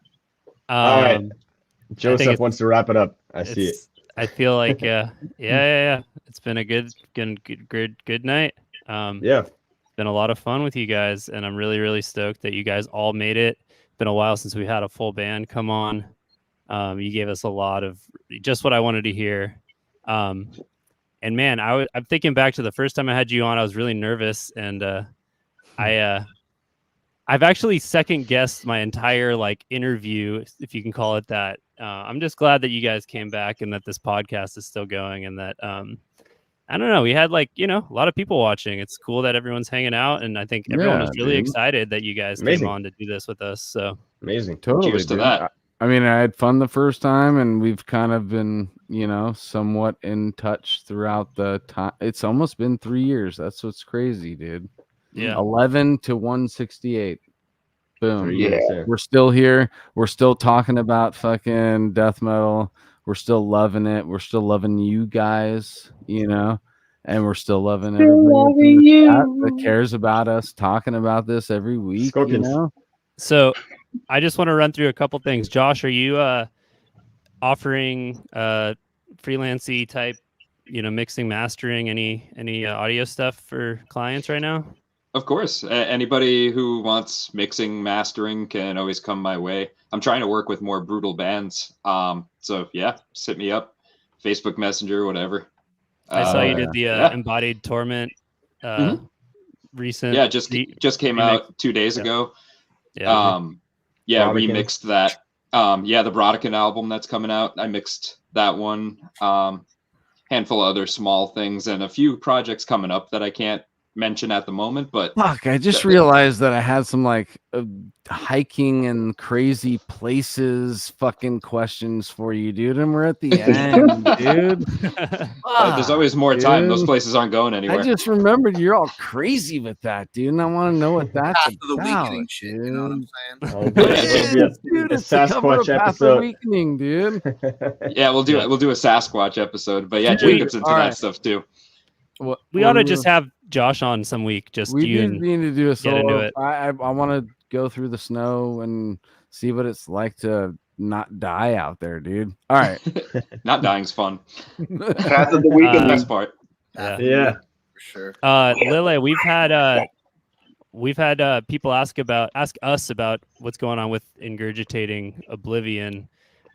All right. Joseph wants to wrap it up. I see it. I feel like, yeah. It's been a good night. Yeah. It's been a lot of fun with you guys, and I'm really, really stoked that you guys all made it. It's been a while since we had a full band come on. You gave us a lot of just what I wanted to hear. And man, I'm thinking back to the first time I had you on. I was really nervous, and I've actually second guessed my entire like interview, if you can call it that. I'm just glad that you guys came back and that this podcast is still going, and that I don't know, we had like a lot of people watching. It's cool that everyone's hanging out, and I think everyone was really excited that you guys came on to do this with us. So amazing. Totally. Cheers to that. I mean, I had fun the first time, and we've kind of been, somewhat in touch throughout the time. It's almost been 3 years. That's what's crazy, dude. Yeah. 11 to 168. Boom. Yeah. We're still here. We're still talking about fucking death metal. We're still loving it. We're still loving you guys, and we're still loving everybody in the chat that cares about us talking about this every week. Scorpions. So I just want to run through a couple things. Josh, are you offering freelancey type, mixing, mastering, any audio stuff for clients right now? Of course. Anybody who wants mixing, mastering can always come my way. I'm trying to work with more brutal bands. So yeah, just hit me up, Facebook Messenger, whatever. I saw you did the Embodied Torment recent. Yeah, just came out 2 days ago. Yeah. Remixed that. The Brodekin album that's coming out. I mixed that one. Handful of other small things and a few projects coming up that I can't mention at the moment, but fuck, I just realized that I had some hiking and crazy places fucking questions for you, dude, and we're at the end, dude. There's always more time. Those places aren't going anywhere. I just remembered you're all crazy with that, dude, and I want to know what that's Path of the Weakening shit, you know what I'm saying? Dude, it's the Sasquatch episode. Weakening, dude. Yeah, we'll do a Sasquatch episode, but yeah, Jacob's into that stuff too. We ought to just have Josh on some week. We need to do a solo. Get into it. I want to go through the snow and see what it's like to not die out there, dude. All right. Not dying's fun. Path of the Weakening. Best part. Yeah. For sure. Lily, we've had people ask us about what's going on with Ingurgitating Oblivion.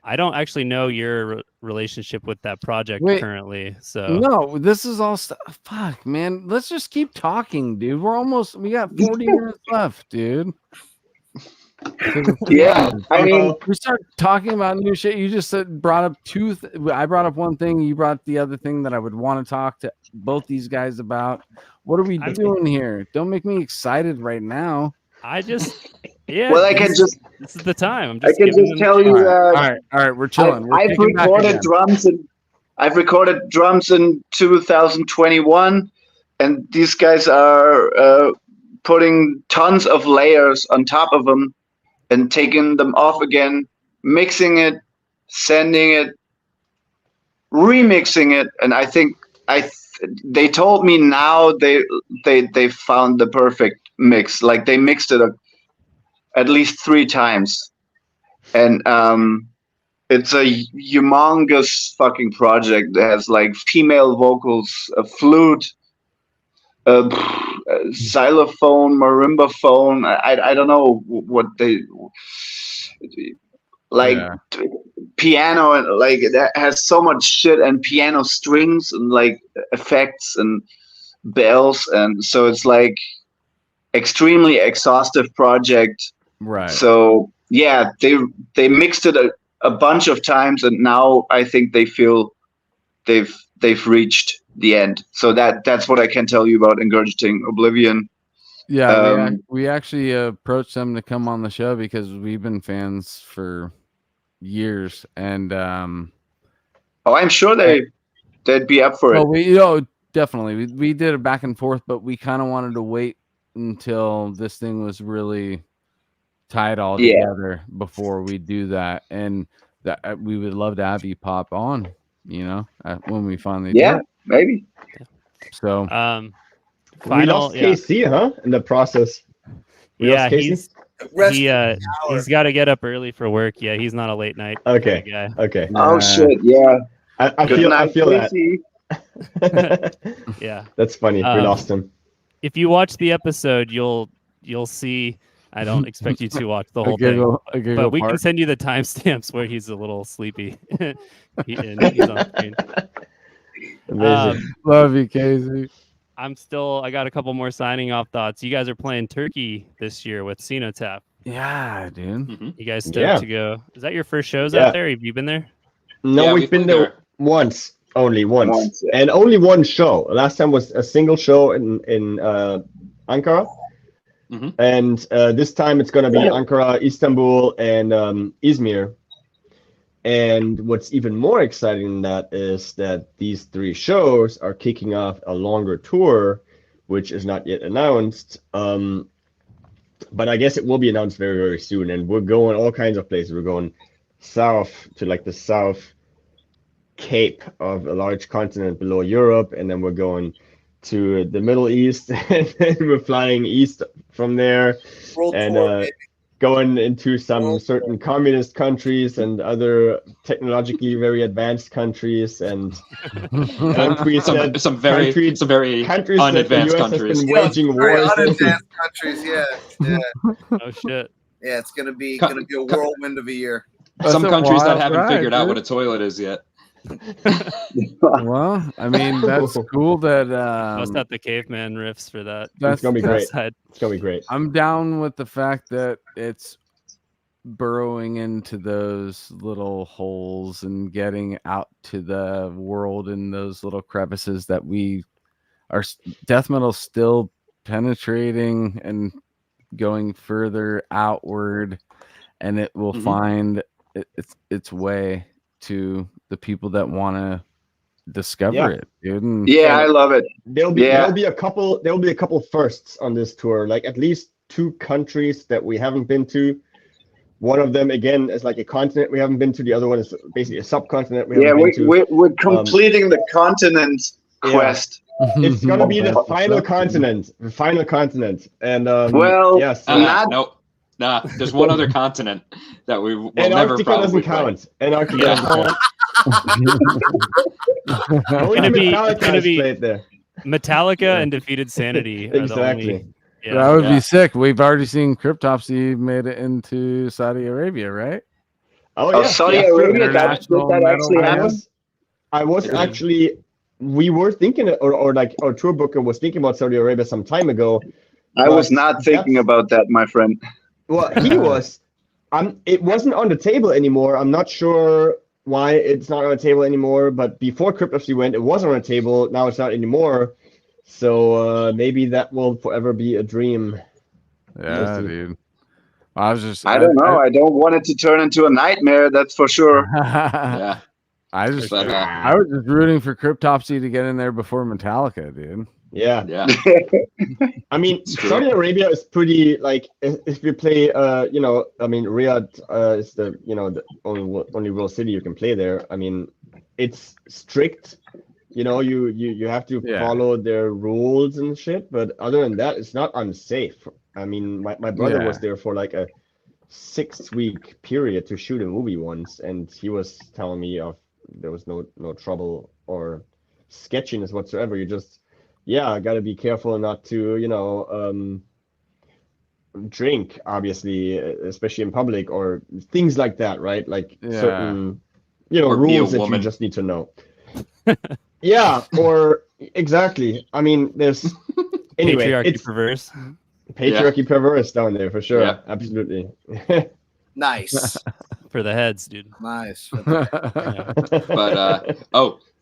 I don't actually know your relationship with that project currently. So no, this is all stuff. Fuck, man. Let's just keep talking, dude. We got 40 minutes left, dude. Yeah, I mean, we start talking about new shit. You just brought up I brought up one thing. You brought the other thing that I would want to talk to both these guys about. What are we doing here? Don't make me excited right now. Well, I can just. This is the time. I can just tell you. All right, we're chilling. I've recorded drums in 2021, and these guys are putting tons of layers on top of them and taking them off again, mixing it, sending it, remixing it, and I think they told me now they found the perfect mix. Like they mixed it at least 3 times, and it's a humongous fucking project that has like female vocals, a flute, a xylophone, marimba phone. I don't know what they like. Yeah. Piano, and like that has so much shit, and piano strings and like effects and bells, and so it's like extremely exhaustive project. Right. So yeah, they mixed it a bunch of times, and now I think they feel they've reached the end. So that's what I can tell you about Ingurgitating Oblivion. Yeah, we actually approached them to come on the show because we've been fans for years, and I'm sure they'd be up for it. Oh, definitely. We did a back and forth, but we kind of wanted to wait until this thing was really tied all together before we do that, and that we would love to have you pop on, when we finally do it. Maybe. So we lost KC, huh? In the process. He's got to get up early for work. Yeah, he's not a late night guy. Okay. Oh shit, yeah. I feel that. Yeah. That's funny. We lost him. If you watch the episode, you'll see. I don't expect you to watch the whole thing, but we can send you the timestamps where he's a little sleepy. He's on screen. Love you, Casey. I got a couple more signing off thoughts. You guys are playing Turkey this year with Cenotaph. Yeah, dude. Mm-hmm. You guys stoked to go. Is that your first shows out there? Have you been there? No, we've been there once. Only once. And only one show. Last time was a single show in Ankara. Mm-hmm. And this time it's going to be Ankara, Istanbul, and Izmir. And what's even more exciting than that is that these 3 shows are kicking off a longer tour, which is not yet announced. But I guess it will be announced very, very soon. And we're going all kinds of places. We're going south to like the South Cape of a large continent below Europe, and then we're going to the Middle East, and then we're flying east from there, and going into some certain communist countries and other technologically very advanced countries, and countries some very countries unadvanced that the US countries. has been waging wars in. Unadvanced countries, yeah. Oh shit. Yeah, it's gonna be a whirlwind of a year. Some countries that haven't figured out what a toilet is yet. Well, I mean, that's cool that Must have the caveman riffs for that. It's gonna be great. Side. It's gonna be great. I'm down with the fact that it's burrowing into those little holes and getting out to the world in those little crevices that we are. Death metal still penetrating and going further outward, and it will find its way to the people that want to discover it, dude. And I love it. There'll be a couple firsts on this tour, like at least 2 countries that we haven't been to. One of them again is like a continent we haven't been to. The other one is basically a subcontinent we haven't been to. We're completing the continent quest. It's gonna be the final continent. And yes. Nope. Nah, there's one other continent that we will never Antarctica probably doesn't count. Antarctica doesn't count. It's gonna be there. Metallica and Defeated Sanity. Exactly. That would be sick. We've already seen Cryptopsy made it into Saudi Arabia, right? Oh, Saudi Arabia. That actually happened. I was actually. We were thinking, or like our tour booker was thinking about Saudi Arabia some time ago. I was not thinking about that, my friend. Well, he was. It wasn't on the table anymore. I'm not sure why it's not on the table anymore. But before Cryptopsy went, it was on the table. Now it's not anymore. So maybe that will forever be a dream. Yeah, dude. I don't know. I don't want it to turn into a nightmare. That's for sure. Yeah. I was just rooting for Cryptopsy to get in there before Metallica, dude. Yeah. I mean, Saudi Arabia is pretty like if you play, I mean, Riyadh is the the only real city you can play there. I mean, it's strict. You have to follow their rules and shit. But other than that, it's not unsafe. I mean, my brother was there for like a 6-week period to shoot a movie once, and he was telling me there was no trouble or sketchiness whatsoever. You just got to be careful not to drink, obviously, especially in public or things like that, right? Like certain rules that you just need to know. Or exactly. I mean, there's anyway, patriarchy perverse. Patriarchy perverse down there for sure. Yeah. Absolutely. Nice. For the heads, dude. Nice. But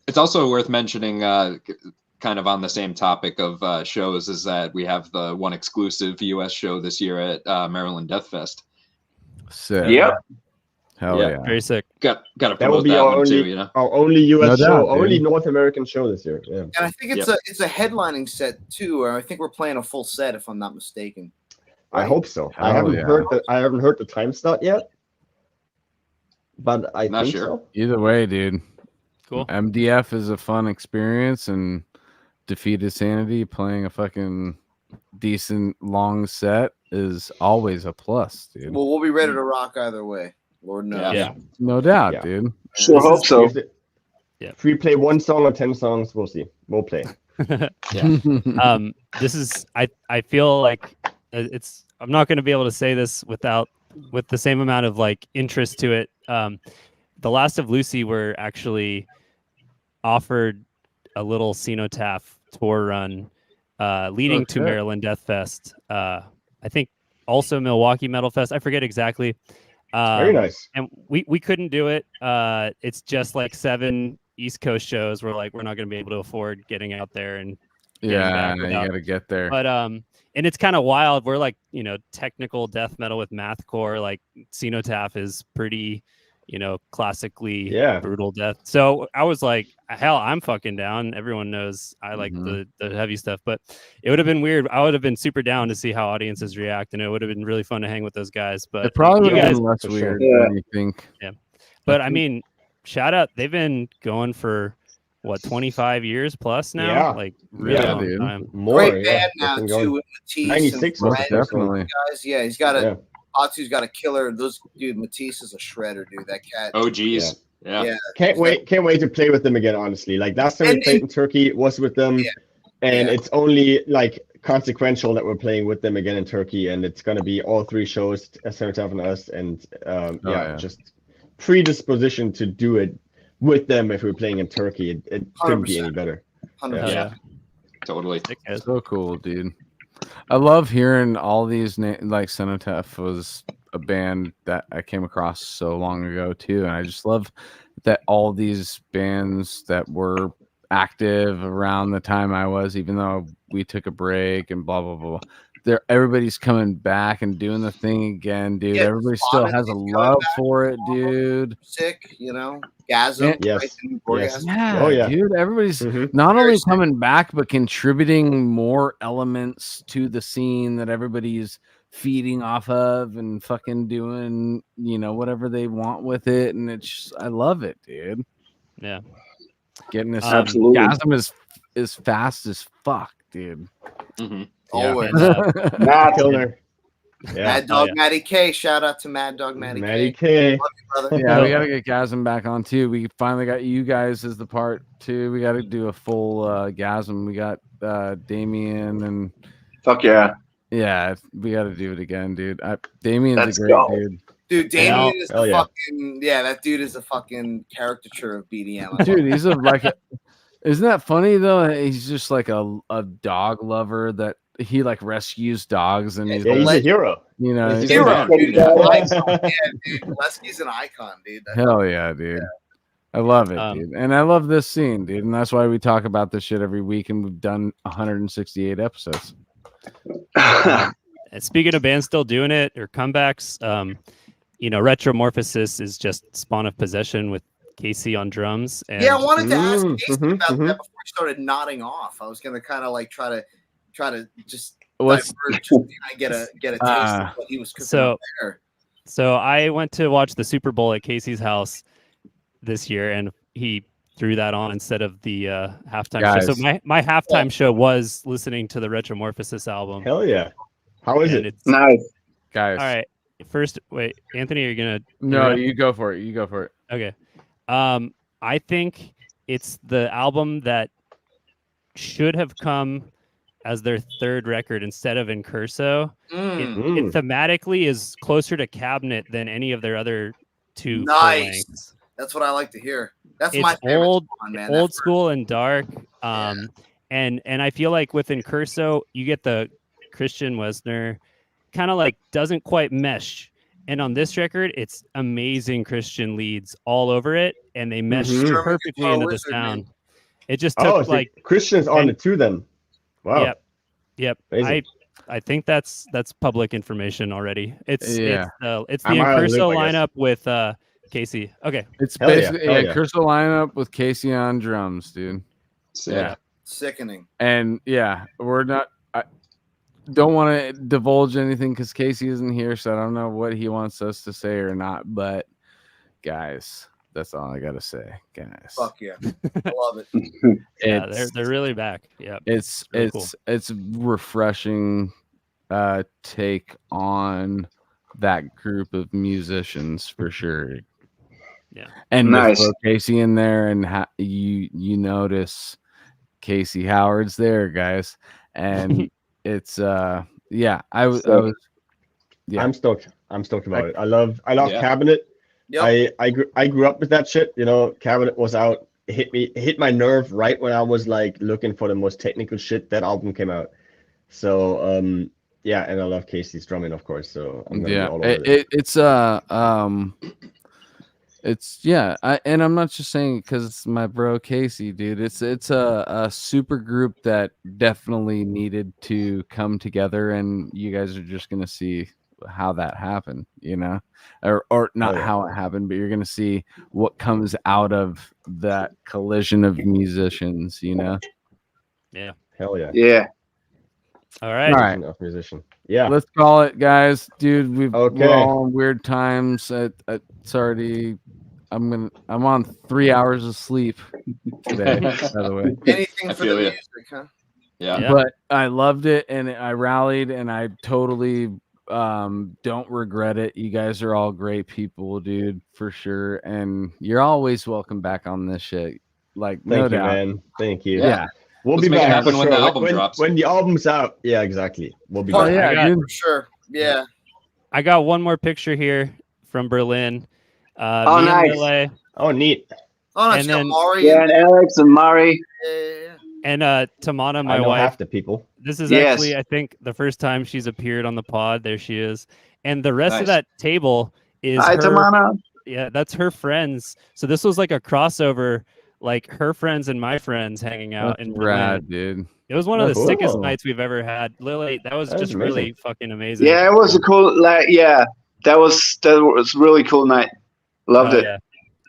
it's also worth mentioning, kind of on the same topic of shows, is that we have the one exclusive US show this year at Maryland Death Fest. Sick. Yep. Hell yeah. Very sick. Got to that will promote be that our one only, too, our only US show, dude. only North American show this year. Yeah. And I think it's a headlining set too, or I think we're playing a full set if I'm not mistaken. Right? I hope so. I haven't heard the time slot yet, but I think so. Either way, dude. Cool. MDF is a fun experience, and Defeated Sanity playing a fucking decent long set is always a plus, dude. Well, we'll be ready to rock either way. Lord knows. Yeah. No doubt, dude. Sure hope so. If we play 1 song or 10 songs, we'll see. We'll play. This is I feel like I'm not going to be able to say this with the same amount of like interest to it. The Last of Lucy were actually offered a little Cenotaph tour run leading to Maryland Death Fest. I think also Milwaukee Metal Fest. I forget exactly. Very nice. And we couldn't do it. It's just like 7 East Coast shows. We're not going to be able to afford getting out there and you got to get there. But and it's kind of wild. We're like technical death metal with mathcore. Like Cenotaph is pretty classically brutal death. So I was like, hell, I'm fucking down. Everyone knows I like the heavy stuff, but it would have been weird. I would have been super down to see how audiences react, and it would have been really fun to hang with those guys. But it probably would have been less weird than you think. Yeah, but I mean, shout out, they've been going for what, 25 years plus now? Yeah. Like really long dude. time. More, Great band now too with Matisse 96 and most definitely. guys. Yeah, he's got a Atsu's got a killer. Matisse is a shredder, dude. That cat. Oh geez. Yeah. Can't wait to play with them again, honestly. Like last time we played in Turkey was with them, and it's only like consequential that we're playing with them again in Turkey, and it's gonna be all 3 shows, Sanity and us, and just predisposition to do it with them if we're playing in Turkey. It couldn't be any better. 100%. Yeah. Totally. So cool, dude. I love hearing all these like Cenotaph was a band that I came across so long ago too, and I just love that all these bands that were active around the time I was, even though we took a break and blah blah blah. Everybody's coming back and doing the thing again, dude. Everybody still has a love for it, dude. Sick, Gasm. Yes. Yeah. Dude. Everybody's not only coming back, but contributing more elements to the scene that everybody's feeding off of and fucking doing, whatever they want with it. And I love it, dude. Yeah. Getting this absolutely. Gasm is fast as fuck, dude. Always. Mad killer. Mad Dog Matty K. Shout out to Mad Dog Matty K. Love you, brother. Yeah, we gotta get Gasm back on too. We finally got you guys as the part 2. We gotta do a full Gasm. We got Damien and fuck yeah. Yeah, we gotta do it again, dude. Damien's Let's a great go. dude. Dude, Damien is the fucking that dude is a fucking caricature of BDM. Dude, he's isn't that funny though? He's just like a dog lover that he like rescues dogs and he's a hero. He's a hero. Dude, Leski's an icon, dude. Hell yeah, dude. I love it, dude. And I love this scene, dude. And that's why we talk about this shit every week, and we've done 168 episodes. Speaking of bands still doing it or comebacks, Retromorphosis is just Spawn of Possession with Casey on drums. And I wanted to ask Casey about that before he started nodding off. I was gonna kind of like try to just get a taste of what he was cooking up there. So I went to watch the Super Bowl at Casey's house this year, and he threw that on instead of the halftime show. So my halftime show was listening to the Retromorphosis album. Hell yeah. How is it? Nice. Guys. All right. First, wait, Anthony, are you going to... No, you go for it. You go for it. Okay. I think it's the album that should have come as their 3rd record instead of Incurso. It thematically is closer to Cabinet than any of their other 2. Nice. That's what I like to hear. That's my favorite song, man. Old school and dark. And I feel like with Incurso, you get the Christian Wesner kind of like doesn't quite mesh. And on this record, it's amazing Christian leads all over it, and they mesh perfectly into the sound. Man. It just took Christian's on it too then. Wow. Yep. I think that's public information already. It's the Incurso lineup with Casey. Okay. It's basically Incurso lineup with Casey on drums, dude. Yeah. Sickening. And we're not don't want to divulge anything because Casey isn't here, so I don't know what he wants us to say or not. But guys, that's all I gotta say, guys. Fuck yeah, I love it. They're really back. Yeah, it's refreshing take on that group of musicians for sure. Yeah, and nice. With Casey in there, and you notice Casey Howard's there, guys, and. It's I was I'm stoked about it. I love Cabinet. Yep. I grew up with that shit, Cabinet was out, hit my nerve right when I was like looking for the most technical shit. That album came out, so and I love Casey's drumming, of course, so I'm gonna be all over and I'm not just saying because it's my bro Casey, dude. It's a super group that definitely needed to come together, and you guys are just gonna see how that happened, you know, or not how it happened, but you're gonna see what comes out of that collision of musicians, you know. Yeah. Hell yeah. Yeah. All right. All right. Of musician. Yeah. Let's call it, guys. Dude, we're Okay. all on weird times. It's already. I'm on 3 hours of sleep today. By the way, Anything I for the feel ya. music, huh? Yeah. but I loved it and I rallied and I totally don't regret it. You guys are all great people, dude, for sure. And you're always welcome back on this shit. Like, no Thank you, doubt. man. Thank you. Yeah. We'll Let's be make it back happen for when sure. the album drops. When the album's out. Yeah, exactly. We'll be Oh, back. yeah, dude. For sure. Yeah. I got one more picture here from Berlin. Oh, me nice. and Lele, Oh, neat. Oh, And then- Mari. Yeah, and Alex and Mari. Yeah. and Tamana, I my know wife. half the people. This is Yes. actually, I think, the first time she's appeared on the pod. There she is. And the rest of Nice. that table is Hi, her. Tamana. Yeah, that's her friends. So this was like a crossover, like her friends and my friends hanging out That's in Berlin. rad, dude. It was one of the That's sickest cool. nights we've ever had. Lily, that was That's just amazing. really fucking amazing. Yeah, it was a cool. Yeah, that was a really cool night. Loved Oh, it. yeah.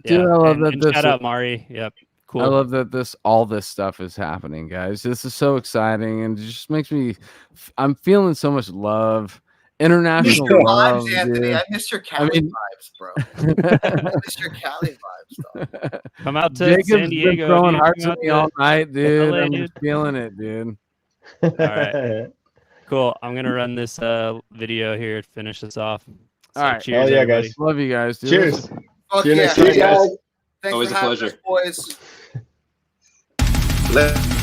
Dude, I love that and this shout is- out Mari. Yep. Cool. I love that all this stuff is happening, guys. This is so exciting and it just makes me I'm feeling so much love. International love, Vibes, Anthony. dude. I missed your Cali vibes, bro. I missed your Cali vibes, dog. Come out to Jacob's San Diego. been throwing dude. hearts Come at out me to all night, dude. LA, I'm dude. just feeling it, dude. All right. Cool. I'm gonna run this video here to finish this off. All right. Cheers, Hell yeah, everybody. guys. Love you guys, dude. Cheers. Fuck See you yeah. next time, guys. Thanks Always for a having pleasure. us, boys. Let-